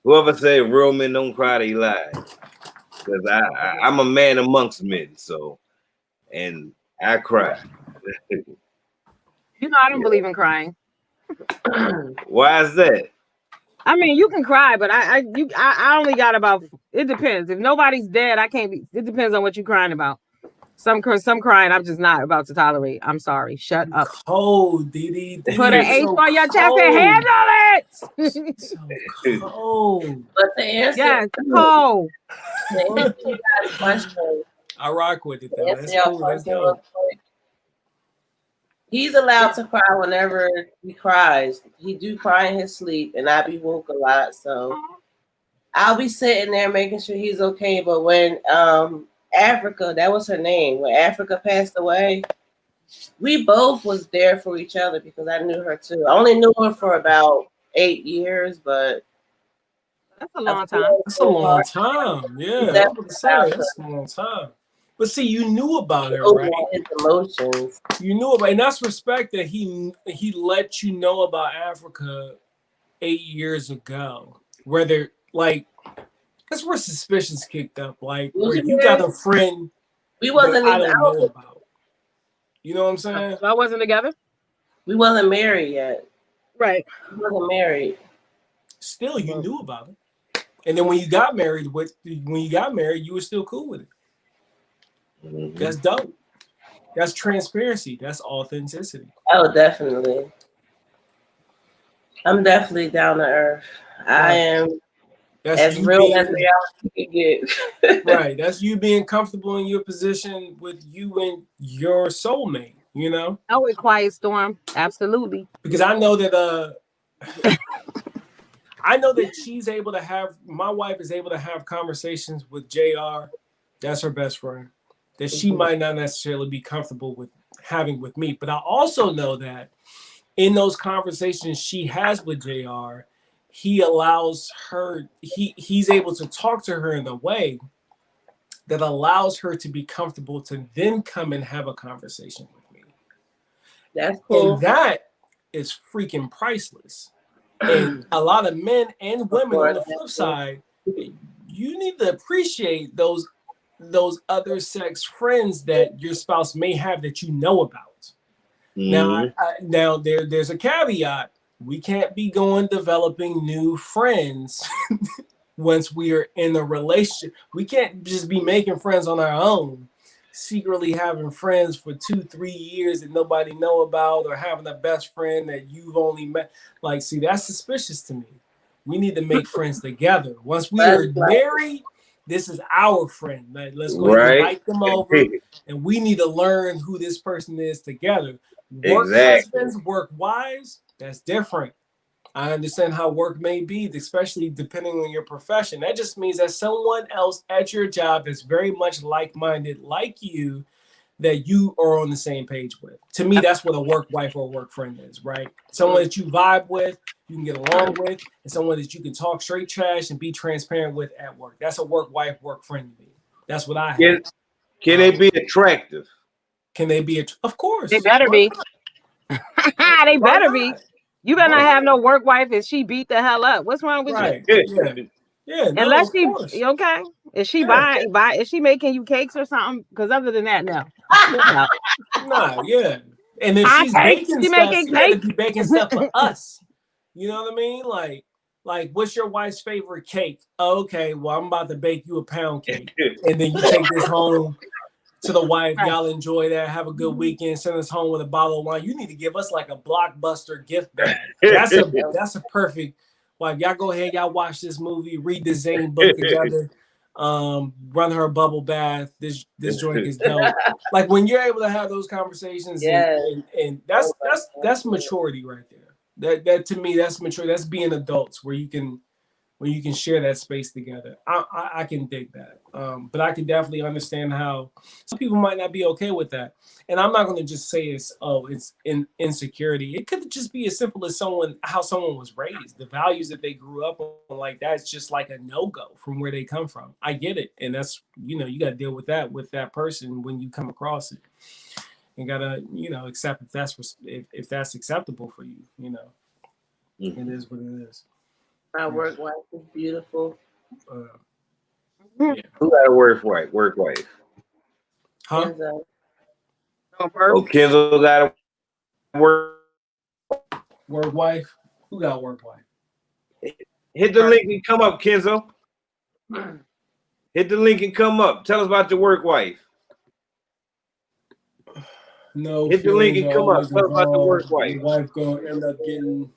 whoever said real men don't cry, they lie. Because I'm a man amongst men, so and I cry. I don't believe in crying. Why is that? I mean, you can cry, but I only got about. It depends. If nobody's dead, I can't be. It depends on what you're crying about. Some crying, I'm just not about to tolerate. I'm sorry. Shut up. Cold, Didi. Put an H So on your chest and cold. handle it. So cold. But to answer, Yes, cold. to answer you guys' question, I rock with it to though. answer That's your cool. That's question real dope. quick, he's allowed to cry whenever he cries. He do cry in his sleep, and I be woke a lot, so I'll be sitting there making sure he's okay. But when Africa, that was her name, when Africa passed away, we both was there for each other because I knew her too. I only knew her for about 8 years, but That's a long time. That's a long time. Yeah, I was about to say that's a long time. But see, you knew about her, right? His emotions. You knew about, and that's respect that he let you know about Africa 8 years ago. Whether like that's where suspicions kicked up. Like where you got a friend We wasn't that I even don't know out. about. You know what I'm saying? So I wasn't together. We wasn't married yet. Right. We wasn't married. Still, you knew about it. And then when you got married, you were still cool with it. Mhm. That's dope. That's transparency. That's authenticity. Oh, definitely. I'm definitely down to earth. I am That's as you real as being reality can get. right. That's you being comfortable in your position with you and your soulmate. You know, Oh, a quiet storm. Absolutely. because I know that she's able to have, my wife is able to have conversations with JR. That's her best friend. That she might not necessarily be comfortable with having with me. But I also know that in those conversations she has with JR, he allows her, he's able to talk to her in a way that allows her to be comfortable to then come and have a conversation with me. That's cool. And that is freaking priceless. And a lot of men and women on the flip side, you need to appreciate those other sex friends that your spouse may have that you know about. Mhm. Now there's a caveat. We can't be going developing new friends once we are in a relationship. We can't just be making friends on our own, secretly having friends for 2-3 years that nobody know about, or having a best friend that you've only met. Like, see, that's suspicious to me. We need to make friends together. Once we are married, this is our friend. Like, let's go ahead and invite them over, and we need to learn who this person is together. Work husbands, work wives, that's different. I understand how work may be, especially depending on your profession. That just means that someone else at your job is very much like-minded, like you, that you are on the same page with. To me, that's what a work wife or a work friend is, right? Someone that you vibe with, you can get along with, and someone that you can talk straight trash and be transparent with at work. That's a work wife, work friend to me. That's what I have. Can they be attractive? Can they be? Of course. They better be. They better be. You better not have no work wife and she beat the hell up. What's wrong with you? Yeah. No, unless she okay. Is she buying? Is she making you cakes or something? Because other than that, no. Nah, yeah. And if she's baking stuff, she got to be baking stuff for us. You know what I mean? Like, what's your wife's favorite cake? Oh, okay, well, I'm about to bake you a pound cake, and then you take this home to the wife. Y'all enjoy that. Have a good weekend. Send us home with a bottle of wine. You need to give us like a Blockbuster gift bag. That's a perfect. Like, y'all go ahead, y'all watch this movie, read the Zane book together, run her a bubble bath. This joint is dope. Like, when you're able to have those conversations, and that's maturity right there. That to me, that's mature. That's being adults, where you can share that space together. I can dig that. But I can definitely understand how some people might not be okay with that. And I'm not going to just say it's insecurity. It could just be as simple as how someone was raised, the values that they grew up on. Like, that's just like a no-go from where they come from. I get it. And that's, you got to deal with that person when you come across it. You got to, accept if that's acceptable for you, It is what it is. My work wife is beautiful. Yeah. Who got a work wife? Work wife. Huh? Kenzo got a work wife. Who got a work wife? Hit the link and come up, Kenzo. Hit the link and come up. Tell us about your work wife. No, Hit the link and come up. always Tell us about the work involved. wife. Your wife gonna end up getting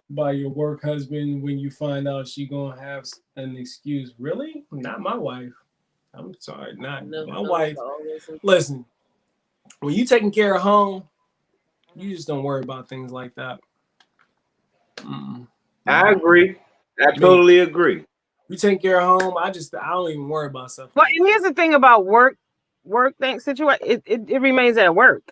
by your work husband when you find out she gonna have an excuse. Really? Not my wife. I'm sorry, not my wife. Listen, when you taking care of home, you just don't worry about things like that. I agree. I totally agree. You take care of home, I don't even worry about stuff. But and here's the thing about work thing situation. It remains at work.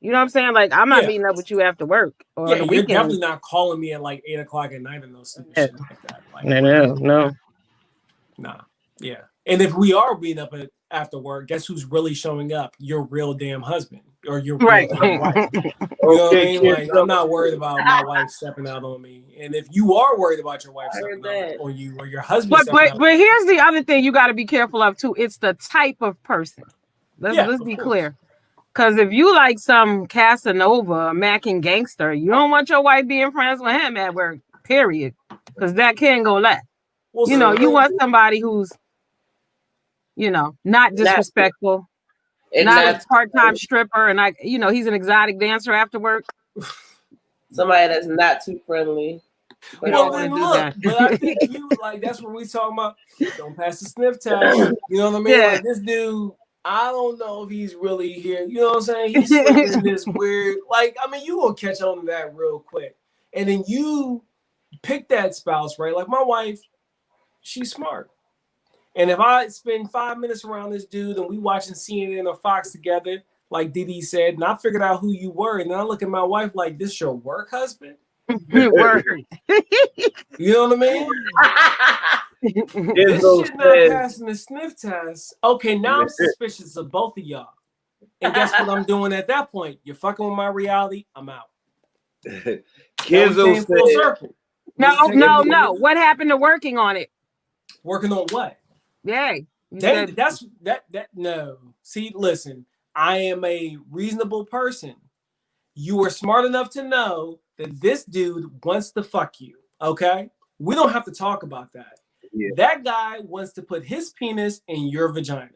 You know what I'm saying? Like I'm not meeting up with you after work or on the you're weekend. definitely not calling me at like 8 o'clock at night and no stupid shit like that. Like, no. Nah. Yeah. And if we are meeting up after work, guess who's really showing up? Your real damn husband or your real damn wife. You know what I mean? Like, I'm not worried about my wife stepping out on me. And if you are worried about your wife stepping out on you or your husband but here's the other thing you got to be careful of too. It's the type of person. Let's be clear. Because if you like some Casanova, Mackin gangster, you don't want your wife being friends with him at work, period. Because that can't go left. Well, you want somebody who's, not disrespectful, not a part-time stripper, and he's an exotic dancer after work. Somebody that's not too friendly. But I think that's what we talking about. Don't pass the sniff test. You know what I mean? Yeah. Like this dude, I don't know if he's really here. You know what I'm saying? He's slipping this weird, you gonna catch on to that real quick. And then you pick that spouse, right? Like my wife, she's smart. And if I spend 5 minutes around this dude and we watching CNN or Fox together, like Didi said, and I figured out who you were, and then I look at my wife like, this your work husband? You know what I mean? This shit not passing the sniff test. Okay, now I'm suspicious of both of y'all. And guess what I'm doing at that point? You're fucking with my reality. I'm out. Kenzo said, No. What happened to working on it? Working on what? Yeah. No. See, listen, I am a reasonable person. You are smart enough to know that this dude wants to fuck you. Okay? We don't have to talk about that. Yeah. That guy wants to put his penis in your vagina.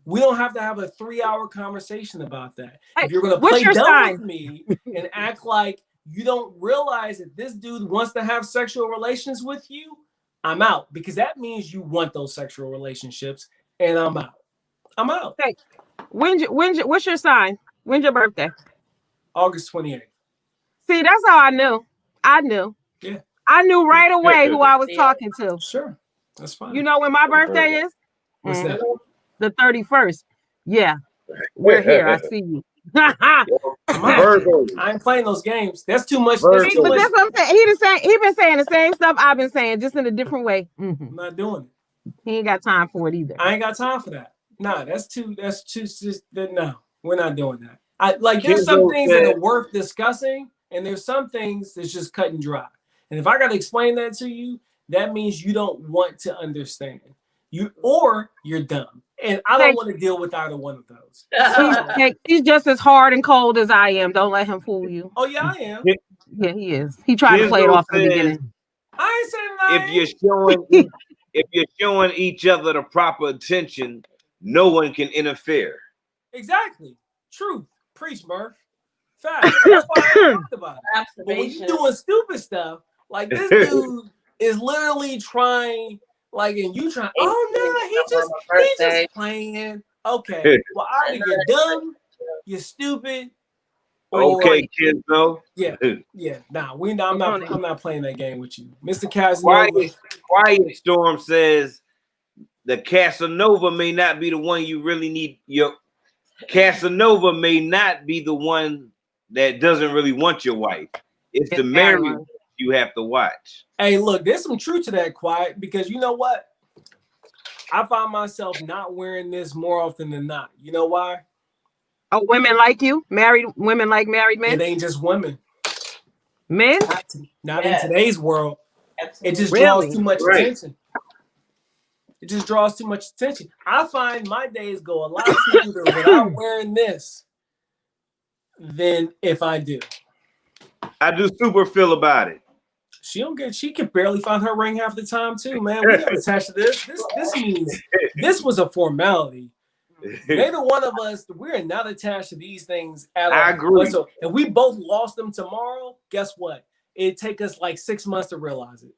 We don't have to have a 3-hour conversation about that. Hey, if you're going to play dumb with me and act like you don't realize that this dude wants to have sexual relations with you, I'm out. Because that means you want those sexual relationships, and I'm out. I'm out. Hey, what's your sign? When's your birthday? August 28th. See, that's how I knew. Yeah. I knew right away who I was talking to. Sure. That's fine. You know when my birthday is? What's that? The 31st. Yeah. We're here. I see you. I ain't playing those games. That's too much. But that's what I'm saying. He been saying the same stuff I've been saying, just in a different way. I'm not doing it. He ain't got time for it either. I ain't got time for that. Nah, that's too no, we're not doing that. There's some things that are worth discussing, and there's some things that's just cut and dry. And if I gotta explain that to you, that means you don't want to understand. You're dumb. And I don't want to deal with either one of those. He's just as hard and cold as I am. Don't let him fool you. Oh, yeah, I am. Yeah, he is. He tried to play it off in the beginning. I ain't saying nothing. If you're showing each other the proper attention, no one can interfere. Exactly. Truth. Preach, Murph. Fact. That's why I talked about it. But when you're doing stupid stuff, like this dude is literally trying, and you trying, he just playing. Okay. Well, either you're dumb, you're stupid. Okay, kids, though. Yeah. Nah, I'm not playing that game with you. Mr. Casanova. Quiet Storm says the Casanova may not be the one you really need. Your Casanova may not be the one that doesn't really want your wife. It's the married you have to watch. Hey, look, there's some truth to that, Quiet, because you know what? I find myself not wearing this more often than not. You know why? Oh, women like you? Women like married men? It ain't just women. Men? Not in today's world. Absolutely. It just draws too much attention. It just draws too much attention. I find my days go a lot smoother without wearing this than if I do. I do super feel about it. She can barely find her ring half the time too, man. We're not attached to this. This means this was a formality. Neither one of us, we're not attached to these things at all. I agree. So if we both lost them tomorrow, guess what? It'd take us like 6 months to realize it.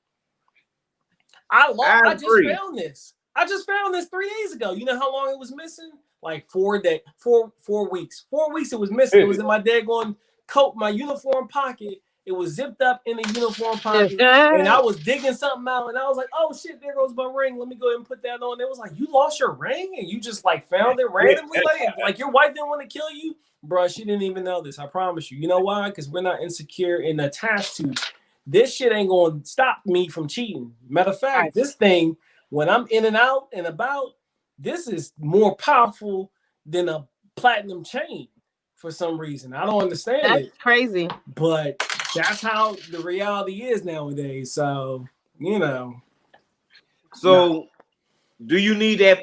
I just found this. I just found this 3 days ago. You know how long it was missing? Like 4 weeks. 4 weeks it was missing. It was in my daggone coat, my uniform pocket. It was zipped up in the uniform pocket. And I was digging something out. And I was like, oh shit, there goes my ring. Let me go ahead and put that on. It was like, you lost your ring? And you just like found it randomly? Like your wife didn't want to kill you? Bro, she didn't even know this. I promise you. You know why? Because we're not insecure and attached to. This shit ain't going to stop me from cheating. Matter of fact, this thing, when I'm in and out and about, this is more powerful than a platinum chain for some reason. I don't understand it. That's crazy. But that's how the reality is nowadays. So, you know. So, do you need that?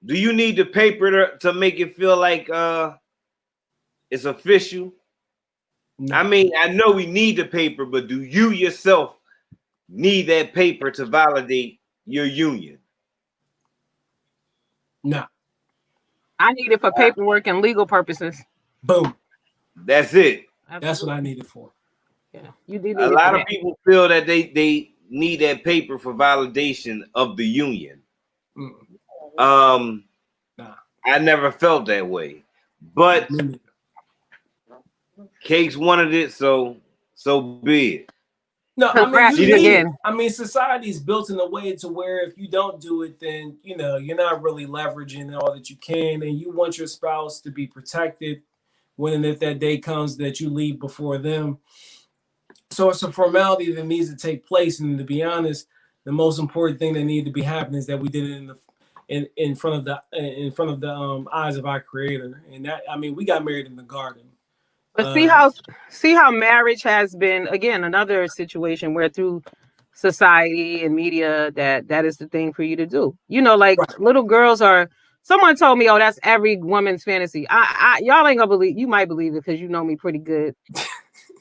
Do you need the paper to make it feel like it's official? No. I mean, I know we need the paper, but do you yourself need that paper to validate your union? No. I need it for paperwork and legal purposes. Boom. That's it. Absolutely. That's what I need it for. Yeah, you did. A lot of people feel that they need that paper for validation of the union. Nah. I never felt that way, but Cakes wanted it, so be it. No, I mean, society is built in a way to where if you don't do it, then you know you're not really leveraging all that you can, and you want your spouse to be protected when and if that day comes that you leave before them. So it's a formality that needs to take place, and to be honest, the most important thing that needed to be happening is that we did it in front of the eyes of our Creator, and that I mean we got married in the garden. But see how marriage has been, again, another situation where through society and media that is the thing for you to do. You know, like little girls are. Someone told me, "Oh, that's every woman's fantasy." Y'all ain't gonna believe. You might believe it because you know me pretty good.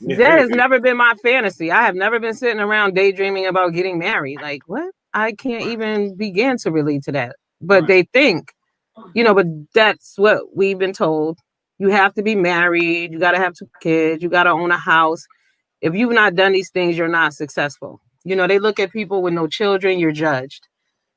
That has never been my fantasy. I have never been sitting around daydreaming about getting married. Like what? I can't even begin to relate to that. But they think, you know. But that's what we've been told. You have to be married. You got to have 2 kids. You got to own a house. If you've not done these things, you're not successful. You know, they look at people with no children, you're judged.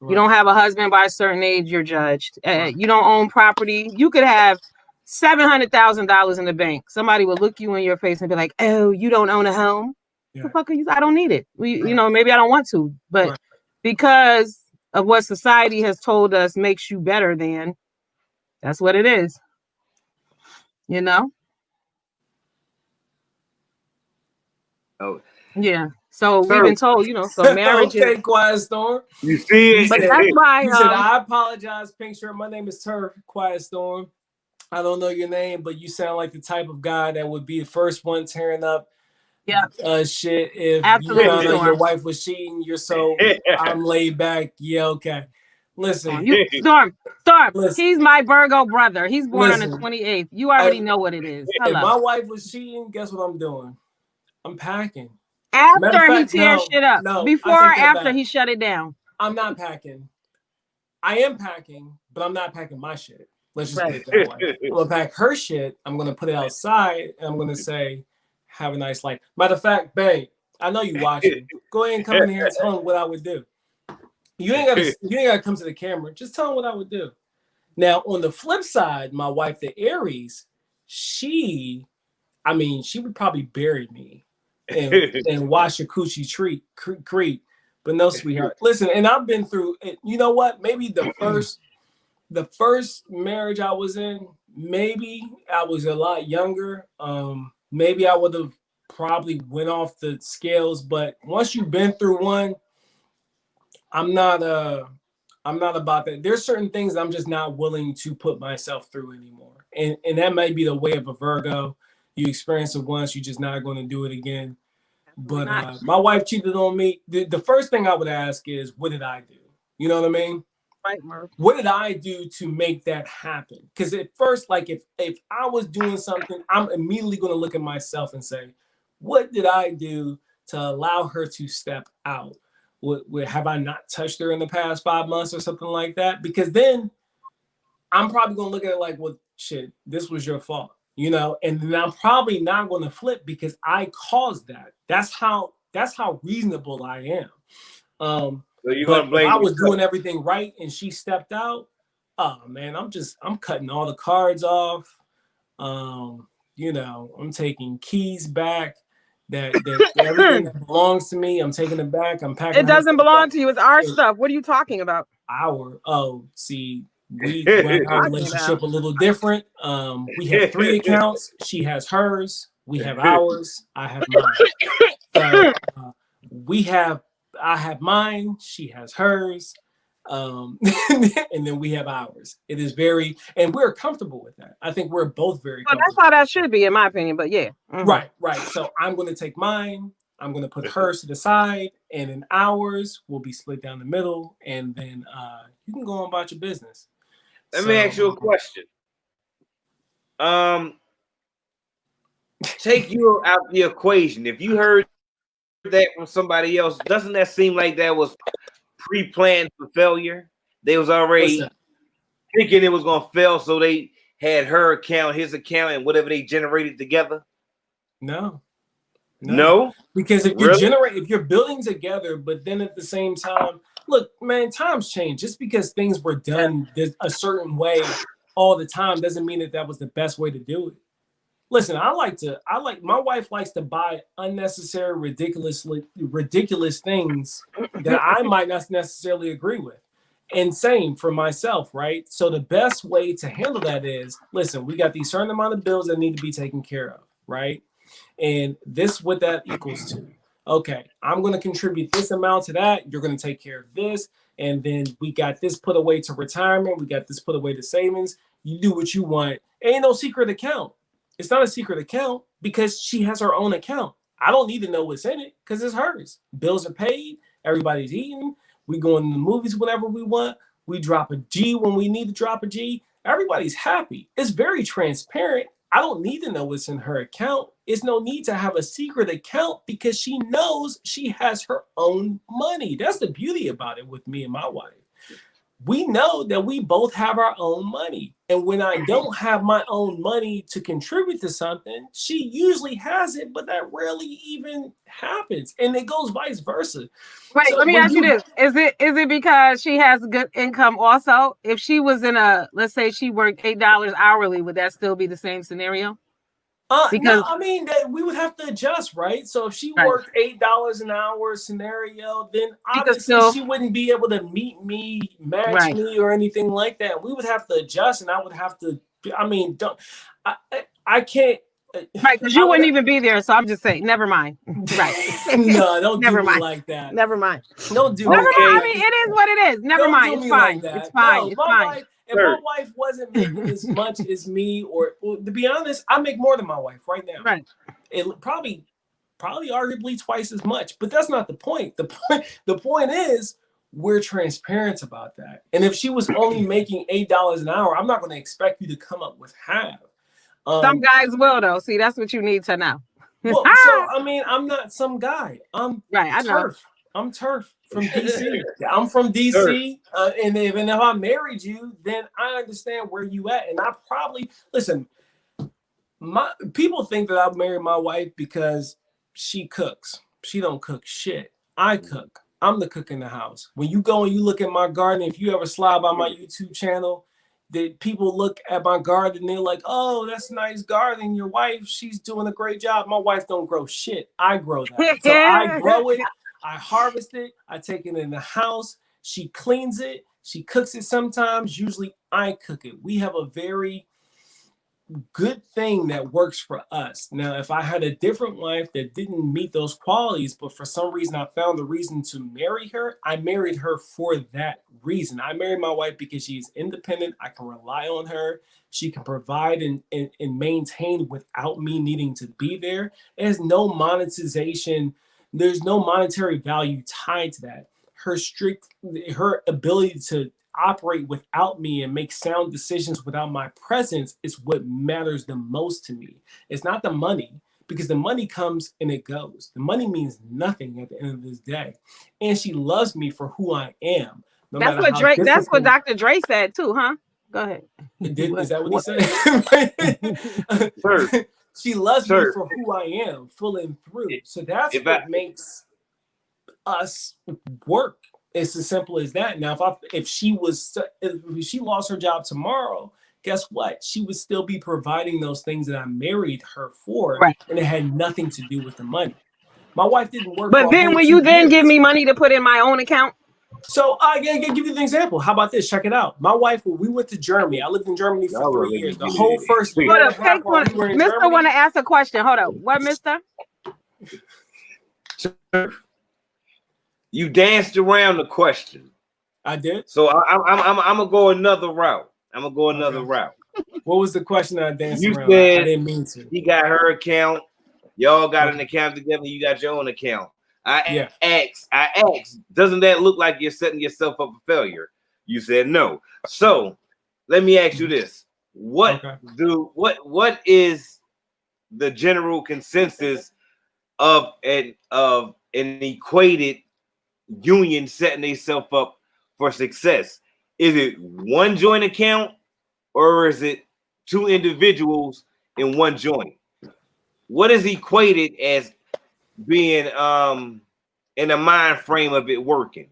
Right. You don't have a husband by a certain age, you're judged. You don't own property. You could have $700,000 in the bank. Somebody will look you in your face and be like, oh, you don't own a home? Yeah. The fuck are you? I don't need it. You know, maybe I don't want to. But because of what society has told us makes you better than, that's what it is. You know? Oh. Yeah. So we've been told, you know, so marriage okay, Quiet Storm. You see it? But that's why he said, I apologize, Pink Shirt. My name is Turf, Quiet Storm. I don't know your name, but you sound like the type of guy that would be the first one tearing up shit if you found out your wife was cheating. You're so I'm laid back. Yeah, okay. Listen, Storm. Listen, he's my Virgo brother. He's born on the 28th. You already know what it is. Hello. If my wife was cheating, guess what I'm doing? I'm packing. After he tears shit up. Before or after he shut it down? I'm not packing. I am packing, but I'm not packing my shit. Let's just put it that way. I'm gonna pack her shit. I'm gonna put it outside, and I'm gonna say, "Have a nice life." Matter of fact, babe, I know you watching. Go ahead and come in here and tell them what I would do. You ain't gotta come to the camera. Just tell them what I would do. Now, on the flip side, my wife, the Aries, she would probably bury me and wash a coochie creep. But no, sweetheart. Listen, and I've been through it. You know what? Maybe the first marriage I was in, maybe I was a lot younger. Maybe I would have probably went off the scales. But once you've been through one, I'm not about that. There's certain things I'm just not willing to put myself through anymore. And that might be the way of a Virgo. You experience it once, you're just not going to do it again. But my wife cheated on me. The first thing I would ask is, what did I do? You know what I mean? Right, Murph. What did I do to make that happen? Because at first, like if I was doing something, I'm immediately going to look at myself and say, what did I do to allow her to step out. Have I not touched her in the past 5 months or something like that? Because then I'm probably gonna look at it like, well, shit, this was your fault, you know, and then I'm probably not gonna flip because I caused that. That's how reasonable I am. So you're But gonna blame if I was yourself. doing everything right and she stepped out, oh man, I'm cutting all the cards off. You know, I'm taking keys back. That everything that belongs to me, I'm taking it back. I'm packing. It doesn't belong to you. It's our stuff. What are you talking about? See, we run our relationship a little different. We have 3 accounts. She has hers. We have ours. I have mine. So I have mine. She has hers. And then we have ours. It is and we're comfortable with that. I think we're both very comfortable. That's how that should be, in my opinion. But yeah. Right. So I'm going to take mine. I'm going to put hers to the side, and then ours will be split down the middle, and then you can go on about your business. Let me ask you a question. Take you out the equation. If you heard that from somebody else, doesn't that seem like that was pre-planned for failure? They was already thinking it was gonna fail, so they had her account, his account, and whatever they generated together. No. Because if you're building together, but then at the same time, look, man, times change. Just because things were done a certain way all the time doesn't mean that was the best way to do it. Listen, my wife likes to buy unnecessary, ridiculous things that I might not necessarily agree with. And same for myself, right? So the best way to handle that is, listen, we got these certain amount of bills that need to be taken care of, right? And this what that equals to. Okay, I'm going to contribute this amount to that. You're going to take care of this. And then we got this put away to retirement. We got this put away to savings. You do what you want. Ain't no secret account. It's not a secret account because she has her own account. I don't need to know what's in it because it's hers. Bills are paid. Everybody's eating. We go in the movies whenever we want. We drop a G when we need to drop a G. Everybody's happy. It's very transparent. I don't need to know what's in her account. It's no need to have a secret account because she knows she has her own money. That's the beauty about it with me and my wife. We know that we both have our own money. And when I don't have my own money to contribute to something, she usually has it, but that rarely even happens. And it goes vice versa. Wait, So let me ask you this. Is it because she has good income also? If she was let's say she worked $8 hourly, would that still be the same scenario? No, I mean that we would have to adjust, right? So if she worked $8 an hour scenario, then obviously she wouldn't be able to meet me, match me, or anything like that. We would have to adjust, and I would have to. I mean, I can't. Right, because you wouldn't even be there. So I'm just saying, never mind. Right? No, don't do me like that. Never mind. Don't do. Never mind. I mean, it is what it is. Never mind. It's fine. It's fine. It's fine. If my wife wasn't making as much as me, or to be honest, I make more than my wife right now. Right. It probably arguably twice as much, but that's not the point. The point is we're transparent about that. And if she was only making $8 an hour, I'm not going to expect you to come up with half. Some guys will though. See, that's what you need to know. Well, so I mean, I'm not some guy. I'm I know. I'm Turf from DC. I'm from DC, and if I married you, then I understand where you at. And I probably listen. My people think that I married my wife because she cooks. She don't cook shit. I cook. I'm the cook in the house. When you go and you look at my garden, if you ever slide by my YouTube channel, that people look at my garden and they're like, "Oh, that's a nice garden. Your wife, she's doing a great job." My wife don't grow shit. I grow that. So I grow it. I harvest it. I take it in the house. She cleans it. She cooks it sometimes. Usually I cook it. We have a very good thing that works for us. Now, if I had a different wife that didn't meet those qualities, but for some reason I found the reason to marry her, I married her for that reason. I married my wife because she's independent. I can rely on her. She can provide and maintain without me needing to be there. There's no monetization. There's no monetary value tied to that. Her ability to operate without me and make sound decisions without my presence is what matters the most to me. It's not the money, because the money comes and it goes. The money means nothing at the end of this day. And she loves me for who I am. No That's matter what how Drake. That's what difficult. Dr. Dre said too, huh? Go ahead. Is that what he said? Sir, She loves me sir, for who I am, full and through. So that's if what makes us work. It's as simple as that. Now, if she lost her job tomorrow, guess what? She would still be providing those things that I married her for, Right. and it had nothing to do with the money. My wife didn't work But for a then whole will 2 you then give years. me money to put in my own account? So I can give you an example. How about this? Check it out. My wife, when we went to Germany, I lived in Germany for y'all 3 really years. The get whole it. first year Hold and a up, half while we were in Mister Germany. want to ask a question. Hold up. What, Mister? You danced around the question. I did. So I'm gonna go another route. Route. What was the question that I danced You around? said I didn't mean to. he got her account. Y'all got an account together. You got your own account. I asked, doesn't that look like you're setting yourself up for failure? You said no. So let me ask you this: what is the general consensus of an equated union setting themselves up for success? Is it one joint account, or is it two individuals in one joint? What is equated as being in the mind frame of it working?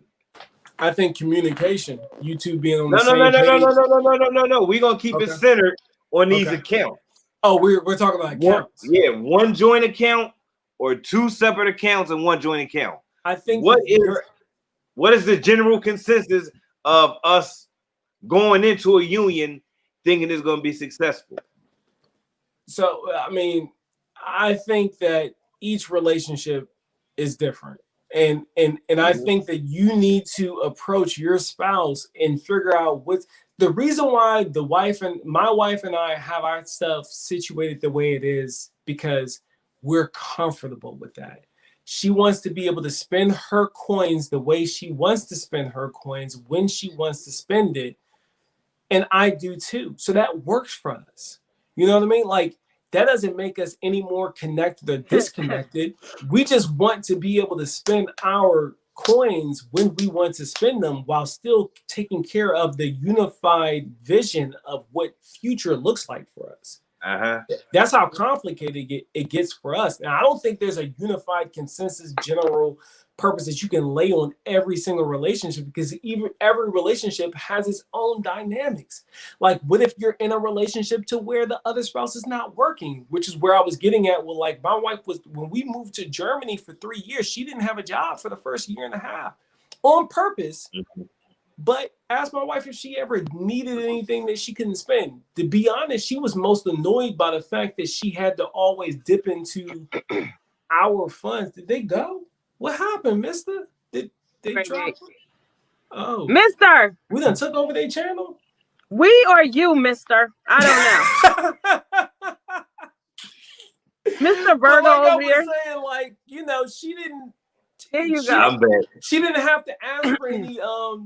I think communication. You two being on the same page. No. We're gonna keep it centered on these accounts. Oh, we're talking about accounts. One joint account or two separate accounts and one joint account. I think what is the general consensus of us going into a union thinking it's going to be successful? So I mean, I think that each relationship is different. And I think that you need to approach your spouse and figure out what's the reason why my wife and I have our stuff situated the way it is, because we're comfortable with that. She wants to be able to spend her coins the way she wants to spend her coins when she wants to spend it. And I do too. So that works for us. You know what I mean? Like, that doesn't make us any more connected or disconnected. We just want to be able to spend our coins when we want to spend them while still taking care of the unified vision of what future looks like for us. That's how complicated it gets for us. Now, I don't think there's a unified consensus general purpose that you can lay on every single relationship, because every relationship has its own dynamics. Like, what if you're in a relationship to where the other spouse is not working, which is where I was getting at. Well, like, my wife was, when we moved to Germany for 3 years, she didn't have a job for the first year and a half on purpose. But ask my wife if she ever needed anything that she couldn't spend. To be honest, she was most annoyed by the fact that she had to always dip into our funds. Did they go? What happened, mister? Did they drop? Oh. Mister! We done took over their channel? We or you, mister? I don't know. Mr. Virgo over here. Saying, like, you know, she didn't. Here you go. She didn't have to ask for any.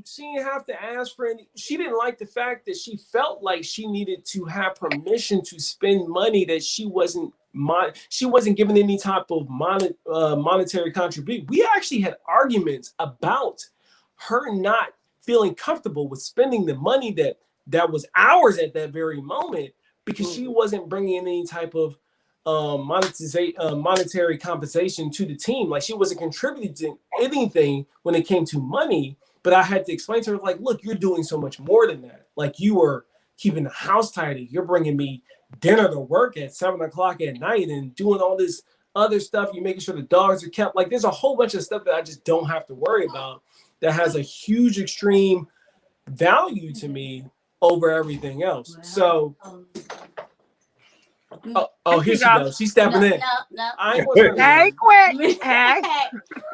She didn't have to ask for any. She didn't like the fact that she felt like she needed to have permission to spend money that she wasn't given any type of monetary contribution. We actually had arguments about her not feeling comfortable with spending the money that was ours at that very moment, because she wasn't bringing in any type of monetary compensation to the team. Like, she wasn't contributing anything when it came to money. But I had to explain to her, like, look, you're doing so much more than that. Like, you are keeping the house tidy. You're bringing me dinner to work at 7 o'clock at night and doing all this other stuff. You're making sure the dogs are kept. Like, there's a whole bunch of stuff that I just don't have to worry about that has a huge extreme value to me over everything else. So here she goes. She's stepping in. No. I ain't hey, quick. Hey.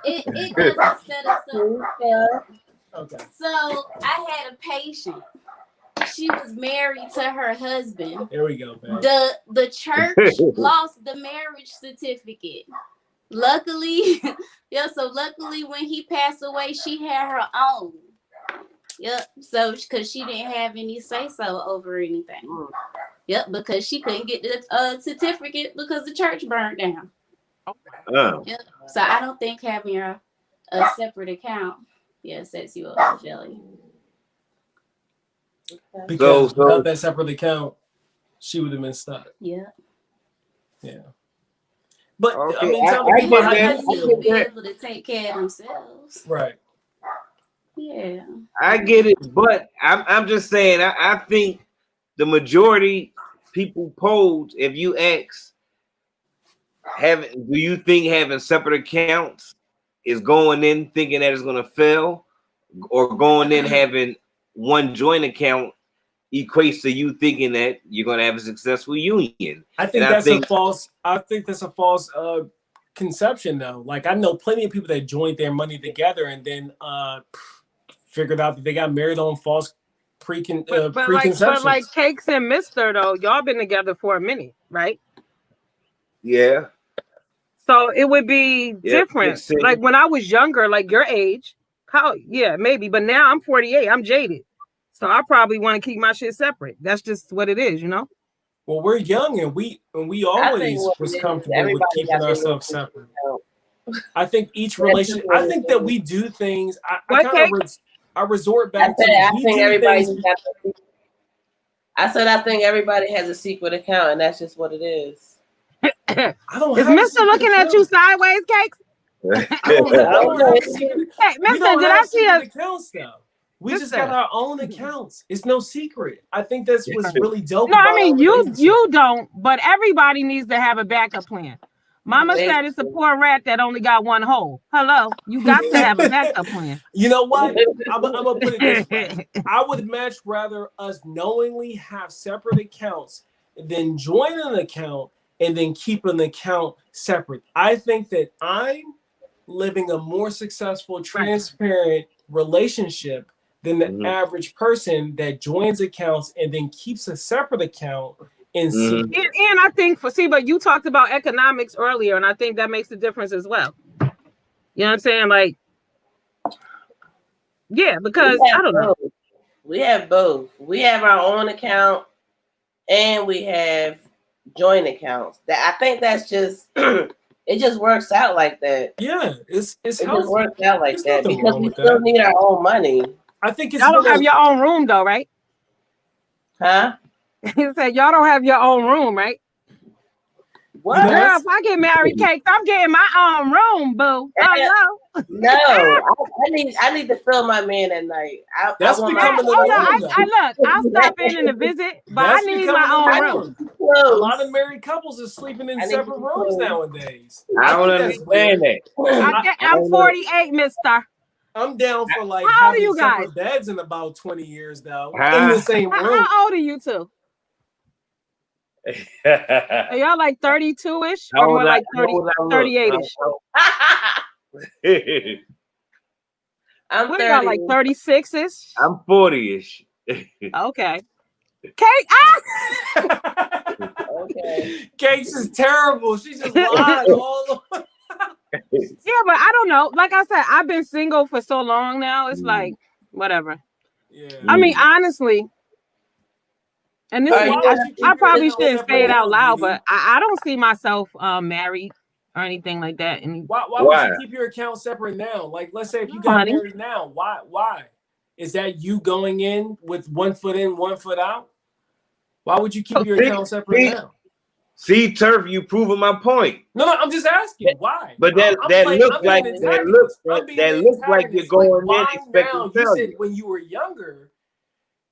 It doesn't set us up. Okay. So I had a patient. She was married to her husband. There we go, man. The church lost the marriage certificate. Luckily, luckily when he passed away, she had her own. Yep. So because she didn't have any say so over anything. Yep, because she couldn't get the certificate because the church burned down. Yep. So I don't think having a separate account, sets you up for jelly. Because without that separate account, she would have been stuck. Yeah. Yeah. But Okay, I mean, tell me People how have you to feel. be able to take care of themselves. Right. Yeah. I get it, but I'm just saying. I think the majority people polled, if you ask, do you think having separate accounts is going in thinking that it's going to fail, or going in having one joint account equates to you thinking that you're going to have a successful union? I think that's a false. I think that's a false conception, though. Like, I know plenty of people that joined their money together and then figured out that they got married on false preconceptions. But like Cakes and Mister, though, y'all been together for a minute, right? Yeah. So it would be different. Like when I was younger, like your age, maybe. But now I'm 48. I'm jaded. So I probably want to keep my shit separate. That's just what it is, you know? Well, we're young and we always was comfortable with keeping ourselves separate. I think each relationship, I think that we do things. I resort back to I think everybody has a secret account, and that's just what it is. Is Mr. looking at you sideways, Cakes? Hey, Mister, did I see accounts though? We just got our own accounts. It's no secret. I think that's what's really dope. No, I mean you don't, but everybody needs to have a backup plan. Mama said it's a poor rat that only got one hole. Hello, you got to have a backup plan. You know what? I'm gonna put it this way. I would much rather us knowingly have separate accounts than join an account and then keep an account separate. I think that I'm living a more successful, transparent relationship than the average person that joins accounts and then keeps a separate account in secret. And I think but you talked about economics earlier, and I think that makes a difference as well. You know what I'm saying? Like, yeah, because I don't know. We have both. We have our own account and we have joint accounts. I think that's just it just works out like that. Yeah, it just works out like that because we still need our own money. I think y'all don't have your own room though, right? Huh? You said y'all don't have your own room, right? What? Girl, if I get married, Cakes, I'm getting my own room, boo. Hello. No, I need to fill my man at night. That's becoming look, I'll stop in and visit, but I need my own room. A lot of married couples are sleeping in separate rooms nowadays. I don't understand that. I'm 48, mister. I'm down for like how old are having you guys? separate beds in about 20 years though. In the same room. How old are you two? Are y'all like 32-ish or more like 38-ish? I'm what are y'all like 36-ish? I'm 40-ish. Okay. Cake. Okay. Cakes is terrible. She just lied all over. Yeah, but I don't know. Like I said, I've been single for so long now. It's like whatever. Yeah. I mean, honestly, and this I probably shouldn't say it out loud, but I don't see myself married or anything like that. And why would you keep your account separate now? Like, let's say if you got married now, why? Is that you going in with 1 foot in, 1 foot out? Why would you keep your account separate now? See, Turf, you proving my point. No, I'm just asking why. But that looks like you're going in expecting failure. You said when you were younger,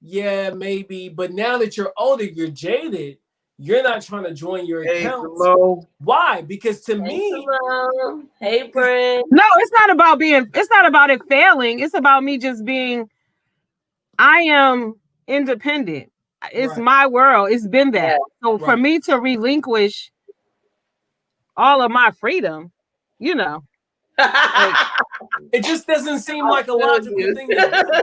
yeah, maybe, but now that you're older, you're jaded. You're not trying to join your accounts. Why? Because to me, hey, Brent. No, it's not about it failing. It's about me just being. I am independent. It's my world. It's been that. So for me to relinquish all of my freedom, you know, it just doesn't seem like a logical thing to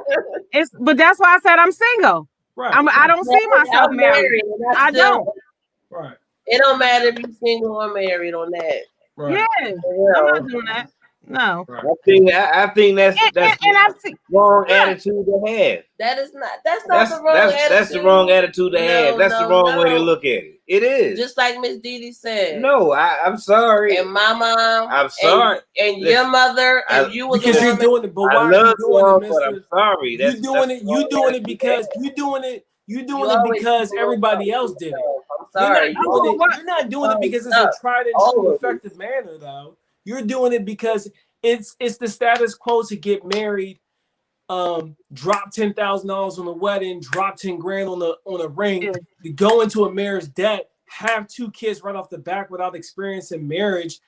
do. But that's why I said I'm single. Right. I don't see myself married. I don't. Right. It don't matter if you're single or married on that. Right. Yeah. I'm not doing that. No. I think that's And I've seen wrong yeah. attitude to have. That's not the wrong attitude. That's the wrong attitude to have. That's the wrong way to no. look at it. It is. Just like Miss Didi said. No, I'm sorry. And my mom. I'm sorry. And your mother. And you was because you're doing it. But why are you doing it, Mister? I'm sorry. You doing it because because everybody else did it. I'm sorry. You're not doing it because it's a tried and true effective manner, though. You're doing it because it's the status quo to get married, drop $10,000 on the wedding, drop 10 grand on a ring, to go into a marriage debt, have 2 kids right off the back without experience in marriage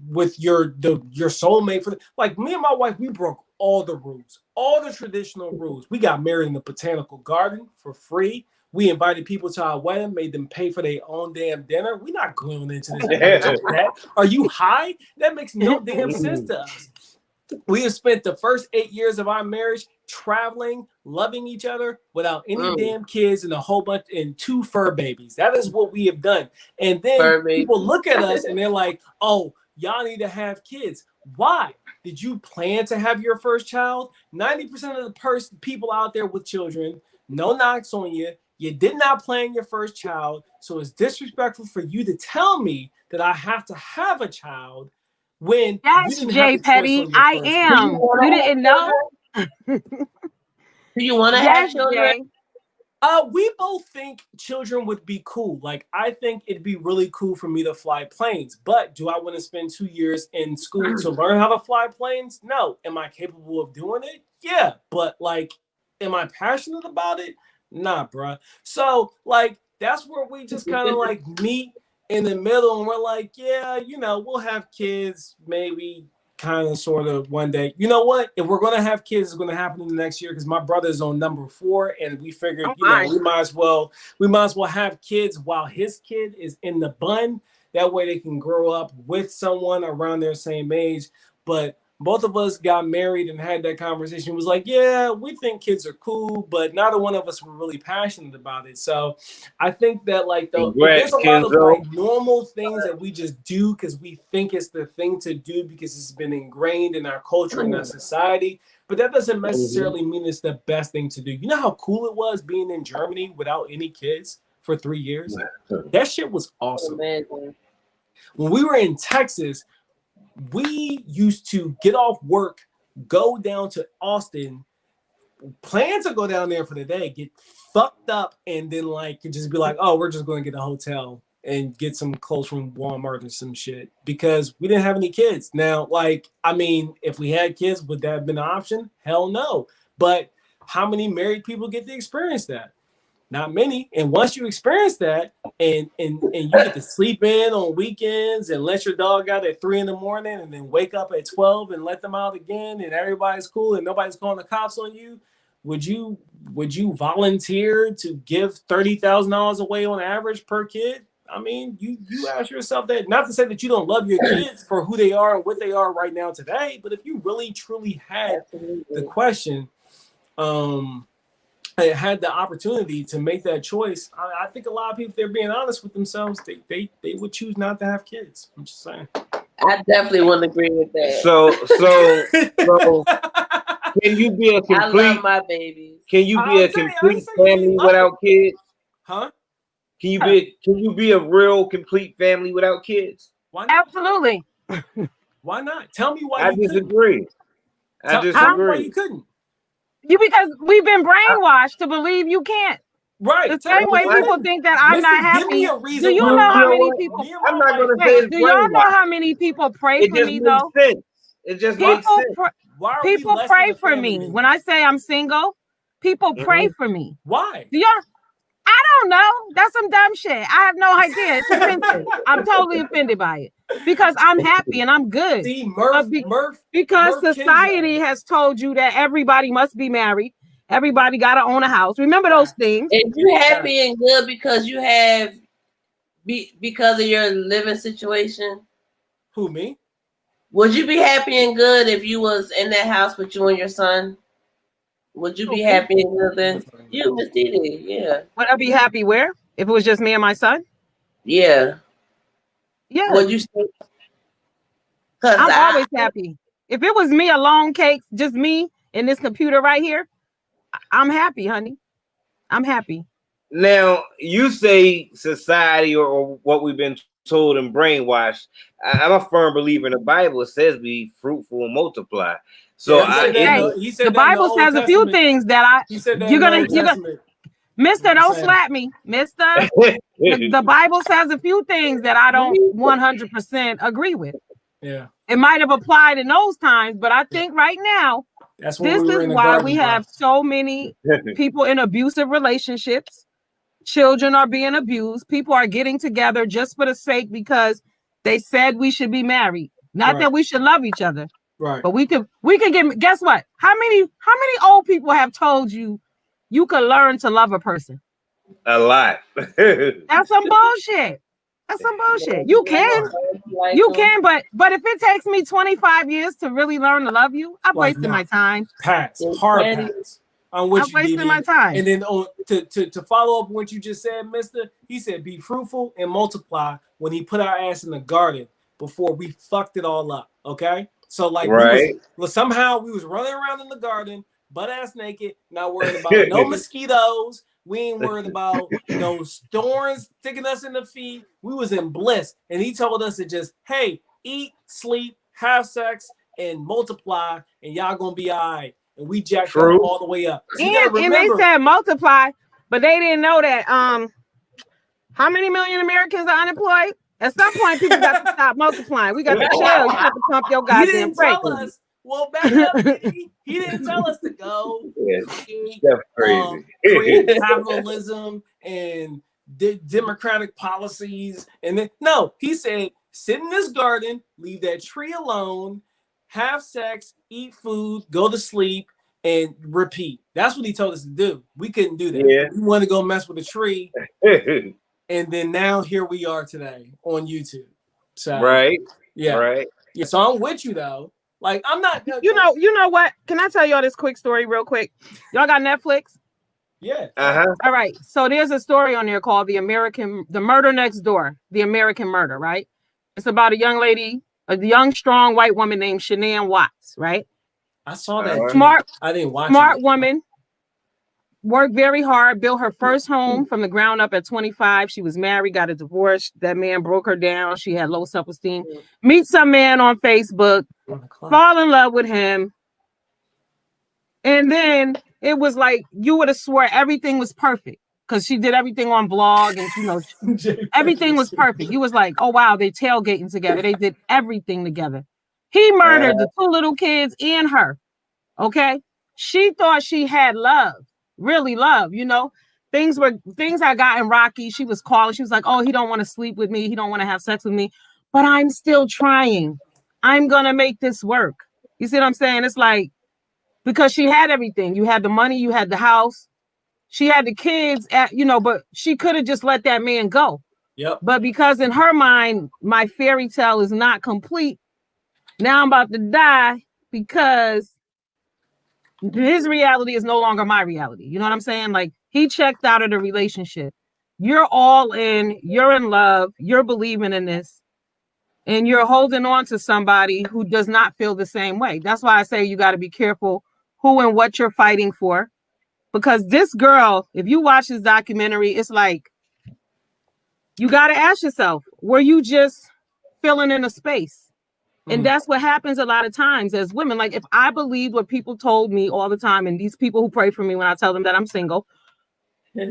with your soulmate. Like me and my wife, we broke all the rules, all the traditional rules. We got married in the botanical garden for free. We invited people to our wedding, made them pay for their own damn dinner. We're not going into this marriage like that. Are you high? That makes no damn sense to us. We have spent the first 8 years of our marriage traveling, loving each other without any damn kids and a whole bunch and 2 fur babies. That is what we have done. And then people look at us and they're like, oh, y'all need to have kids. Why? Did you plan to have your first child? 90% of the people out there with children, no knocks on you. You did not plan your first child. So it's disrespectful for you to tell me that I have to have a child when yes, Jay Petty, I am. You didn't know? Do you want to have children? We both think children would be cool. Like, I think it'd be really cool for me to fly planes. But do I want to spend 2 years in school to learn how to fly planes? No. Am I capable of doing it? Yeah. But, like, am I passionate about it? Nah, bruh. So, like, that's where we just kind of, like, meet in the middle. And we're like, yeah, we'll have kids maybe kind of sort of one day. You know what? If we're going to have kids, it's going to happen in the next year because my brother is on number 4. And we figured, we might as well have kids while his kid is in the bun. That way they can grow up with someone around their same age. But both of us got married and had that conversation. It was like, yeah, we think kids are cool, but neither one of us were really passionate about it. So I think that there's a lot of like normal things that we just do because we think it's the thing to do because it's been ingrained in our culture and our society. But that doesn't necessarily mean it's the best thing to do. You know how cool it was being in Germany without any kids for 3 years? That shit was awesome. When we were in Texas, we used to get off work, go down to Austin, plan to go down there for the day, get fucked up, and then just be like, oh, we're just going to get a hotel and get some clothes from Walmart or some shit because we didn't have any kids. Now, if we had kids, would that have been an option? Hell no. But how many married people get to experience that? Not many. And once you experience that and you get to sleep in on weekends and let your dog out at 3 a.m. and then wake up at 12 and let them out again and everybody's cool and nobody's calling the cops on you, would you volunteer to give $30,000 away on average per kid? I mean, you ask yourself that, not to say that you don't love your kids for who they are and what they are right now today, but if you really truly had the question, had the opportunity to make that choice, I think a lot of people, if they're being honest with themselves, they would choose not to have kids. I'm just saying. I definitely wouldn't agree with that. So can you be a complete? I love my babies. Can you be a complete family without kids? Huh? Can you be a real complete family without kids? Why not? Absolutely. Why not? Tell me why. I disagree. Tell me why you couldn't. Because we've been brainwashed to believe you can't. Right. The same way people think that I'm not happy. Give me a reason. Do you know how many people? I'm not going to say. Do y'all know how many people pray for me though? It just makes sense. People pray for me when I say I'm single. People pray for me. Why? Do y'all? I don't know. That's some dumb shit. I have no idea. It's offensive. I'm totally offended by it because I'm happy and I'm good. See, because society has told you that everybody must be married. Everybody got to own a house. Remember those things. And you happy and good because you have, because of your living situation. Who, me? Would you be happy and good if you was in that house with you and your son? Would you be happy and good then? You, Miss Didi, yeah. Would I be happy where? If it was just me and my son? Yeah. Yeah. Would you? Because I'm always happy. If it was me alone, Cakes, just me and this computer right here, I'm happy, honey. I'm happy. Now, you say society or what we've been told and brainwashed. I'm a firm believer in the Bible. It says be fruitful and multiply. So yeah, he said the Bible says a few things that you're gonna Mister, don't slap me, Mister. The Bible says a few things that I don't 100% agree with. Yeah, it might have applied in those times, but I think right now, this is why we have so many people in abusive relationships. Children are being abused. People are getting together just for the sake because they said we should be married. Not that we should love each other. Right. But we could get, guess what? How many old people have told you you could learn to love a person? A lot. That's some bullshit. That's some bullshit. You can, but if it takes me 25 years to really learn to love you, I've wasted my time. Hard pass. On what I'm wasting my time. And then to follow up what you just said, Mister, he said be fruitful and multiply when he put our ass in the garden before we fucked it all up. Okay. So like somehow we was running around in the garden, butt ass naked, not worried about no mosquitoes. We ain't worried about no thorns sticking us in the feet. We was in bliss. And he told us to just, hey, eat, sleep, have sex, and multiply, and y'all gonna be all right. And we jacked up all the way up. And they said multiply, but they didn't know that how many million Americans are unemployed? At some point, people got to stop multiplying. We got to chill. You have to pump your goddamn brakes. Well, back up, he didn't tell us to go create capitalism and democratic policies. And then, no, he said, sit in this garden, leave that tree alone, have sex, eat food, go to sleep, and repeat. That's what he told us to do. We couldn't do that. Yeah. We wanted to go mess with a tree. And then now here we are today on YouTube. So, yeah. So I'm with you, though. Like, I'm not. You know what? Can I tell y'all this quick story real quick? Y'all got Netflix? Yeah. All right. So there's a story on there called The Murder Next Door, The American Murder, right? It's about a young lady, a young, strong white woman named Shanann Watts, right? I saw that. I didn't watch Smart woman. Worked very hard, built her first home from the ground up at 25. She was married, got a divorce. That man broke her down. She had low self-esteem. Meet some man on Facebook, fall in love with him. And then it was like, you would have swore everything was perfect because she did everything on vlog and, everything was perfect. You was like, oh, wow, they tailgating together. They did everything together. He murdered the two little kids and her. Okay. She thought she had love. Really love, things had gotten rocky. She was calling. She was like, oh, he don't want to sleep with me. He don't want to have sex with me, but I'm still trying. I'm going to make this work. You see what I'm saying? It's like, because she had everything. You had the money, you had the house. She had the kids but she could have just let that man go. Yep. But because in her mind, my fairy tale is not complete. Now I'm about to die because his reality is no longer my reality. You know what I'm saying? Like, he checked out of the relationship. You're all in, you're in love, you're believing in this, and you're holding on to somebody who does not feel the same way. That's why I say you got to be careful who and what you're fighting for. Because this girl, if you watch this documentary, it's like, you got to ask yourself, were you just filling in a space? And that's what happens a lot of times as women. Like, if I believed what people told me all the time, and these people who pray for me when I tell them that I'm single,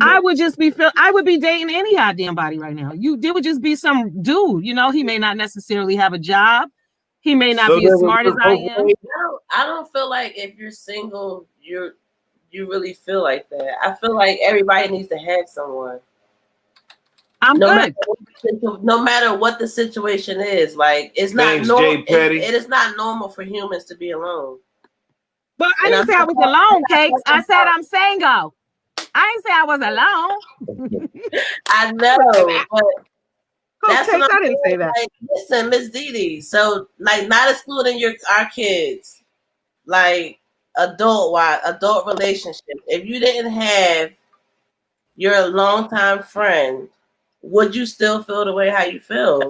I would just I would be dating any goddamn body right now. There would just be some dude, he may not necessarily have a job. He may not be as smart as I am. I don't feel like if you're single, you really feel like that. I feel like everybody needs to have someone. I'm good. No matter what the situation is, like, it's not normal. It is not normal for humans to be alone. But I didn't say I was alone, Cakes. I said I'm single. I didn't say I was alone. I know, but that's Cakes, I didn't say that. Like, listen, Miss Didi. So, like, not excluding our kids, like adult relationship. If you didn't have your longtime friend, would you still feel the way how you feel?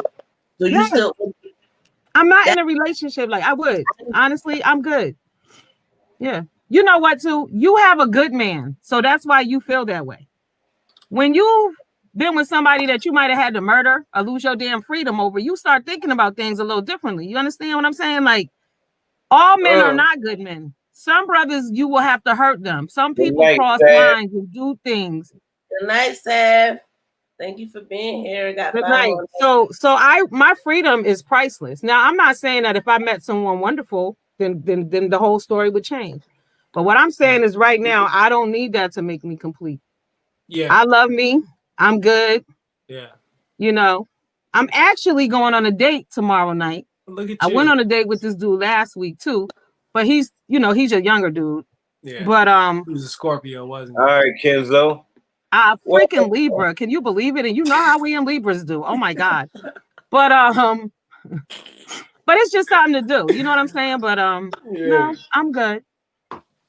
Do you still? I'm not in a relationship. Like I would. Honestly, I'm good. Yeah. You know what, too? You have a good man. So that's why you feel that way. When you've been with somebody that you might have had to murder or lose your damn freedom over, you start thinking about things a little differently. You understand what I'm saying? Like, all men are not good men. Some brothers, you will have to hurt them. Some people cross lines and do things. Good night, Sav. Thank you for being here. Got Good night. So my freedom is priceless. Now, I'm not saying that if I met someone wonderful, then the whole story would change. But what I'm saying is right now, I don't need that to make me complete. Yeah. I love me. I'm good. Yeah. You know, I'm actually going on a date tomorrow night. Look at I you. went on a date with this dude last week too, but he's a younger dude. Yeah. But he was a Scorpio, wasn't he? All right, Kenzo. Freaking Libra. Can you believe it? And you know how we in Libras do. Oh my God. But but it's just something to do. You know what I'm saying? But no, I'm good.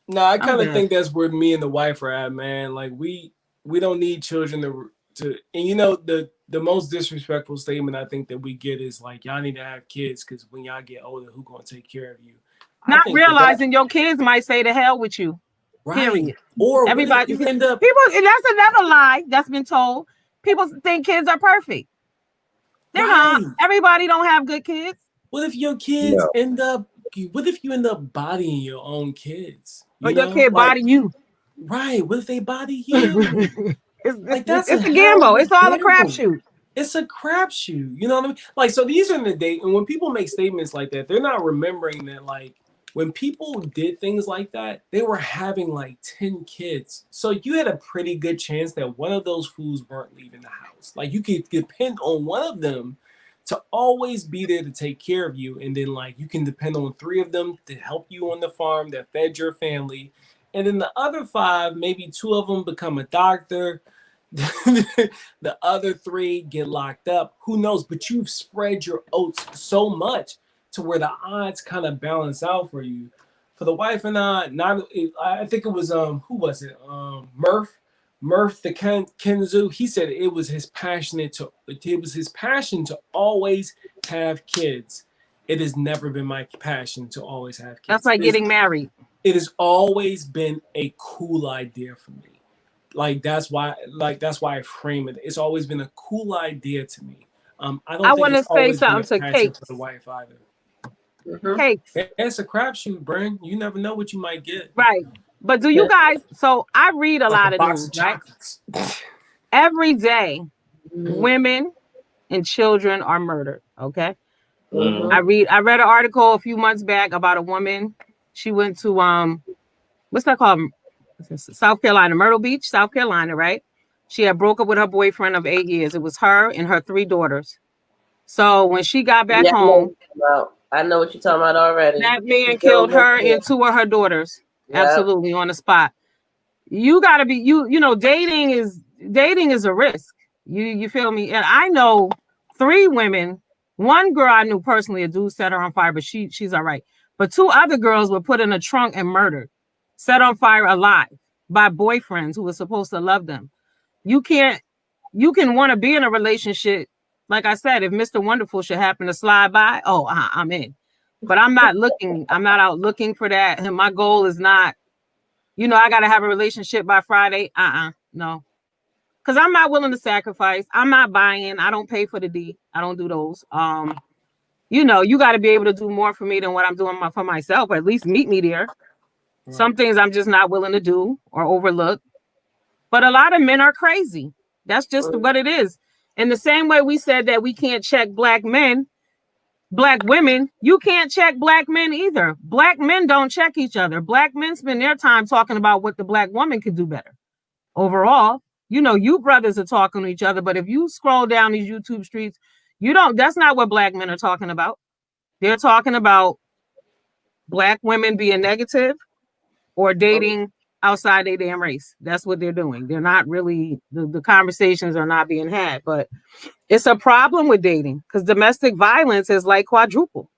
No, I kind of think that's where me and the wife are at, man. Like we don't need children to and you know the most disrespectful statement I think that we get is like y'all need to have kids because when y'all get older, who gonna take care of you? Not realizing your kids might say to hell with you. Right. Period. Or everybody you end up people. That's another lie that's been told. People think kids are perfect. They're not. Everybody don't have good kids. What if your kids end up? What if you end up bodying your own kids? Or your kid body you. Right. What if they body you? It's a gamble. It's all a crapshoot. It's a crapshoot. You know what I mean? Like, so these are the days, and when people make statements like that, they're not remembering that, like, when people did things like that, they were having like 10 kids. So you had a pretty good chance that one of those fools weren't leaving the house. Like, you could depend on one of them to always be there to take care of you. And then, like, you can depend on 3 of them to help you on the farm that fed your family. And then the other 5, maybe 2 of them become a doctor. The other 3 get locked up. Who knows? But you've spread your oats so much to where the odds kind of balance out for you. For the wife and I think it was who was it? Murph the Kenzu. He said it was his passion to always have kids. It has never been my passion to always have kids. That's like getting married. It has always been a cool idea for me. Like that's why I frame it. It's always been a cool idea to me. I want to say something to Kate for the wife either. Cake. It's a crapshoot, Brent. You never know what you might get. Right. But do you guys? So I read a lot of news, right? Every day, women and children are murdered. Okay. I read an article a few months back about a woman. She went to what's that called? South Carolina, Myrtle Beach, South Carolina, right? She had broke up with her boyfriend of 8 years. It was her and her 3 daughters. So when she got back home, I know what you're talking about already. That man killed her and 2 of her daughters. Yep. Absolutely on the spot. You gotta be you know, dating is a risk. You feel me? And I know 3 women. One girl I knew personally, a dude set her on fire, but she's all right. But 2 other girls were put in a trunk and murdered, set on fire alive by boyfriends who were supposed to love them. You can want to be in a relationship. Like I said, if Mr. Wonderful should happen to slide by, I'm in. But I'm not out looking for that. And my goal is not, I got to have a relationship by Friday. No. Because I'm not willing to sacrifice. I'm not buying. I don't pay for the D. I don't do those. You got to be able to do more for me than what I'm doing for myself, or at least meet me there. Right. Some things I'm just not willing to do or overlook. But a lot of men are crazy. That's just what it is. In the same way we said that we can't check black women, you can't check black men either. Black men don't check each other. Black men spend their time talking about what the black woman could do better. Overall, you brothers are talking to each other, but if you scroll down these YouTube streets, that's not what black men are talking about. They're talking about black women being negative or dating outside their damn race. That's what they're doing. They're not really, the conversations are not being had, but it's a problem with dating because domestic violence is like quadruple.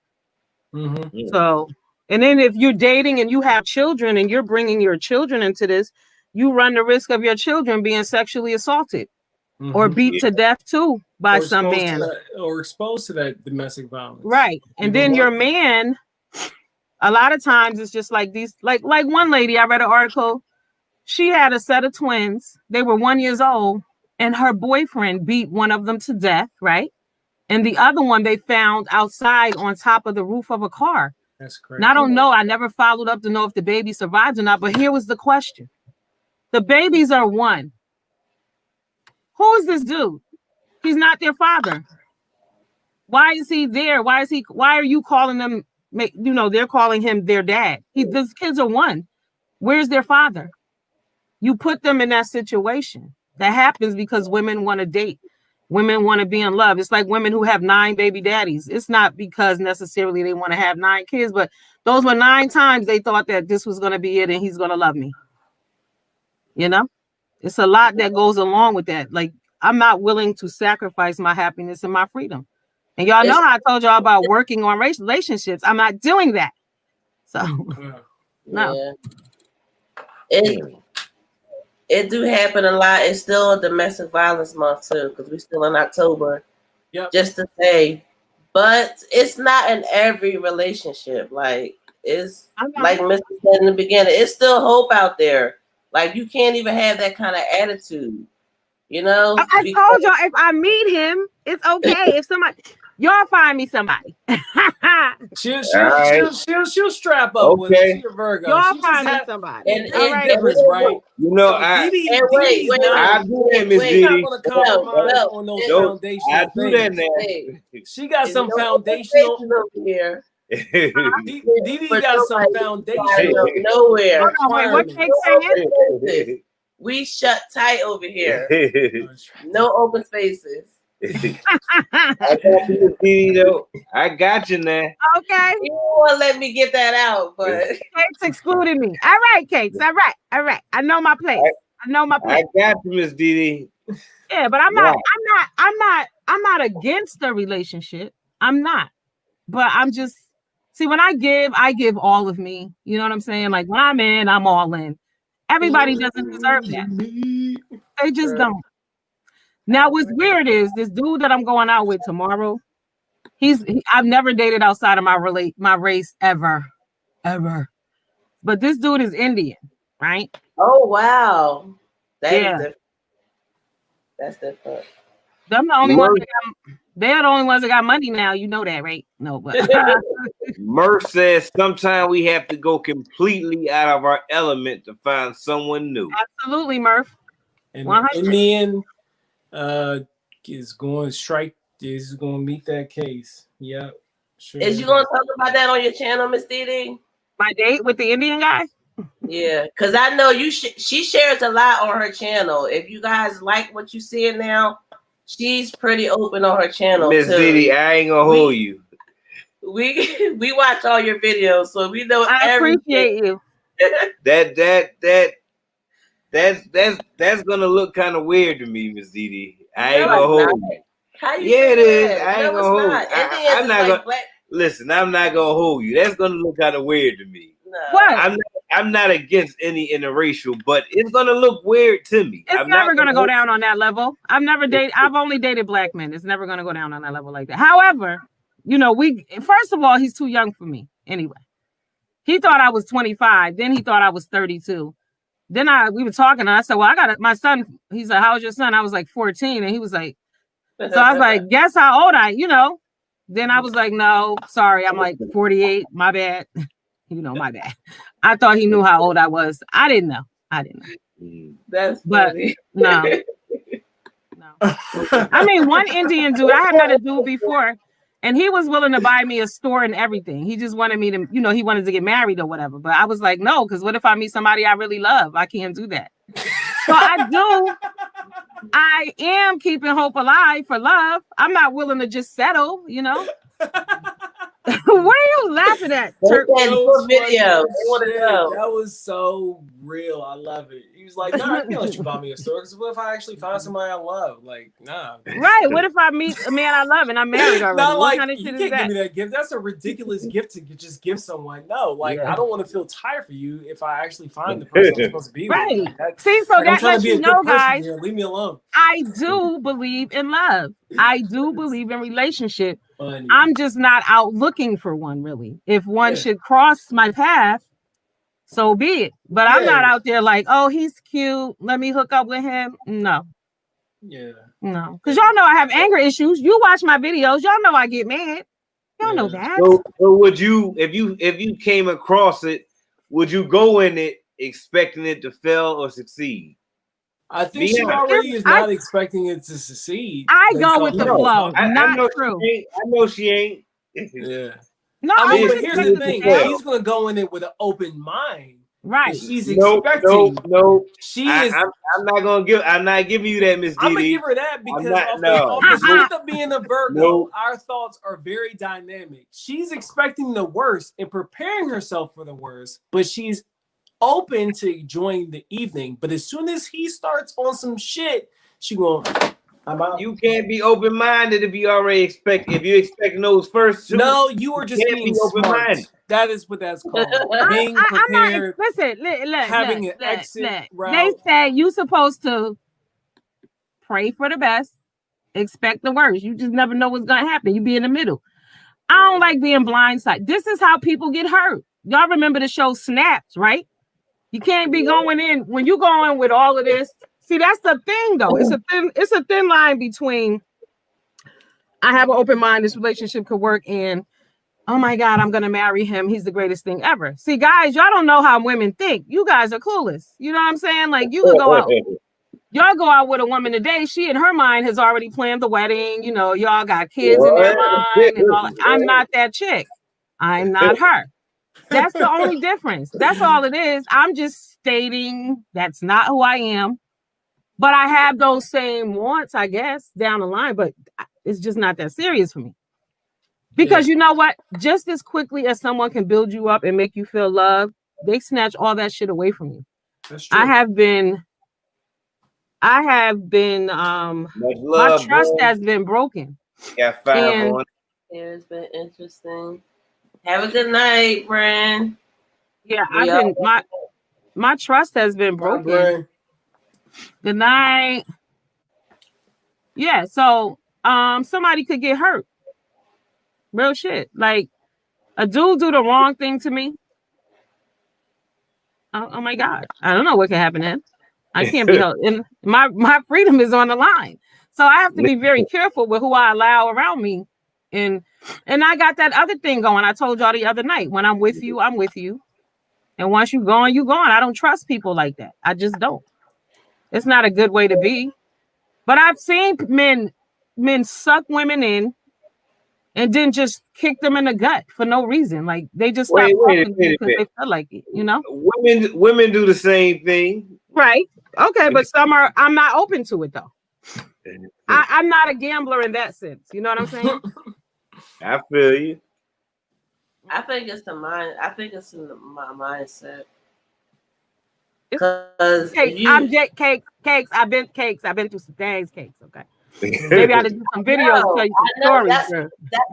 Mm-hmm. So, and then if you're dating and you have children and you're bringing your children into this, you run the risk of your children being sexually assaulted or beat to death too by or some exposed man. to that, or exposed to that domestic violence. Right. And Even then your worse. man, a lot of times it's just like these, like one lady, I read an article. She had a set of twins. They were 1 year old, and her boyfriend beat one of them to death, right? And the other one they found outside on top of the roof of a car. That's crazy. And I don't know. I never followed up to know if the baby survived or not. But here was the question. The babies are one. Who is this dude? He's not their father. Why is he there? Why are you calling them? They're calling him their dad. Those kids are one. Where's their father? You put them in that situation. That happens because women want to date. Women want to be in love. It's like women who have 9 baby daddies. It's not because necessarily they want to have 9 kids, but those were 9 times they thought that this was going to be it and he's going to love me. You know, it's a lot that goes along with that. Like, I'm not willing to sacrifice my happiness and my freedom. And y'all know how I told y'all about working on relationships. I'm not doing that. So, no. Yeah. It do happen a lot. It's still a domestic violence month too, because we're still in October. Yep. Just to say, but it's not in every relationship. Like it's like Mr. said in the beginning, it's still hope out there. Like you can't even have that kind of attitude. You know, I told y'all if I meet him, it's okay. If somebody, y'all find me somebody. She'll strap up with it. She's a Virgo. Y'all She find me just somebody. And difference, right? You know, so I Dee do that, Miss Didi. She's not gonna compromise on those foundational I do that things. now. She got some foundational over here. Didi got some foundational nowhere. requirements. We shut tight over here. No open spaces. I got you, Didi, though. I got you now. Okay. You won't let me get that out, but Cakes excluded me. All right, Cakes. All right. I know my place. I got you, Miss Didi. Yeah, but I'm not against the relationship. I'm not. But I'm just when I give all of me. You know what I'm saying? Like when I'm in, I'm all in. Everybody doesn't deserve that. They just don't. Now, what's weird is this dude that I'm going out with tomorrow. I've never dated outside of my race ever. But this dude is Indian, right? Oh wow, is different. That's different. They're the only ones that got money now. You know that, right? No, but Murph says sometimes we have to go completely out of our element to find someone new. Absolutely, Murph. And the Indian is going to meet that case. Yep. Sure. Is you gonna talk about that on your channel, Miss Didi? My date with the Indian guy? Yeah, because I know she shares a lot on her channel. If you guys like what you see now, she's pretty open on her channel. Miss Didi, I ain't gonna hold you. We watch all your videos, so we know everything. Appreciate you. That's gonna look kind of weird to me, Miss Didi. I ain't gonna hold you. It is. I ain't gonna hold you. I'm not gonna listen. I'm not gonna hold you. That's gonna look kind of weird to me. No. What? I'm not against any interracial, but it's gonna look weird to me. It's never gonna go down on that level. I've only dated black men. It's never gonna go down on that level like that. However, first of all, he's too young for me. Anyway, he thought I was 25. Then he thought I was 32. Then we were talking, and I said, "Well, I got my son." He's like, "How old's your son?" I was like 14, and he was like, "So I was like, guess how old I?" Then I was like, "No, sorry, I'm like 48. My bad." My bad. I thought he knew how old I was. I didn't know. That's funny. No. I mean, one Indian dude, I had met a dude before, and he was willing to buy me a store and everything. He just wanted me to, he wanted to get married or whatever. But I was like, no, because what if I meet somebody I really love? I can't do that. So I am keeping hope alive for love. I'm not willing to just settle, What are you laughing at? They Turk? said, That "Your was funny video. as They want to shit. know." That was so real. I love it. He was like, "Nah, I can't let you buy me a store. Because what if I actually find somebody I love? Like, nah." Right. What if I meet a man I love and I'm married already? Not What like kind of you shit is can't give that? me that gift. That's a ridiculous gift to just give someone. No, like Yeah. I don't want to feel tired for you if I actually find the person I'm supposed to be with. Right. Like, that, See, so like, I'm that trying lets to be you a good know, person guys, here. Leave me alone. I do believe in love. I do believe in relationship. Funny. I'm just not out looking for one, really. If one Yeah. should cross my path, so be it. But I'm not Yeah. out there like, oh, he's cute. Let me hook up with him. No, Yeah. no. Because y'all know I have anger issues. You watch my videos, y'all know I get mad. Y'all know Yeah. that. So would you, if you came across it, would you go in it expecting it to fail or succeed? I think Be she honest. already is not expecting it to succeed. I based go off with the her flow. response. I Not know true. she ain't. I know she ain't. Yeah. No, I I mean, but wouldn't here's expect the it to thing: fail. she's gonna go in it with an open mind. But Right. she's No. expecting. She is. I'm not gonna give. I'm not giving you that, Miss I'm gonna Didi. give her that because not- off no. the strength of being a Virgo, Nope. our thoughts are very dynamic. She's expecting the worst and preparing herself for the worst, but she's open to enjoying the evening. But as soon as he starts on some shit, she going, I'm out. You can't be open minded if you already expect. If you're expecting those first two, No, you are just can't being be smart. open-minded. That is what that's called. Being I'm not. prepared, Listen, look, having an exit They route. say you supposed to pray for the best, expect the worst. You just never know what's gonna happen. You be in the middle. I don't like being blindsided. This is how people get hurt. Y'all remember the show Snaps, right? You can't be going in when you go in with all of this. See, that's the thing, though. It's a thin line between I have an open mind, this relationship could work, and oh my God, I'm gonna marry him. He's the greatest thing ever. See, guys, y'all don't know how women think. You guys are clueless. You know what I'm saying? Like you could go out. Y'all go out with a woman today. She in her mind has already planned the wedding. You know, y'all got kids in their mind and all. I'm not that chick. I'm not her. That's the only difference. That's all it is. I'm just stating that's not who I am. But I have those same wants, I guess, down the line. But it's just not that serious for me. Because you know what? Just as quickly as someone can build you up and make you feel loved, they snatch all that shit away from you. That's true. I have been Much my love, trust boy. has been broken. Got 5 And- on. Yeah, it's been interesting. Have a good night, Bren. Yeah, We I've been my trust has been broken. Bren. Good night. Yeah, so somebody could get hurt. Real shit. Like a dude do the wrong thing to me. Oh my God. I don't know what can happen to him. I can't be held. And my freedom is on the line. So I have to be very careful with who I allow around me. And I got that other thing going. I told y'all the other night. When I'm with you, I'm with you. And once you're gone, you're gone. I don't trust people like that. I just don't. It's not a good way to be. But I've seen men suck women in and then just kick them in the gut for no reason. Like they just stop talking to you because they feel like it, you know? Women do the same thing. Right. Okay, but I'm not open to it though. I'm not a gambler in that sense. You know what I'm saying? I feel you. I think it's the mind. I think it's in my mindset. It's Because cakes. I'm cakes. I've been through some things, cakes. Okay. Maybe I did do some videos, tell you some stories. That's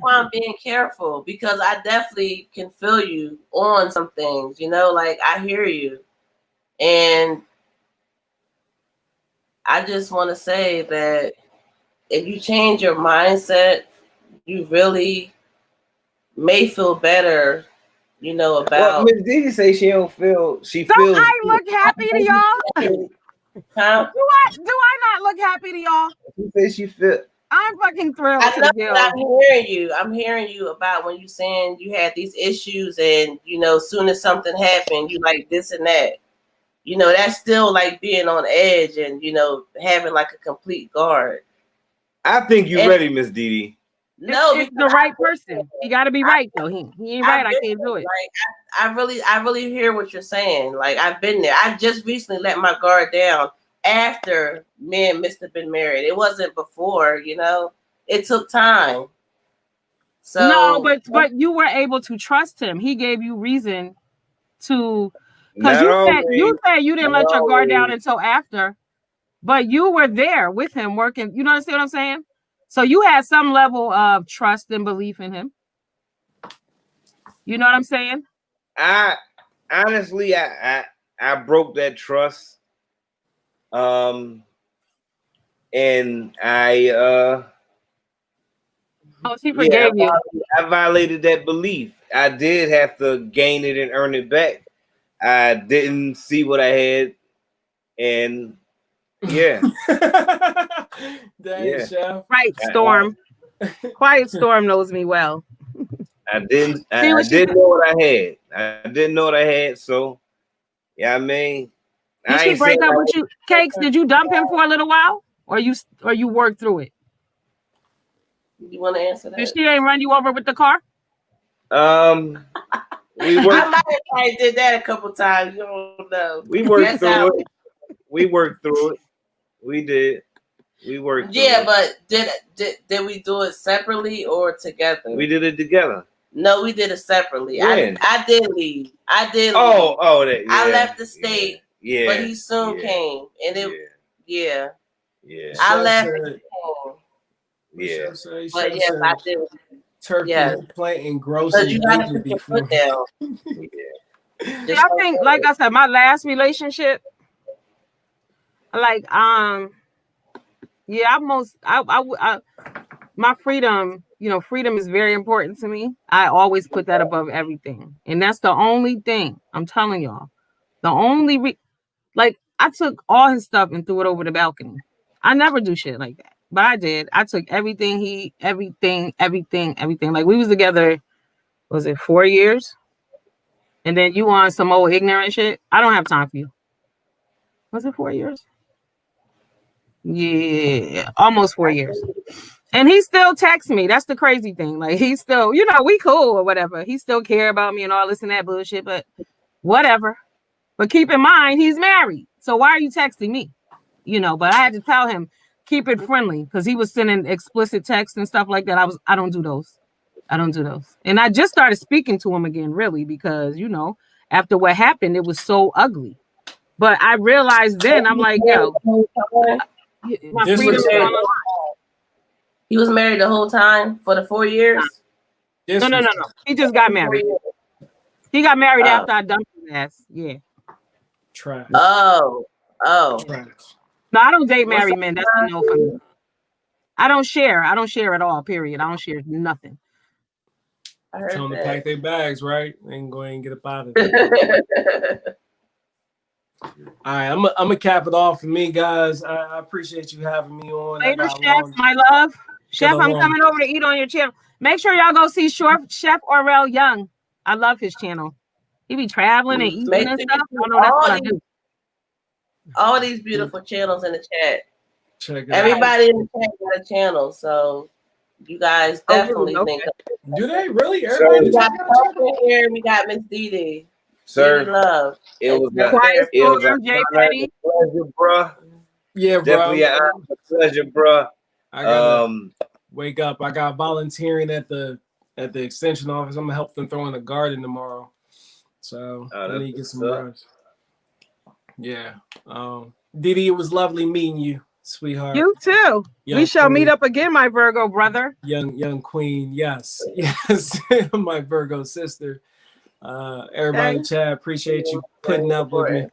why I'm being careful because I definitely can feel you on some things. You know, like I hear you, and I just want to say that if you change your mindset, you really may feel better. You know about. Miss Didi say she don't feel. She Don't feels. I look happy to y'all? Huh? Do I not look happy to y'all? She say she feel. I'm fucking thrilled. I know that I'm hearing you. I'm hearing you about when you saying you had these issues, and you know, soon as something happened, you like this and that. You know, that's still like being on edge, and you know, having like a complete guard. I think you're ready, Miss Didi. No, it's the right person. He got to be right though. He ain't right. I can't do it. Like I really hear what you're saying. Like I've been there. I just recently let my guard down after me and Mr. been married. It wasn't before, you know. It took time. So no, but you were able to trust him. He gave you reason to, because you said you didn't let your guard down until after, but you were there with him working. You understand what I'm saying? So you had some level of trust and belief in him. You know what I'm saying? I honestly, I broke that trust. And she forgave you. I violated that belief. I did have to gain it and earn it back. I didn't see what I had, and yeah. Chef. Right, Storm. Quiet Storm knows me well. I didn't know what I had. I didn't know what I had, so yeah, I mean, did she break up with you? Cakes, did you dump him for a little while? Or you worked through it? You want to answer that? Did she ain't run you over with the car? We worked. I might have probably did that a couple times. You don't know. We worked through it. We worked through it. We did. We worked. Yeah, but did we do it separately or together? We did it together. No, we did it separately. When? I did leave. I did. Oh, that. Yeah, I left the state. Yeah, but he soon came, and it. Yeah. I left. Yeah. But yes, I did. Turkey planting grocery you gotta put your foot down. I think, like I said, my last relationship, like my freedom, freedom is very important to me. I always put that above everything, and that's the only thing I'm telling y'all. The only like I took all his stuff and threw it over the balcony. I never do shit like that. But I did. I took everything. Like we was together, was it 4 years? And then you on some old ignorant shit? I don't have time for you. Was it 4 years? Yeah, almost 4 years. And he still texts me. That's the crazy thing. Like he still, we cool or whatever. He still care about me and all this and that bullshit, but whatever. But keep in mind, he's married. So why are you texting me? But I had to tell him, keep it friendly, because he was sending explicit texts and stuff like that. I don't do those. And I just started speaking to him again, really, because, after what happened, it was so ugly. But I realized then, I'm like, yo, my freedom is on the line. He was married the whole time for the 4 years? No. He just got married. He got married after I dumped his ass. Yeah. Trash. Oh. Trash. No, I don't date married men. That's a no for me. I don't share at all, period. I don't share nothing. Tell them to pack their bags, right? And go ahead and get up out of there. All right, I'm gonna cap it off for me, guys. I appreciate you having me on. Later, Chef, my love. Chef, I'm coming over to eat on your channel. Make sure y'all go see Chef Orrell Young. I love his channel. He be traveling and eating and stuff. I know that's what I do. All these beautiful channels in the chat. Check it Everybody in the chat got a channel, so you guys definitely think. Do they really? So we got here. We got Miss Dee. Sir, love. It was a pleasure, bro. Yeah, bro. Definitely a pleasure, bro. I gotta wake up. I got volunteering at the extension office. I'm gonna help them throw in the garden tomorrow. So I need to get some rest. Yeah. Didi, it was lovely meeting you, sweetheart. You too. We shall meet up again, my Virgo brother. Young queen. Yes. My Virgo sister. Everybody, Chad, appreciate you putting up with me.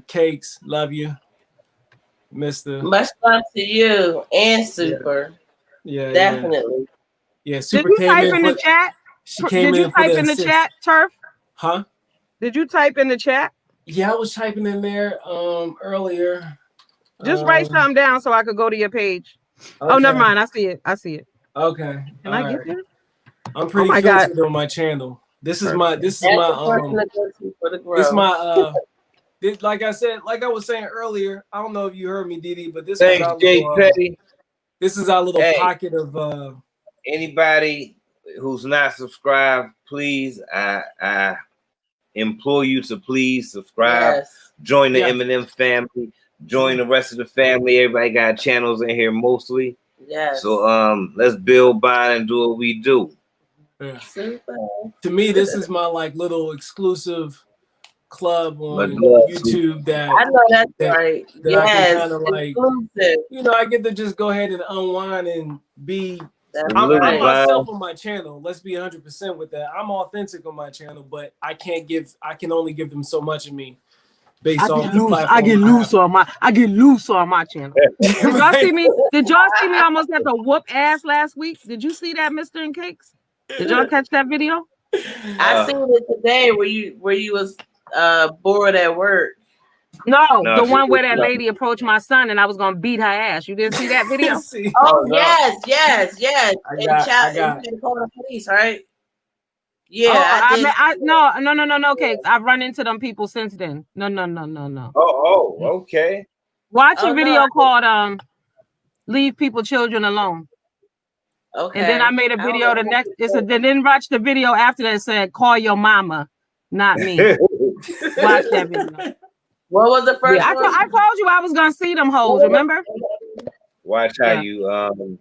Cakes, love you. Mr. Much love to you and Super. Yeah, definitely. Yeah, Super. Did you type in the chat? Did you type in the chat, Turf? Huh? Did you type in the chat? Yeah, I was typing in there earlier. Just write something down so I could go to your page. Okay. Oh, never mind. I see it. Okay. Can I get there? I'm pretty filtered on my channel. This is my like I said, like I was saying earlier, I don't know if you heard me, Didi, but this is our little pocket of anybody who's not subscribed, please, I implore you to please subscribe. Join the Eminem family, join the rest of the family. Everybody got channels in here mostly. Yes. So let's build, bind, and do what we do. Yeah. Super. To me, this is my like little exclusive club on Love, YouTube that I know that's that, right. that I can Yes. kind of like, Exclusive. you know, I get to just go ahead and unwind and be. That's I'm right. myself on my channel. Let's be 100% with that. I'm authentic on my channel, but I can only give them so much of me based I off get the loose. platform. I get loose on my channel. Did y'all see me? Did y'all see me almost have to whoop ass last week? Did you see that, Mr. and Cakes? Did y'all catch that video? I seen it today where you was bored at work. No, No, the she one where was that not. lady approached my son and I was gonna beat her ass. You didn't see that video? See, Oh no. yes. I And got- child, you had to call the police, right? Yeah, Oh, I did. no, Cakes. I've run into them people since then. No. Okay. Watch Oh, a no, video called "Leave People Children Alone," Okay. and then I made a I don't video. know. The next, then watch the video after that said "Call your mama, not me." Watch that video. What was the first Yeah, one? I told you I was gonna see them hoes. Remember? Watch how Yeah. you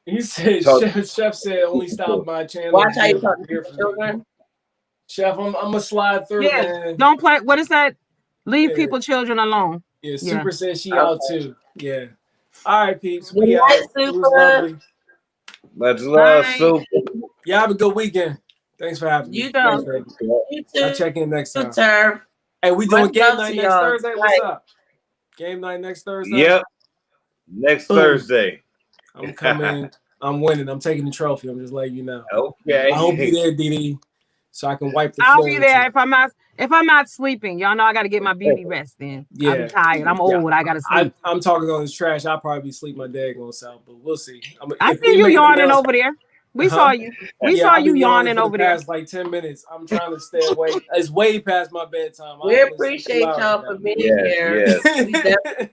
he said, talk- Chef said, only stop my channel. Watch how you to talk to hear your from me. children. Chef, I'm gonna slide through, Yeah. man. Don't play. What is that? Leave Yeah. people children alone. Yeah, Super said she Okay. out too. Yeah. All right, peeps. Good We out. night, It was Super. lovely. much love, Bye. Super. Y'all have a good weekend. Thanks for having me. You too. Appreciate it. You I'll too, check in next time. Turf. Hey, we doing Much game love night to next y'all. Thursday? What's up? Game night next Thursday? Yep. Next Boom. Thursday. I'm coming. I'm winning. I'm taking the trophy. I'm just letting you know. Okay. I hope you there, DD, so I can wipe the I'll floor. be with there you. if I'm not sleeping. Y'all know I got to get my beauty rest in. Yeah. I'll be tired. I'm old. I gotta sleep. I'm talking on this trash. I'll probably sleep my daggone self, but we'll see. I If see we you make an yawning announcement- over there. We Huh? saw you. We saw I've you been yawning for the over there. past like 10 minutes. I'm trying to stay awake. It's way past my bedtime. We appreciate y'all for being here. Yes. We definitely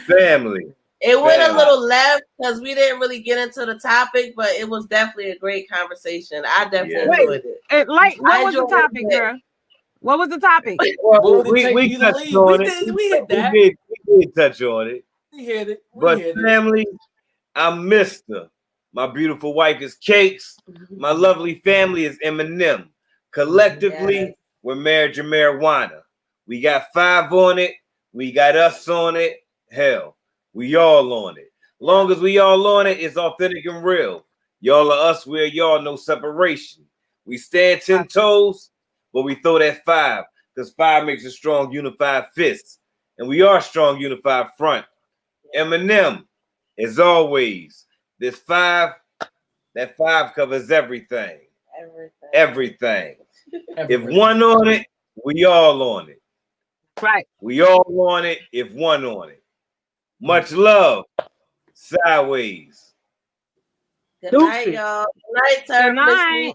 Family. It went a Family. little left because we didn't really get into the topic, but it was definitely a great conversation. I definitely enjoyed it. What was the topic, girl? What was the topic? Well, What would it take for we you to touched leave? on We it. did- we hit that. We did touch on it. We hit it. But family, I'm Mr. My beautiful wife is Cakes. My lovely family is Eminem. Collectively, we're Marriage and Marijuana. We got 5 on it. We got us on it. Hell, we all on it. Long as we all on it, it's authentic and real. Y'all are us, we're y'all, no separation. We stand 10 toes, but we throw that 5, because 5 makes a strong, unified fist. And we are strong, unified front. Eminem, as always, this 5, that 5 covers everything. Everything. If one on it, we all on it. Right. We all on it if one on it. Much love. Sideways. Good night, y'all. Good night, sir. Good night.